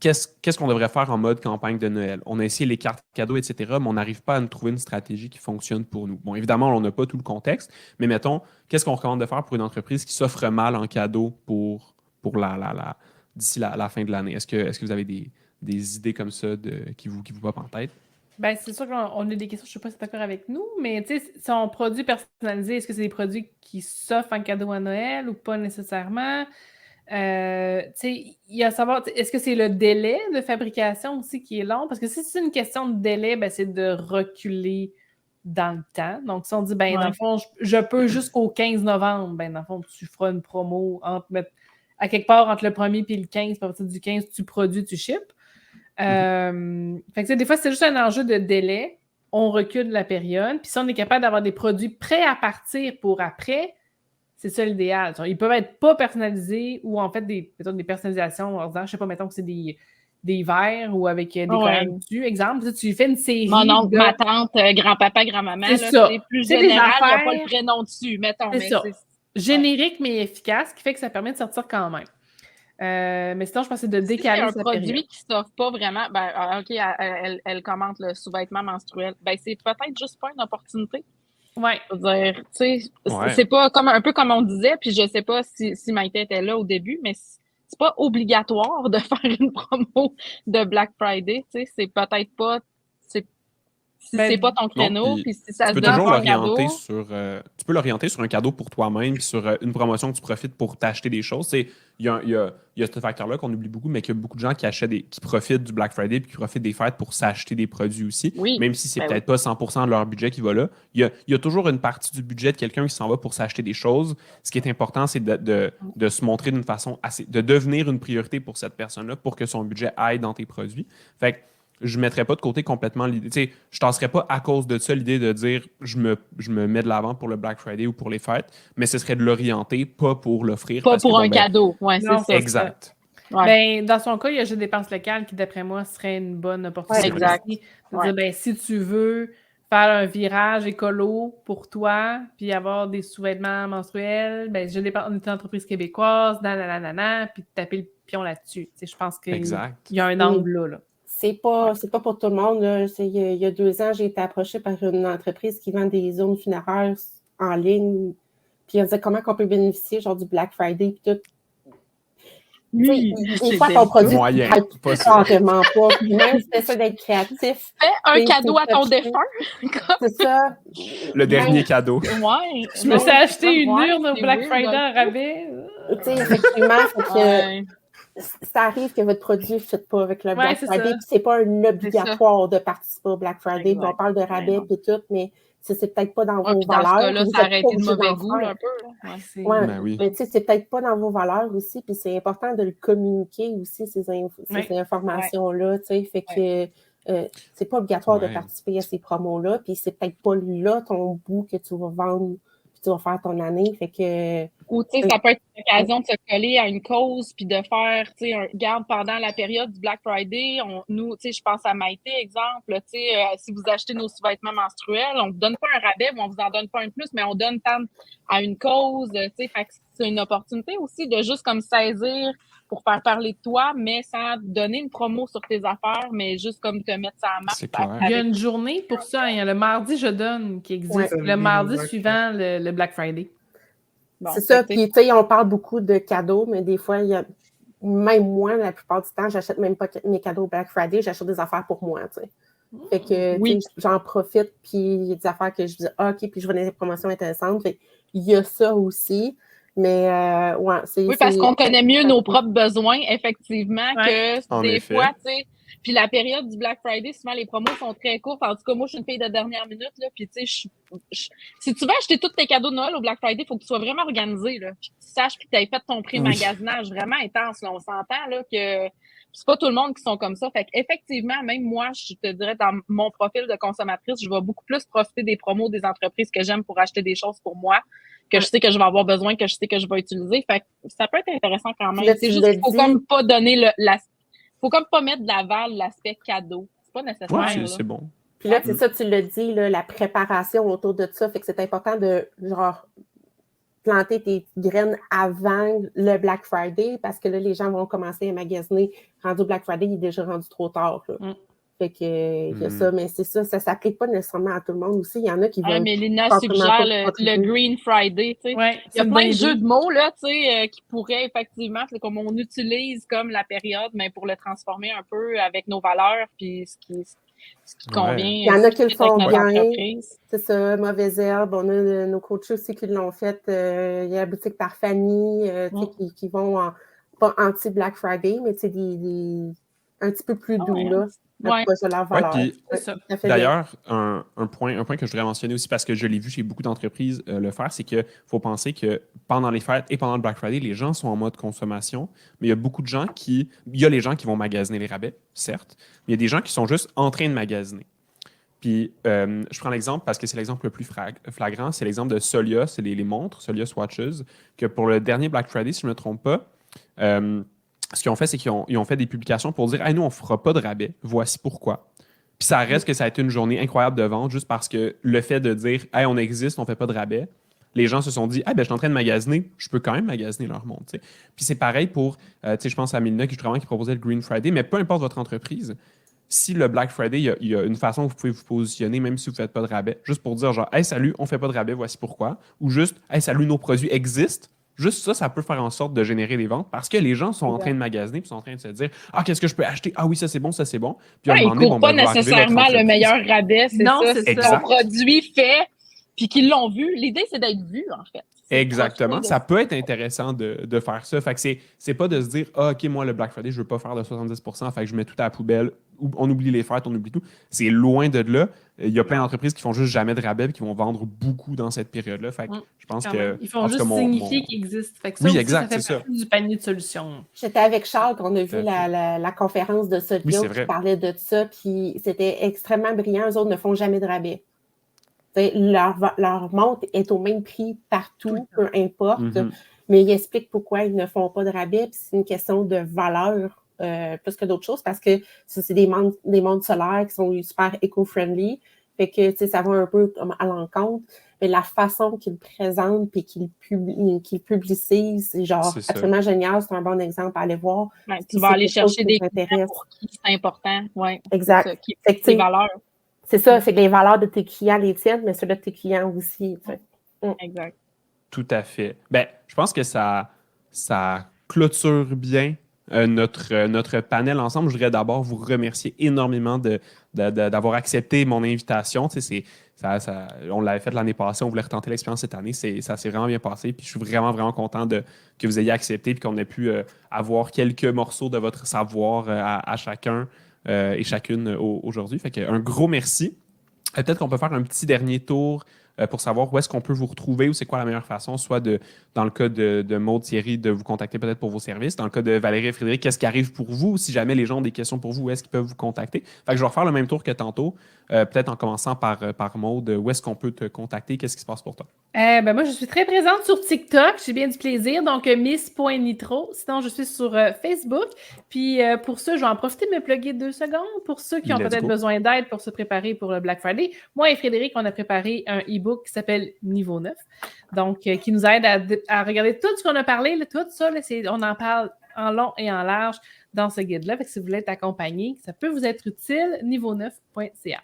Qu'est-ce qu'on devrait faire en mode campagne de Noël? On a essayé les cartes cadeaux, etc., mais on n'arrive pas à nous trouver une stratégie qui fonctionne pour nous. Bon, évidemment, on n'a pas tout le contexte, mais mettons, qu'est-ce qu'on recommande de faire pour une entreprise qui s'offre mal en cadeau pour d'ici la fin de l'année? Est-ce que vous avez des idées comme ça qui vous popent en tête? Ben, c'est sûr qu'on a des questions, je ne sais pas si tu es d'accord avec nous, mais tu sais, si on produit personnalisé, est-ce que c'est des produits qui s'offrent en cadeau à Noël ou pas nécessairement? Tu sais, il y a à savoir, est-ce que c'est le délai de fabrication aussi qui est long? Parce que si c'est une question de délai, ben, c'est de reculer dans le temps. Donc, si on dit, ben, dans le fond, je peux jusqu'au 15 novembre, ben, dans le fond, tu feras une promo à quelque part entre le 1er et le 15, puis à partir du 15, tu produis, tu ships. Fait que, des fois, c'est juste un enjeu de délai. On recule la période. Puis si on est capable d'avoir des produits prêts à partir pour après, c'est ça l'idéal. Ils peuvent être pas personnalisés ou en fait des personnalisations en disant, je sais pas, mettons que c'est des verres ou avec des collants dessus. Exemple, tu fais une série. Mon oncle, ma tante, grand-papa, grand-maman, c'est plus général, il n'y a pas le prénom dessus, mettons. C'est ça. Générique, mais efficace, qui fait que ça permet de sortir quand même. Mais sinon, je pense que c'est de décaler un produit qui ne s'offre pas vraiment, OK, elle commente le sous-vêtement menstruel. Ben, c'est peut-être juste pas une opportunité. Ouais. Je veux dire, tu sais, Ouais. c'est pas comme un peu comme on disait, puis je sais pas si Maïté était là au début, mais c'est pas obligatoire de faire une promo de Black Friday, tu sais, c'est peut-être pas, si Ben, c'est pas ton Non, créneau, puis puis si ça tu se peux donne toujours pas un l'orienter cadeau. sur tu peux l'orienter sur un cadeau pour toi-même puis sur une promotion que tu profites pour t'acheter des choses. Il y a ce facteur-là qu'on oublie beaucoup, mais qu'il y a beaucoup de gens qui qui profitent du Black Friday puis qui profitent des fêtes pour s'acheter des produits aussi, Oui, même si c'est ben peut-être pas 100% de leur budget qui va là. Il y a toujours une partie du budget de quelqu'un qui s'en va pour s'acheter des choses. Ce qui est important, c'est de se montrer d'une façon de devenir une priorité pour cette personne-là pour que son budget aille dans tes produits. Fait que je ne mettrais pas de côté complètement l'idée. Tu sais, je ne tasserais pas à cause de ça l'idée de dire je me mets de l'avant pour le Black Friday ou pour les fêtes, mais ce serait de l'orienter, pas pour l'offrir. Pas Parce pour que, un cadeau, ouais, c'est Non, ça. c'est exact. Ouais. Ben, dans son cas, il y a juste dépenses locales qui, d'après moi, serait une bonne opportunité. Ouais, exact. aussi. De Ouais. dire, ben, si tu veux faire un virage écolo pour toi, puis avoir des sous-vêtements menstruels, ben, je dépends d'une entreprise québécoise, nanana, puis taper le pion là-dessus. Tu sais, je pense qu'il Exact. y a un angle là. C'est pas pour tout le monde. Là. Il y a 2 ans, j'ai été approchée par une entreprise qui vend des zones funéraires en ligne. Puis on disait comment on peut bénéficier genre du Black Friday puis tout. Oui, Des fois, ton produit Moyen, ne pas ça. carrément pas. Puis même si tu essaies d'être créatif, fais un c'est cadeau à ton touché. défunt. C'est ça. Le dernier cadeau. Ouais. Je me suis acheté une Ouais, urne au c'est Black weird, Friday un en peu. rabais. Tu sais, effectivement, fait que, Ouais. ça arrive que votre produit ne fit pas avec le Black c'est Friday. ça. Puis c'est pas un obligatoire de participer au Black Friday. Puis on Exact. parle de rabais non. et tout, mais c'est peut-être pas dans Ouais, vos puis dans ce valeurs. cas-là, Vous ça êtes aurait pas été de obligé mauvais d'en goût, là, faire. un peu. Là. Ouais. Ouais, Ben oui. mais tu sais, c'est peut-être pas dans vos valeurs aussi, puis c'est important de le communiquer aussi, ces informations-là, tu sais, fait que c'est pas obligatoire de Ouais. participer à ces promos-là, puis c'est peut-être pas là ton bout que tu vas vendre, puis tu vas faire ton année, fait que... Ou, tu sais, ça peut être une occasion de se coller à une cause puis de faire, tu sais, garde pendant la période du Black Friday, nous, tu sais, je pense à Maïté, exemple, tu sais, si vous achetez nos sous-vêtements menstruels, on vous donne pas un rabais, mais on vous en donne pas un de plus, mais on donne tant à une cause, tu sais, fait que c'est une opportunité aussi de juste comme saisir pour faire parler de toi, mais sans donner une promo sur tes affaires, mais juste comme te mettre ça en marche. C'est clair. Il y a une journée pour ça. Il y a le mardi, je donne qui existe. Ouais. Le mardi Exact. suivant le Black Friday. Bon, c'est ça, fait que, puis tu sais, on parle beaucoup de cadeaux, mais des fois, il y a... Même moi, la plupart du temps, j'achète même pas mes cadeaux Black Friday, j'achète des affaires pour moi, tu sais. Fait que, Oui. tu sais, j'en profite, puis il y a des affaires que je dis, ah, OK, puis je vois des promotions intéressantes. Fait il y a ça aussi, mais ouais, c'est... Oui, parce qu'on connaît mieux nos propres besoins, effectivement, Ouais. que En des effet. fois, tu sais. Puis la période du Black Friday, souvent, les promos sont très courtes. En tout cas, moi, je suis une fille de dernière minute, là. Puis, tu sais, si tu veux acheter tous tes cadeaux de Noël au Black Friday, il faut que tu sois vraiment organisé, là. Puis que tu saches que tu aies fait ton pré-magasinage vraiment intense, là. On s'entend, là, que c'est pas tout le monde qui sont comme ça. Fait qu'effectivement, même moi, je te dirais, dans mon profil de consommatrice, je vais beaucoup plus profiter des promos des entreprises que j'aime pour acheter des choses pour moi, que je sais que je vais avoir besoin, que je sais que je vais utiliser. Fait que ça peut être intéressant quand même. Là, C'est tu juste l'as qu'il faut dit. comme pas donner faut comme pas mettre de l'aval l'aspect cadeau. C'est pas nécessaire. Ouais, là. c'est bon. Puis là, c'est ça, tu l'as dit, là, la préparation autour de ça, fait que c'est important de, genre, planter tes graines avant le Black Friday, parce que là, les gens vont commencer à magasiner. Rendu au Black Friday, il est déjà rendu trop tard, là. Fait que, il y a ça, mais c'est ça, ça s'applique pas nécessairement à tout le monde aussi. Il y en a qui vont... Mais Lina forcément suggère pas le contribuer. Green Friday, tu sais. Ouais, Il y a c'est une plein bonne de jeux idée. de mots, là, tu sais, qui pourraient effectivement, c'est comme on utilise comme la période, mais pour le transformer un peu avec nos valeurs, puis ce qui convient. Il y en a qui le font bien. Entreprise. C'est ça, Mauvaise Herbe. On a nos coachs aussi qui l'ont fait. Il y a la boutique par Fanny, tu sais, qui vont pas anti-Black Friday, mais tu sais, un petit peu plus doux, là. Ouais. Proche de leur Ouais, valeur. puis C'est ça. Ça fait d'ailleurs, un point que je voudrais mentionner aussi, parce que je l'ai vu chez beaucoup d'entreprises le faire, c'est qu'il faut penser que pendant les fêtes et pendant le Black Friday, les gens sont en mode consommation, mais il y a beaucoup de gens il y a les gens qui vont magasiner les rabais, certes, mais il y a des gens qui sont juste en train de magasiner. Puis, je prends l'exemple parce que c'est l'exemple le plus flagrant, c'est l'exemple de Solia, c'est les montres, Solia Swatches, que pour le dernier Black Friday, si je ne me trompe pas, ce qu'ils ont fait, c'est qu'ils ont fait des publications pour dire « Hey, nous, on ne fera pas de rabais. Voici pourquoi. » Puis ça reste que ça a été une journée incroyable de vente juste parce que le fait de dire « Hey, on existe, on ne fait pas de rabais », les gens se sont dit « Ah, ben, je suis en train de magasiner, je peux quand même magasiner leur montre. » Puis c'est pareil pour, je pense à Mélina qui proposait le Green Friday, mais peu importe votre entreprise, si le Black Friday, il y a une façon que vous pouvez vous positionner, même si vous ne faites pas de rabais, juste pour dire genre, hey, salut, on ne fait pas de rabais, voici pourquoi. Ou juste, hey, salut, nos produits existent. Juste ça peut faire en sorte de générer des ventes parce que les gens sont en train de magasiner et sont en train de se dire, ah, qu'est-ce que je peux acheter? Ah oui, ça c'est bon, ça c'est bon. Puis Ils ne courent pas nécessairement le meilleur rabais, c'est non, ça, c'est ton produit fait, puis qu'ils l'ont vu. L'idée, c'est d'être vu, en fait. Exactement. Ça peut être intéressant de faire ça. Fait que c'est pas de se dire, ah, OK, moi, le Black Friday, je veux pas faire de 70%, fait que je mets tout à la poubelle. On oublie les fêtes, on oublie tout. C'est loin de là. Il y a plein d'entreprises qui font juste jamais de rabais et qui vont vendre beaucoup dans cette période-là. Fait que je pense que. Ils font juste signifier qu'ils existent. Fait que ça oui, aussi, exact, ça fait partie du panier de solutions. J'étais avec Charles quand on a vu la conférence de Sodium qui parlait de ça, puis c'était extrêmement brillant. Eux autres ne font jamais de rabais. Leur montre est au même prix partout, peu importe, mais ils expliquent pourquoi ils ne font pas de rabais. C'est une question de valeur plus que d'autres choses parce que c'est des montres solaires qui sont super éco-friendly. Fait que ça va un peu comme à l'encontre. Mais la façon qu'ils présentent et qu'ils publicisent, c'est genre absolument génial. C'est un bon exemple à aller voir. Ouais, tu vas aller chercher des clients pour qui c'est important. Ouais, exact. C'est ça, qui fait tes valeurs. C'est ça, c'est que les valeurs de tes clients, les tiennes, mais celles de tes clients aussi. Exact. Tout à fait. Ben, je pense que ça clôture bien notre panel ensemble. Je voudrais d'abord vous remercier énormément d'avoir accepté mon invitation. Tu sais, on l'avait fait l'année passée, on voulait retenter l'expérience cette année. Ça s'est vraiment bien passé. Puis je suis vraiment, vraiment content que vous ayez accepté et qu'on ait pu avoir quelques morceaux de votre savoir à chacun. Et chacune aujourd'hui. Fait qu'un gros merci. Peut-être qu'on peut faire un petit dernier tour pour savoir où est-ce qu'on peut vous retrouver ou c'est quoi la meilleure façon, soit dans le cas de Maud, Thierry, de vous contacter peut-être pour vos services. Dans le cas de Valérie et Frédéric, qu'est-ce qui arrive pour vous? Si jamais les gens ont des questions pour vous, où est-ce qu'ils peuvent vous contacter? Fait que je vais refaire le même tour que tantôt, peut-être en commençant par Maud. Où est-ce qu'on peut te contacter? Qu'est-ce qui se passe pour toi? Moi, je suis très présente sur TikTok. J'ai bien du plaisir. Donc, miss.nitro. Sinon, je suis sur Facebook. Puis, pour ça, je vais en profiter de me plugger 2 secondes. Pour ceux qui ont peut-être besoin d'aide pour se préparer pour le Black Friday, moi et Frédéric, on a préparé un e-book qui s'appelle Niveau 9. Donc, qui nous aide à regarder tout ce qu'on a parlé. Là, tout ça, là, on en parle en long et en large dans ce guide-là. Fait que si vous voulez être accompagné, ça peut vous être utile. Niveau9.ca.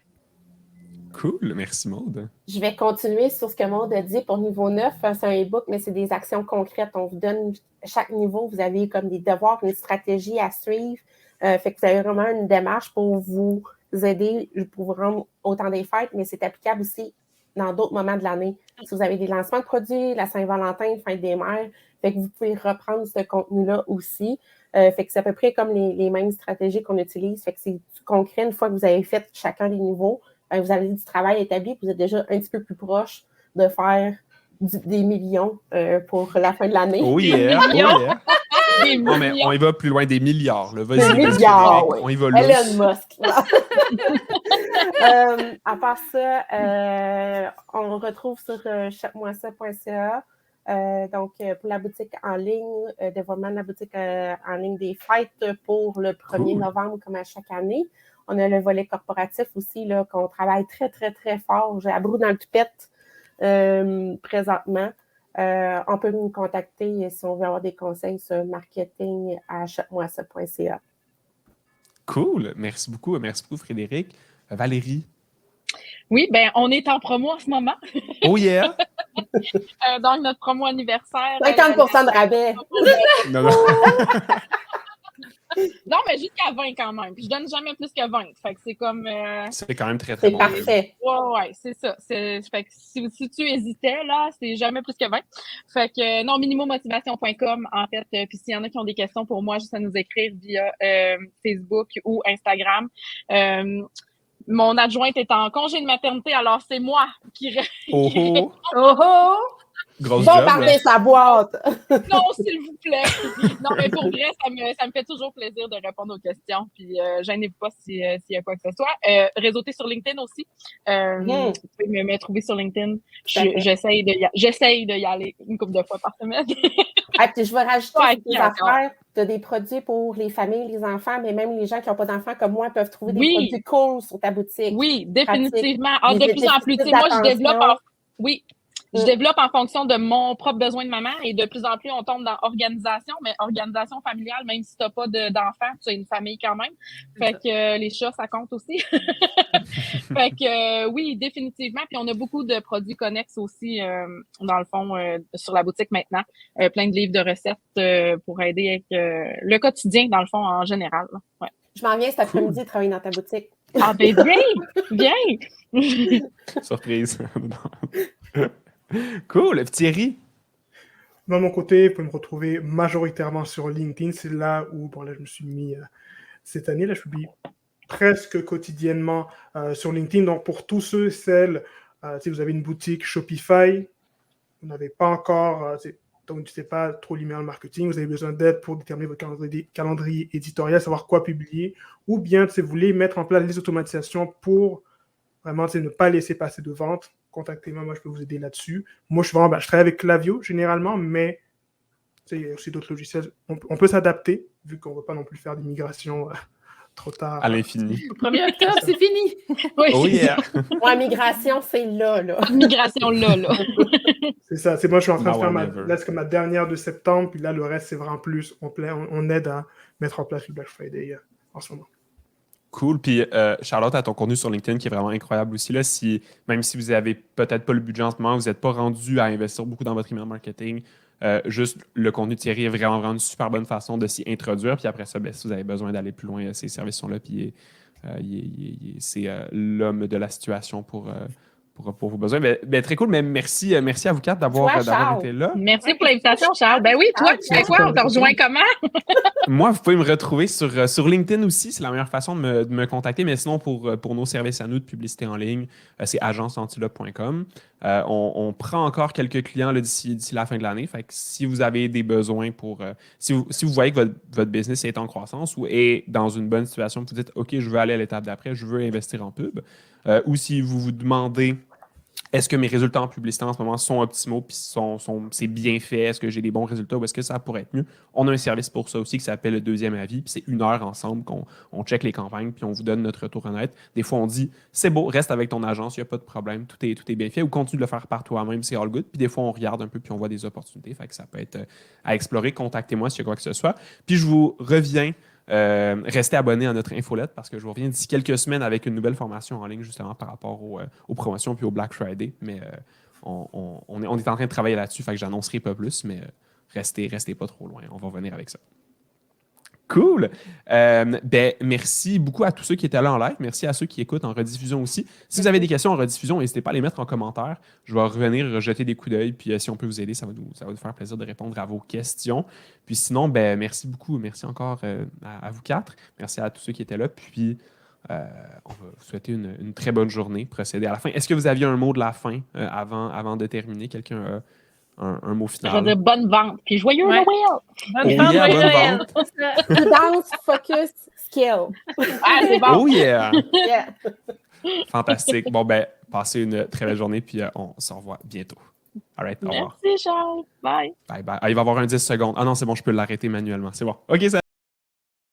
Cool, merci Maud. Je vais continuer sur ce que Maud a dit pour niveau 9. C'est un e-book, mais c'est des actions concrètes. On vous donne, chaque niveau, vous avez comme des devoirs, une stratégie à suivre. Fait que vous avez vraiment une démarche pour vous aider, pour vous rendre au temps des fêtes, mais c'est applicable aussi dans d'autres moments de l'année. Si vous avez des lancements de produits, la Saint-Valentin, Fête des mères, fait que vous pouvez reprendre ce contenu-là aussi. Fait que c'est à peu près comme les mêmes stratégies qu'on utilise. Fait que c'est concret une fois que vous avez fait chacun des niveaux. Vous avez du travail établi, vous êtes déjà un petit peu plus proche de faire des millions pour la fin de l'année. Oh yeah! Oh yeah. Non, mais on y va plus loin des milliards. Là. Vas-y, des milliards, oui. On y va là. Elon Musk. À part ça, on retrouve sur chapemoisa.ca. Donc, pour la boutique en ligne, développement de la boutique en ligne des fêtes pour le 1er novembre, comme à chaque année. On a le volet corporatif aussi, là, qu'on travaille très, très, très fort. J'ai à brou dans le toupette présentement. On peut nous contacter si on veut avoir des conseils sur marketing à chapemoisa.ca. Cool. Merci beaucoup. Merci beaucoup, Frédéric. Valérie? Oui, bien, on est en promo en ce moment. Oh yeah! Donc, notre promo anniversaire. 50% de rabais. Non. Non, mais jusqu'à 20 quand même. Puis je donne jamais plus que 20. Fait que c'est comme. C'est quand même très, très bon. C'est parfait. Ouais, c'est ça. Fait que si tu hésitais, là, c'est jamais plus que 20. Fait que non, minimomotivation.com, en fait. Puis s'il y en a qui ont des questions pour moi, juste à nous écrire via Facebook ou Instagram. Mon adjointe est en congé de maternité, alors c'est moi qui Oh! Grosse bon, job, parler sa boîte. Non, s'il vous plaît. Non, mais pour vrai, ça me fait toujours plaisir de répondre aux questions. Puis, gênez-vous pas s'il y a quoi que ce soit. Réseauter sur LinkedIn aussi. Vous pouvez me trouver sur LinkedIn. J'essaye de y aller une couple de fois par semaine. Puis je vais rajouter des affaires. Tu as des produits pour les familles, les enfants, mais même les gens qui n'ont pas d'enfants comme moi peuvent trouver des produits cool sur ta boutique. Oui, définitivement. De plus en plus. Moi, je développe. Oui. je développe en fonction de mon propre besoin de maman et de plus en plus, on tombe dans organisation, mais organisation familiale, même si tu n'as pas d'enfants, tu as une famille quand même. Fait que les chats, ça compte aussi. Fait que oui, définitivement. Puis on a beaucoup de produits connexes aussi, dans le fond, sur la boutique maintenant. Plein de livres de recettes pour aider avec le quotidien, dans le fond, en général. Ouais. Je m'en viens cet après-midi travailler dans ta boutique. Ah ben viens! Surprise. Cool. Thierry? De mon côté, vous pouvez me retrouver majoritairement sur LinkedIn. C'est là où, bon là, je me suis mis cette année, là, je publie presque quotidiennement sur LinkedIn. Donc, pour tous ceux et celles, si vous avez une boutique Shopify, vous n'avez pas encore, donc tu ne sais pas trop l'email marketing, vous avez besoin d'aide pour déterminer votre calendrier éditorial, savoir quoi publier, ou bien si vous voulez mettre en place les automatisations pour vraiment ne pas laisser passer de vente, contactez-moi, moi je peux vous aider là-dessus. Moi je travaille avec Klaviyo généralement, mais il y a aussi d'autres logiciels. On peut s'adapter, vu qu'on ne va pas non plus faire des migrations trop tard. À l'infini. Le 1er octobre, c'est fini. Oui, Oh yeah! Ouais, migration, c'est là. migration là. C'est ça. C'est moi, je suis en train de faire Now or never. là, c'est comme ma dernière de septembre, puis là, le reste, c'est vraiment plus. On aide à mettre en place le Black Friday en ce moment. Cool. Puis Charlotte, à ton contenu sur LinkedIn qui est vraiment incroyable aussi. Là, même si vous n'avez peut-être pas le budget en ce moment, vous n'êtes pas rendu à investir beaucoup dans votre email marketing, juste le contenu de Thierry est vraiment une super bonne façon de s'y introduire. Puis après ça, si vous avez besoin d'aller plus loin, ces services sont là. Puis c'est l'homme de la situation pour vos besoins. Ben, très cool, mais merci à vous quatre d'avoir été là. Merci pour l'invitation, Charles. Ben oui, toi, tu fais quoi? On te rejoint comment? Moi, vous pouvez me retrouver sur LinkedIn aussi. C'est la meilleure façon de me contacter. Mais sinon, pour nos services à nous de publicité en ligne, c'est agenceantilope.com. On prend encore quelques clients là, d'ici la fin de l'année. Fait que si vous avez des besoins si vous voyez que votre business est en croissance ou est dans une bonne situation, vous dites « OK, je veux aller à l'étape d'après, je veux investir en pub », ou si vous vous demandez est-ce que mes résultats en publicité en ce moment sont optimaux puis c'est bien fait? Est-ce que j'ai des bons résultats ou est-ce que ça pourrait être mieux? On a un service pour ça aussi qui s'appelle le deuxième avis. Puis c'est 1 heure ensemble qu'on check les campagnes puis on vous donne notre retour honnête. Des fois, on dit c'est beau, reste avec ton agence, il n'y a pas de problème, tout est bien fait ou continue de le faire par toi-même, c'est all good. Puis des fois, on regarde un peu puis on voit des opportunités. Fait que ça peut être à explorer. Contactez-moi s'il y a quoi que ce soit. Puis je vous reviens. Restez abonnés à notre infolette parce que je vous reviens d'ici quelques semaines avec une nouvelle formation en ligne justement par rapport aux promotions puis au Black Friday. Mais on est en train de travailler là-dessus, fait que j'annoncerai pas plus, mais restez pas trop loin. On va revenir avec ça. Cool! Merci beaucoup à tous ceux qui étaient là en live. Merci à ceux qui écoutent en rediffusion aussi. Si vous avez des questions en rediffusion, n'hésitez pas à les mettre en commentaire. Je vais revenir jeter des coups d'œil. Puis si on peut vous aider, ça va nous faire plaisir de répondre à vos questions. Puis sinon, merci beaucoup. Merci encore à vous quatre. Merci à tous ceux qui étaient là. Puis on va vous souhaiter une très bonne journée. Procéder à la fin. Est-ce que vous aviez un mot de la fin avant de terminer? Quelqu'un a un mot final? Je veux dire bonne vente. Puis joyeux Noël! Bonne vente. Prudence, focus, skill. Ah, c'est bon! Oh yeah! Yeah. Fantastique. Bon, passez une très belle journée, puis on se revoit bientôt. All right, au revoir. Merci, Charles. Bye. Bye, bye. Ah, il va y avoir un 10 secondes. Ah non, c'est bon, je peux l'arrêter manuellement. C'est bon. OK, ça